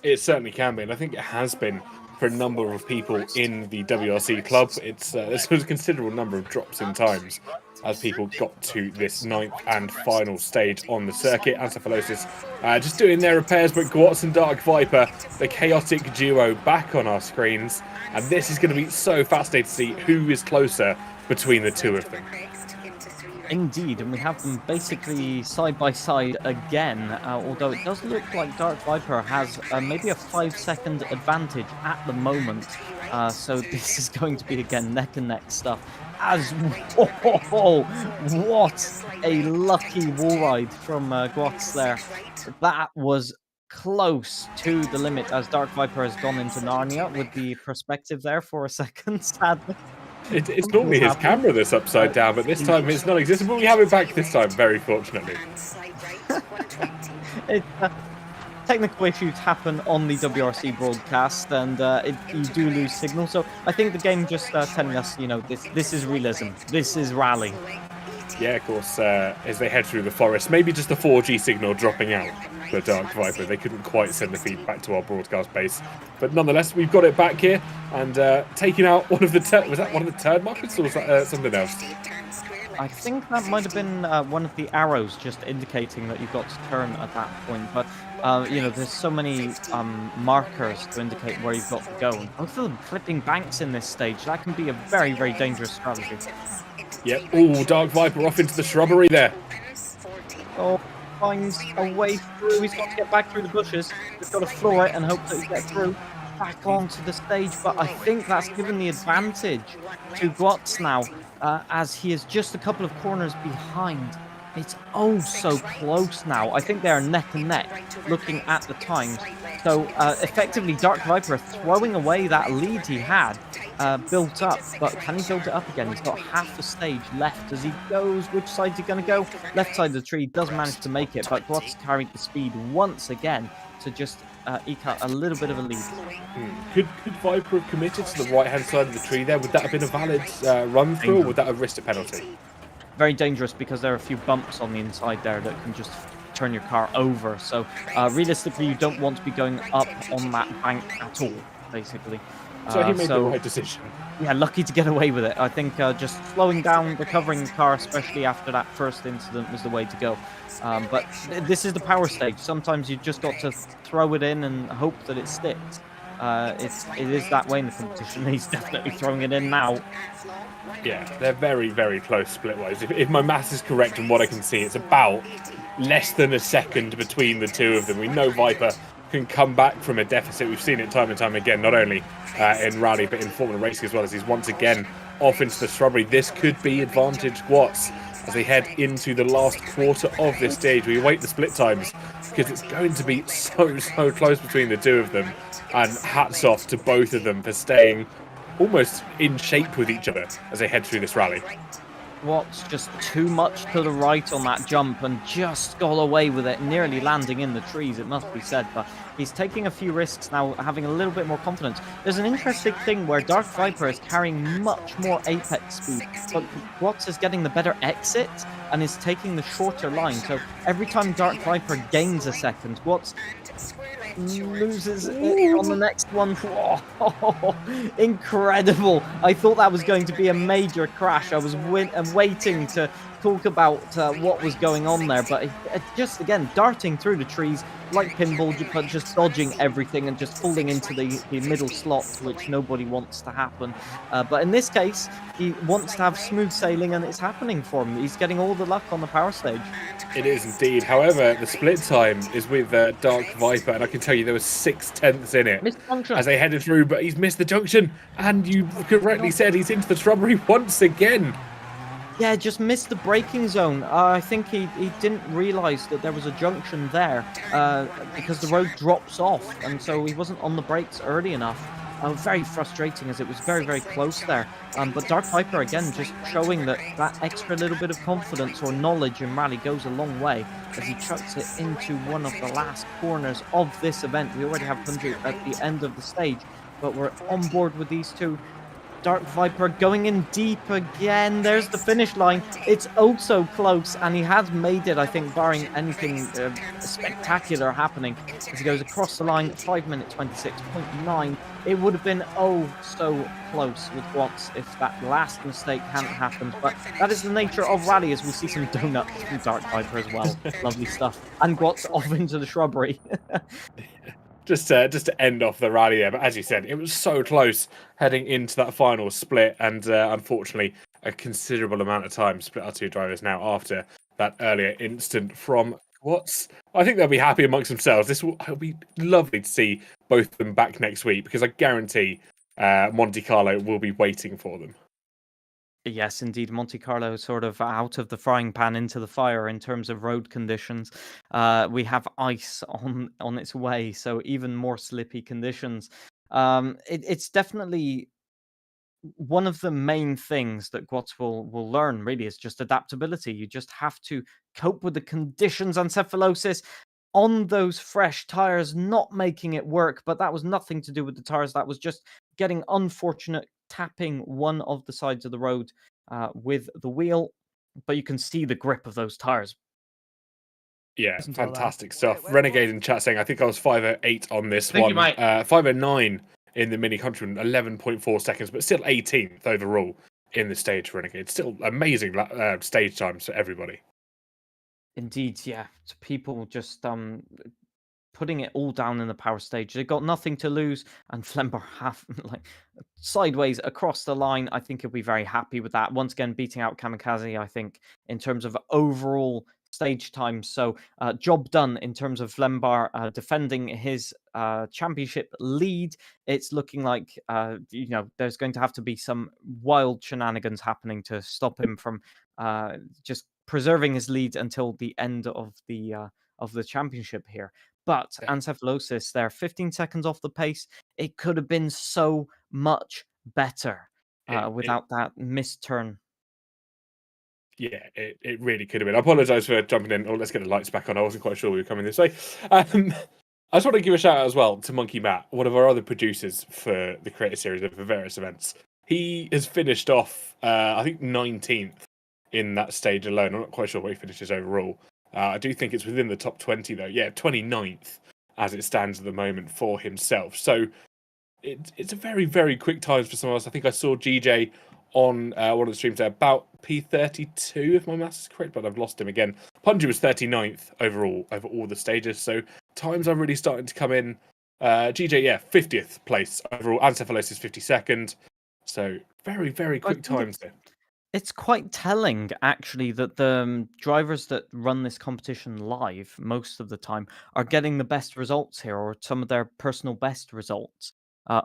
It certainly can be, and I think it has been for a number of people in the WRC club. There's a considerable number of drops in times as people got to this 9th and final stage on the circuit. Encephalosis just doing their repairs, but Gwatz and Dark Viper, the chaotic duo, back on our screens. And this is going to be so fascinating to see who is closer between the two of them. Indeed, and we have them basically side by side again, although it does look like Dark Viper has maybe a 5-second advantage at the moment. So this is going to be, again, neck and neck stuff. What a lucky wall ride from Gwatz there. That was close to the limit as Dark Viper has gone into Narnia with the perspective there for a second, sadly. It's normally his camera that's upside down, but this time it's non-existent. But we have it back this time, very fortunately. Technical issues happen on the WRC broadcast, and you do lose signal. So I think the game just telling us, this is realism. This is rally. Yeah, of course, as they head through the forest, maybe just the 4G signal dropping out for Dark Viper. They couldn't quite send the feed back to our broadcast base. But nonetheless, we've got it back here and taking out one of the... was that one of the turd markets or was that something else? I think that might have been one of the arrows just indicating that you've got to turn at that point. But, there's so many markers to indicate where you've got to go. And both of them flipping banks in this stage. That can be a very, very dangerous strategy. Yep. Oh, Dark Viper off into the shrubbery there. Oh, finds a way through. He's got to get back through the bushes. He's got to floor it and hope that he gets through. Back onto the stage, but I think that's given the advantage to Gwatz now, as he is just a couple of corners behind. It's oh so close now. I think they are neck and neck looking at the times. So effectively Dark Viper throwing away that lead he had built up, but can he build it up again? He's got half the stage left as he goes. Which side's he going to go? Left side of the tree, does manage to make it, but Gwatz carried the speed once again to just eke out a little bit of a lead. Could Viper have committed to the right-hand side of the tree there? Would that have been a valid run-through, or would that have risked a penalty? very dangerous because there are a few bumps on the inside there that can just turn your car over. So realistically, you don't want to be going up on that bank at all, basically. So he made the right decision. Yeah, lucky to get away with it. I think just slowing down, recovering the car, especially after that first incident, was the way to go. But this is the power stage. Sometimes you just got to throw it in and hope that it sticks. It is that way in the competition. He's definitely throwing it in now. Yeah, they're very, very close split-wise. If my maths is correct and what I can see, it's about less than a second between the two of them. We know Viper can come back from a deficit. We've seen it time and time again, not only in rally, but in Formula Racing as well, as he's once again off into the shrubbery. This could be advantage Gwatz as they head into the last quarter of this stage. We await the split times because it's going to be so close between the two of them. And hats off to both of them for staying almost in shape with each other as they head through this rally. Watts just too much to the right on that jump and just got away with it, nearly landing in the trees, it must be said. But he's taking a few risks now, having a little bit more confidence. There's an interesting thing where Dark Viper is carrying much more apex speed, but Watts is getting the better exit and is taking the shorter line. So every time Dark Viper gains a second, Watts loses it on the next one. Whoa, incredible. I thought that was going to be a major crash. I was waiting to talk about what was going on there, but it just, again, darting through the trees like pinball, but just dodging everything and just falling into the middle slot, which nobody wants to happen. But in this case, he wants to have smooth sailing, and it's happening for him. He's getting all the luck on the power stage. It is indeed. However, the split time is with Dark Viper, and I can tell you there was 6/10 in it as they headed through, but he's missed the junction, and you correctly said he's into the shrubbery once again. Yeah, just missed the braking zone. I think he didn't realise that there was a junction there because the road drops off, and so he wasn't on the brakes early enough. Very frustrating, as it was very close there. But Dark Viper, again, just showing that extra little bit of confidence or knowledge in rally goes a long way as he chucks it into one of the last corners of this event. We already have 100 at the end of the stage, but we're on board with these two. Dark Viper going in deep again. There's the finish line. It's oh so close, and he has made it, I think, barring anything spectacular happening. As he goes across the line, 5 minute 26.9. It would have been oh so close with Gwatz if that last mistake hadn't happened. But that is the nature of rally, as we see some donuts from Dark Viper as well. Lovely stuff. And Gwatz off into the shrubbery. Just to end off the rally there, but as you said, it was so close heading into that final split, and unfortunately, a considerable amount of time split our two drivers now after that earlier instant from Gwatz. I think they'll be happy amongst themselves. It'll be lovely to see both of them back next week, because I guarantee Monte Carlo will be waiting for them. Yes, indeed. Monte Carlo is sort of out of the frying pan into the fire in terms of road conditions. We have ice on its way, so even more slippy conditions. It's definitely one of the main things that Gwatz will learn, really, is just adaptability. You just have to cope with the conditions. Encephalosis on those fresh tires, not making it work, but that was nothing to do with the tires. That was just getting unfortunate, tapping one of the sides of the road with the wheel, but you can see the grip of those tires. Yeah, fantastic stuff. Renegade in chat saying, I think I was 5:08 on this one. You might. 5:09 in the Mini Countryman, 11.4 seconds, but still 18th overall in the stage for Renegade. Still amazing stage times for everybody. Indeed, yeah. People just putting it all down in the power stage. They got nothing to lose, and Flember have sideways across the line. I think he'll be very happy with that. Once again, beating out Kamikaze, I think, in terms of overall stage time. So job done in terms of Flembar defending his championship lead. It's looking like there's going to have to be some wild shenanigans happening to stop him from just preserving his lead until the end of the championship here. But Encephalosis there, 15 seconds off the pace. It could have been so much better without that missed turn. Yeah, it really could have been. I apologise for jumping in. Oh, let's get the lights back on. I wasn't quite sure we were coming this way. I just want to give a shout out as well to Monkey Matt, one of our other producers for the Creator Series of various events. He has finished off, I think, 19th in that stage alone. I'm not quite sure where he finishes overall. I do think it's within the top 20 though. Yeah, 29th as it stands at the moment for himself. So it's a very, very quick times for some of us. I think I saw GJ on one of the streams there about P32, if my maths is correct, but I've lost him again. Punji was 39th overall over all the stages, so times are really starting to come in. GJ, 50th place overall. Ancephalos is 52nd. So very, very quick times there. It's quite telling, actually, that the drivers that run this competition live most of the time are getting the best results here, or some of their personal best results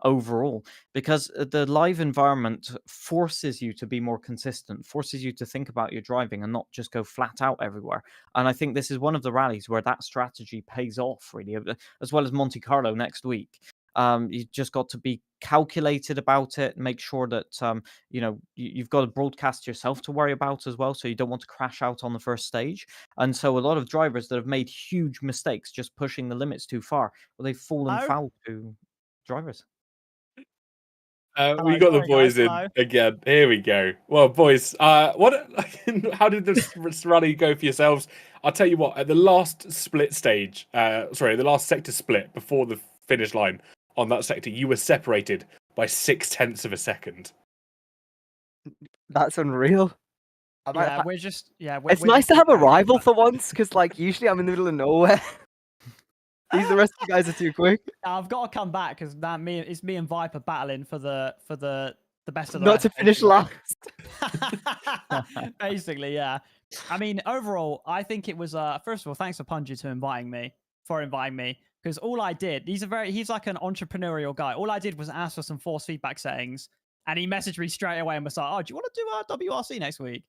overall, because the live environment forces you to be more consistent, forces you to think about your driving and not just go flat out everywhere. And I think this is one of the rallies where that strategy pays off, really, as well as Monte Carlo next week. You just got to be calculated about it, make sure that you've got a broadcast yourself to worry about as well, so you don't want to crash out on the first stage. And so a lot of drivers that have made huge mistakes just pushing the limits too far, well, they've fallen foul to drivers. We got the boys in again. Here we go. Well, boys, how did this rally go for yourselves? I'll tell you what, at the last split stage, the last sector split before the finish line on that sector, you were separated by 0.6 of a second. That's unreal. It's nice to have a rival for once, because like usually I'm in the middle of nowhere. The rest of the guys are too quick. I've got to come back because it's me and Viper battling for the best of the Not to finish last. Basically, yeah. I mean, overall, I think it was first of all, thanks for Punji for inviting me. Because all I did, he's like an entrepreneurial guy. All I did was ask for some force feedback settings, and he messaged me straight away and was like, "Oh, do you want to do WRC next week?"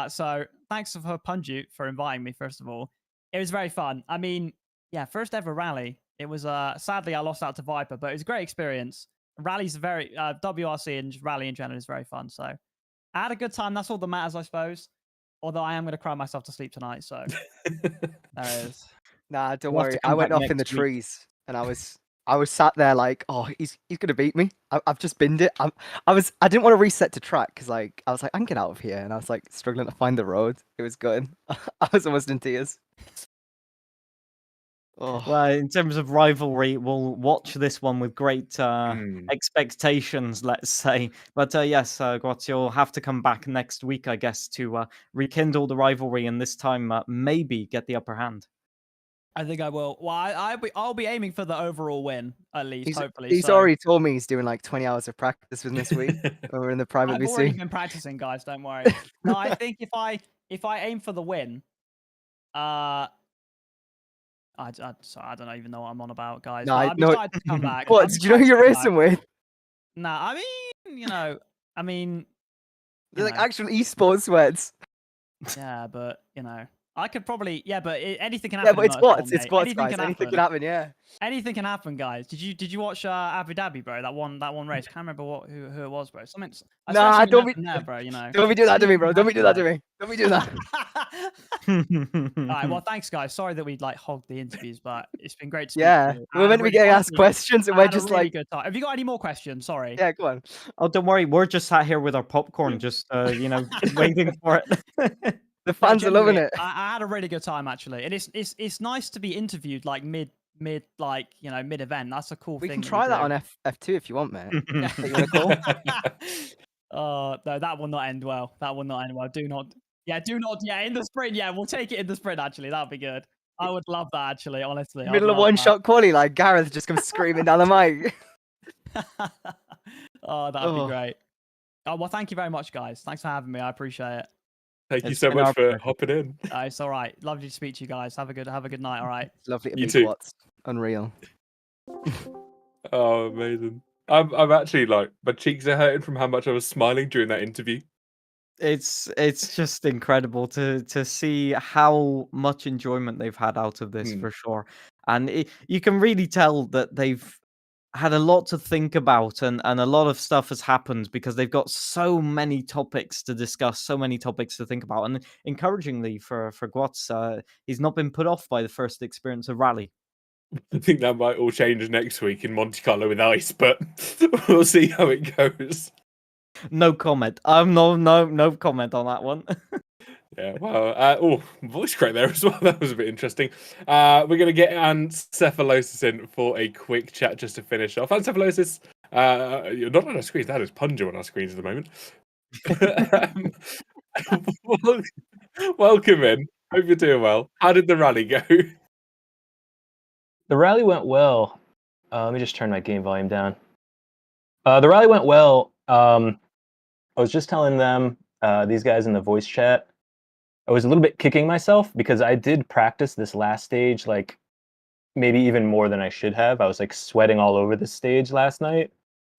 So thanks for Punji for inviting me. First of all, it was very fun. I mean, yeah, first ever rally. It was sadly I lost out to Viper, but it was a great experience. Rally's very WRC and rally in general is very fun. So I had a good time. That's all that matters, I suppose. Although I am going to cry myself to sleep tonight. So there it is. Nah, don't worry. I went off in the trees, and I was sat there like, oh, he's gonna beat me. I've just binned it. I didn't want to reset to track because I was like, I can get out of here, and I was like struggling to find the road. It was good. I was almost in tears. Oh. Well, in terms of rivalry, we'll watch this one with great expectations, let's say. But yes, Guats, you'll have to come back next week, I guess, to rekindle the rivalry, and this time maybe get the upper hand. I think I will. Well, I'll be aiming for the overall win, at least, hopefully. He's already told me he's doing like 20 hours of practice with this week over in the private VC. I've already been practicing, guys. Don't worry. No, I think if I aim for the win, I don't even know what I'm on about, guys. No, I'm excited to come back. What? Do you know who you're racing with? Nah, I mean, they're like actual esports sweats. Yeah, but I could probably, but anything can happen. Yeah, but it's squats, anything guys. Anything can happen, yeah. Anything can happen, guys. Did you watch Abu Dhabi, bro? That one race. Can't remember who it was, bro. Nah, don't be there, bro. Don't be doing that to me, bro. Don't be doing that to me. Don't be doing that. All right, well, thanks, guys. Sorry that we hogged the interviews, but it's been great to speak to you. We're meant to be getting asked questions, and we're just really like, good time. Have you got any more questions? Sorry. Yeah, go on. Oh, don't worry. We're just sat here with our popcorn, just waiting for it. The fans are loving it. I had a really good time actually, and it's nice to be interviewed like mid event. That's a cool thing. We can try that on F2 if you want, man. You want to call? No, that will not end well. That will not end well. Do not. Yeah, in the sprint. Yeah, we'll take it in the sprint. Actually, that'd be good. I would love that. Actually, honestly. Middle of one-shot quali, like Gareth just comes screaming down the mic. Oh, that'd be great. Oh well, thank you very much, guys. Thanks for having me. I appreciate it. Thank you so much for hopping in. It's all right. Lovely to speak to you guys. Have a good night. All right. Lovely to meet you. What's unreal. Oh, amazing. I'm actually like my cheeks are hurting from how much I was smiling during that interview. It's just incredible to see how much enjoyment they've had out of this for sure, and you can really tell that they've had a lot to think about, and a lot of stuff has happened because they've got so many topics to discuss, so many topics to think about. And encouragingly for Guats, he's not been put off by the first experience of rally. I think that might all change next week in Monte Carlo with ice, but we'll see how it goes. No comment. No comment on that one. Yeah, well, voice crack there as well. That was a bit interesting. We're going to get Ancephalosis in for a quick chat just to finish off. Ancephalosis, you're not on our screens. That is Punjo on our screens at the moment. Welcome in. Hope you're doing well. How did the rally go? The rally went well. Let me just turn my game volume down. The rally went well. I was just telling them, these guys in the voice chat, I was a little bit kicking myself because I did practice this last stage, like maybe even more than I should have. I was like sweating all over this stage last night.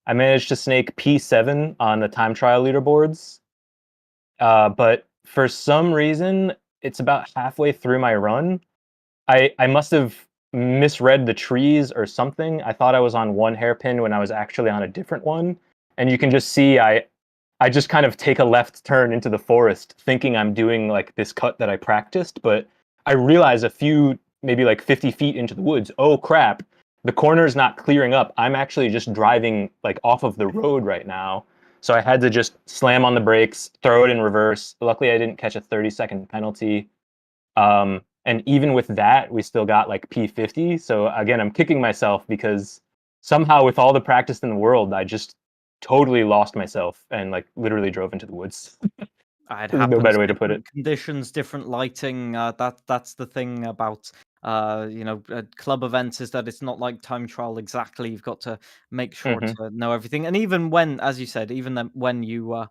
I managed to snake P7 on the time trial leaderboards. But for some reason, it's about halfway through my run. I must have misread the trees or something. I thought I was on one hairpin when I was actually on a different one. And you can just see I just kind of take a left turn into the forest thinking I'm doing like this cut that I practiced, but I realize a few, maybe like 50 feet into the woods, oh crap, the corner's not clearing up. I'm actually just driving like off of the road right now. So I had to just slam on the brakes, throw it in reverse. Luckily, I didn't catch a 30-second penalty. And even with that, we still got like P50. So again, I'm kicking myself because somehow with all the practice in the world, I just totally lost myself and like literally drove into the woods. It There's happens. no better way to put it. Different conditions, different lighting. That's the thing about club events, is that it's not like time trial exactly. You've got to make sure to know everything. And even when, as you said, even then when you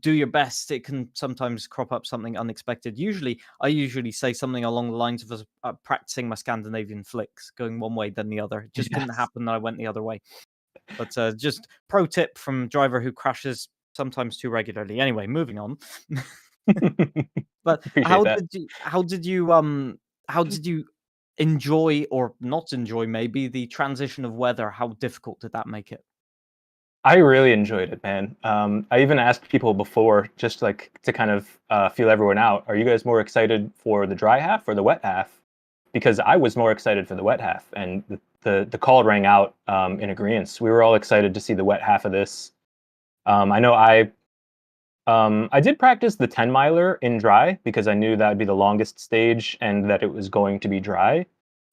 do your best, it can sometimes crop up something unexpected. I usually say something along the lines of practicing my Scandinavian flicks, going one way then the other. It just didn't happen that I went the other way. But just pro tip from driver who crashes sometimes too regularly. Anyway, moving on. But how did you enjoy or not enjoy maybe the transition of weather? How difficult did that make it? I really enjoyed it, man. I even asked people before, just like to kind of feel everyone out. Are you guys more excited for the dry half or the wet half? Because I was more excited for the wet half, and the call rang out in agreement. We were all excited to see the wet half of this. I know I did practice the 10 miler in dry because I knew that would be the longest stage and that it was going to be dry.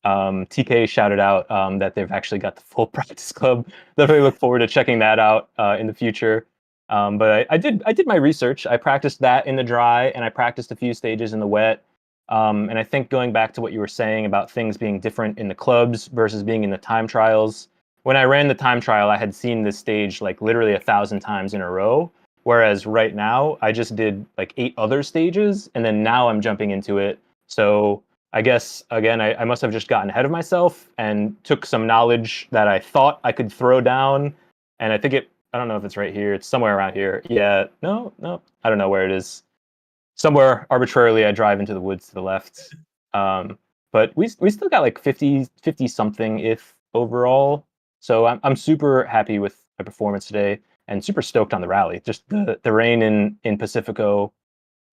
TK shouted out that they've actually got the full practice club. Definitely look forward to checking that out in the future. But I did my research. I practiced that in the dry, and I practiced a few stages in the wet. And I think going back to what you were saying about things being different in the clubs versus being in the time trials, when I ran the time trial, I had seen this stage like literally 1,000 times in a row. Whereas right now, I just did like 8 other stages, and then now I'm jumping into it. So I guess, again, I must have just gotten ahead of myself and took some knowledge that I thought I could throw down. And I don't know if it's right here. It's somewhere around here. Yeah, no, I don't know where it is. Somewhere arbitrarily, I drive into the woods to the left. But we still got like 50 something if overall. So I'm super happy with my performance today and super stoked on the rally. Just the rain in Pacifico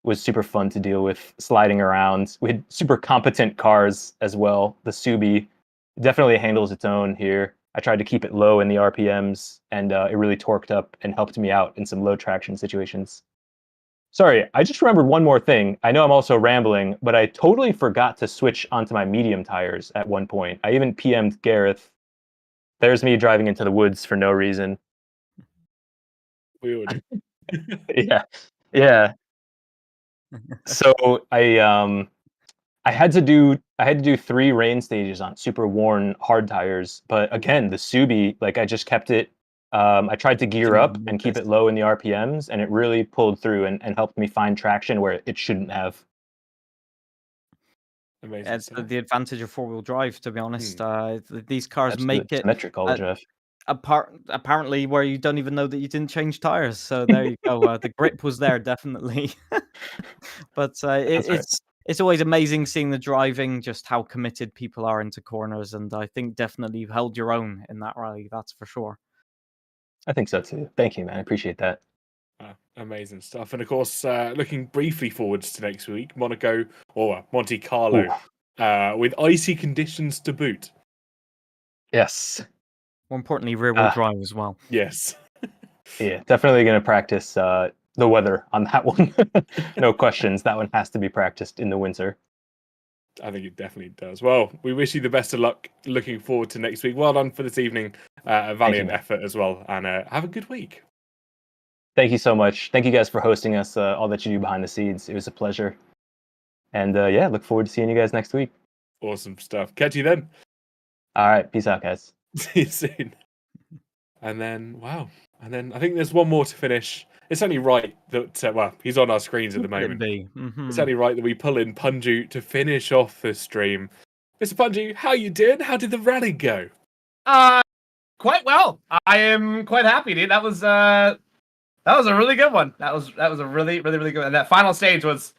was super fun to deal with, sliding around. We had super competent cars as well. The Subi definitely handles its own here. I tried to keep it low in the RPMs, and it really torqued up and helped me out in some low traction situations. Sorry, I just remembered one more thing. I know I'm also rambling, but I totally forgot to switch onto my medium tires at one point. I even PM'd Gareth. There's me driving into the woods for no reason. Weird. Yeah. So I had to do 3 rain stages on super worn hard tires, but again, the Subi, like I just kept it. I tried to gear up and keep it low in the RPMs, and it really pulled through and helped me find traction where it shouldn't have. Amazing. It's the advantage of 4-wheel drive, to be honest. These cars Absolute make it symmetric all drive. Apparently where you don't even know that you didn't change tires. So there you go. The grip was there, definitely. But it's always amazing seeing the driving, just how committed people are into corners, and I think definitely you've held your own in that rally. That's for sure. I think so too. Thank you, man. I appreciate that. Amazing stuff. And of course, looking briefly forwards to next week, Monaco or Monte Carlo, with icy conditions to boot. Yes. More importantly, rear-wheel drive as well. Yes. Yeah, definitely going to practice the weather on that one. No questions. That one has to be practiced in the winter. I think it definitely does. Well, we wish you the best of luck. Looking forward to next week. Well done for this evening. A valiant effort as well. And have a good week. Thank you so much. Thank you guys for hosting us, all that you do behind the scenes. It was a pleasure. And yeah, look forward to seeing you guys next week. Awesome stuff. Catch you then. All right. Peace out, guys. See you soon. And then, wow. And then I think there's one more to finish. It's only right that, well, he's on our screens at the moment. It's only right that we pull in Punju to finish off the stream. Mr. Punju, how you doing? How did the rally go? Quite well. I am quite happy, dude. That was a really good one. That was a really good one. And that final stage was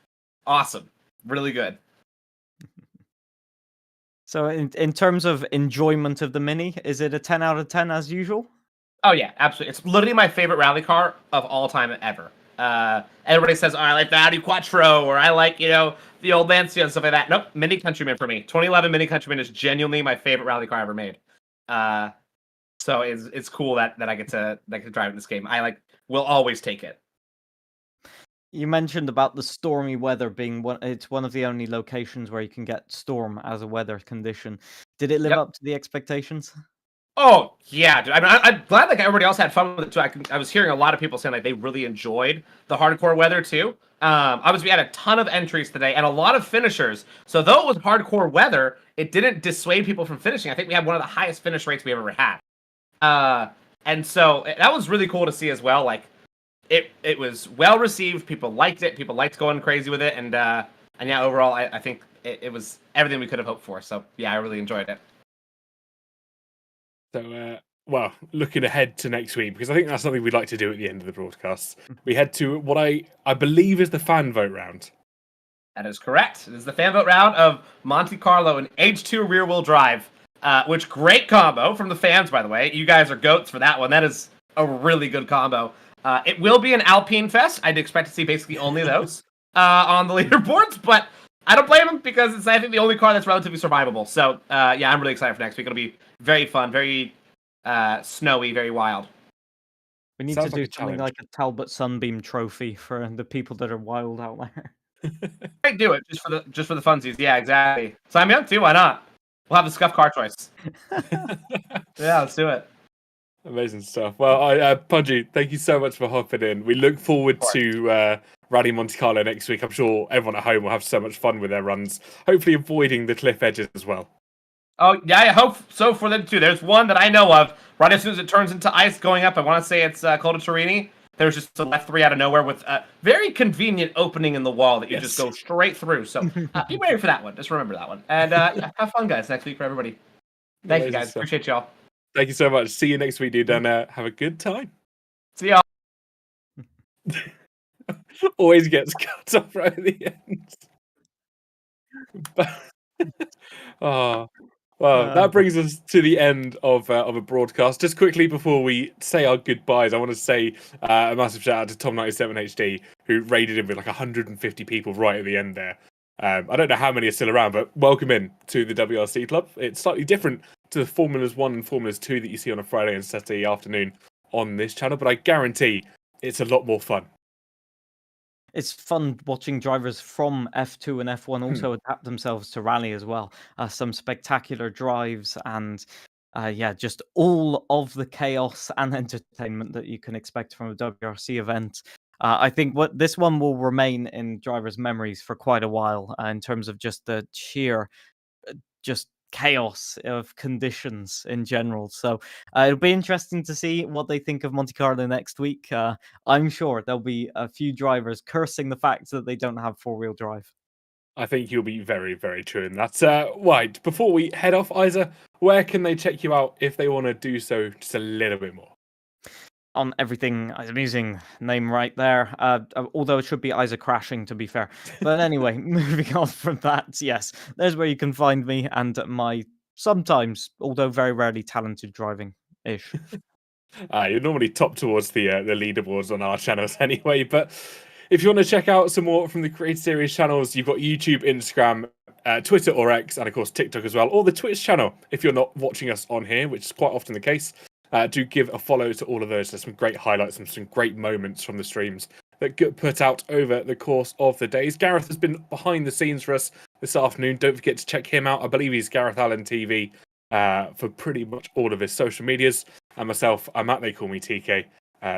awesome. Really good. So in terms of enjoyment of the Mini, is it a 10 out of 10 as usual? Oh yeah, absolutely. It's literally my favorite rally car of all time ever. Everybody says, oh, I like the Audi Quattro, or I like, the old Lancia and stuff like that. Nope, Mini Countryman for me. 2011 Mini Countryman is genuinely my favorite rally car ever made. So it's cool that I get to drive in this game. Will always take it. You mentioned about the stormy weather being it's one of the only locations where you can get storm as a weather condition. Did it live up to the expectations? Oh yeah, dude. I'm glad everybody else had fun with it too. I was hearing a lot of people saying they really enjoyed the hardcore weather too. Obviously we had a ton of entries today and a lot of finishers. So though it was hardcore weather, it didn't dissuade people from finishing. I think we had one of the highest finish rates we've ever had. And so that was really cool to see as well. It was well received. People liked it. People liked going crazy with it. And yeah, overall, I think it was everything we could have hoped for. So yeah, I really enjoyed it. So, well, looking ahead to next week, because I think that's something we'd like to do at the end of the broadcast. We head to what I believe is the fan vote round. That is correct. This is the fan vote round of Monte Carlo and H2 rear-wheel drive, which great combo from the fans, by the way. You guys are goats for that one. That is a really good combo. It will be an Alpine Fest. I'd expect to see basically only those on the leaderboards, but I don't blame them because it's, I think, the only car that's relatively survivable. So, yeah, I'm really excited for next week. It'll be very fun, very snowy, very wild. We need to do something like a Talbot Sunbeam trophy for the people that are wild out there. Might do it just for the funsies. Yeah, exactly. Sign me up too. Why not? We'll have the scuff car choice. Yeah, let's do it. Amazing stuff. Well, Punji, thank you so much for hopping in. We look forward to Rally Monte Carlo next week. I'm sure everyone at home will have so much fun with their runs, hopefully avoiding the cliff edges as well. Oh, yeah, I hope so for them too. There's one that I know of right as soon as it turns into ice going up. I want to say it's Col de Torini. There's just a left 3 out of nowhere with a very convenient opening in the wall that you just go straight through. So be ready for that one. Just remember that one. And yeah, have fun, guys, next week for everybody. Thank you, guys. Stuff. Appreciate y'all. Thank you so much. See you next week, dude. And have a good time. See y'all. Always gets cut off right at the end. Oh. Well, that brings us to the end of a broadcast. Just quickly before we say our goodbyes, I want to say a massive shout out to Tom97HD, who raided in with like 150 people right at the end there. I don't know how many are still around, but welcome in to the WRC club. It's slightly different to the Formulas 1 and Formulas 2 that you see on a Friday and Saturday afternoon on this channel, but I guarantee it's a lot more fun. It's fun watching drivers from F2 and F1 also adapt themselves to rally as well. Some spectacular drives and yeah, just all of the chaos and entertainment that you can expect from a WRC event. I think this one will remain in drivers' memories for quite a while in terms of just the sheer just chaos of conditions in general. So it'll be interesting to see what they think of Monte Carlo next week. I'm sure there'll be a few drivers cursing the fact that they don't have four-wheel drive. I think you'll be very, very true. And that's right. Before we head off, Isa, where can they check you out if they want to do so just a little bit more? On everything, I'm using name right there. Although it should be Isa Crashing, to be fair. But anyway, moving on from that, yes, there's where you can find me and my sometimes, although very rarely, talented driving-ish. You're normally top towards the leaderboards on our channels anyway. But if you want to check out some more from the Creator Series channels, you've got YouTube, Instagram, Twitter or X, and of course TikTok as well, or the Twitch channel if you're not watching us on here, which is quite often the case. Do give a follow to all of those. There's some great highlights and some great moments from the streams that get put out over the course of the days. Gareth has been behind the scenes for us this afternoon. Don't forget to check him out. I believe he's Gareth Allen TV for pretty much all of his social medias. And myself, I'm at They Call Me TK.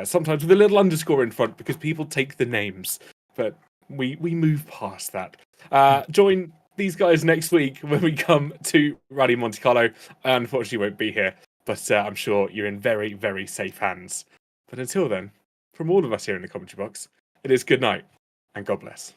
Sometimes with a little underscore in front because people take the names. But we move past that. Join these guys next week when we come to Rally Monte Carlo. I unfortunately won't be here, but I'm sure you're in very, very safe hands. But until then, from all of us here in the commentary box, it is good night and God bless.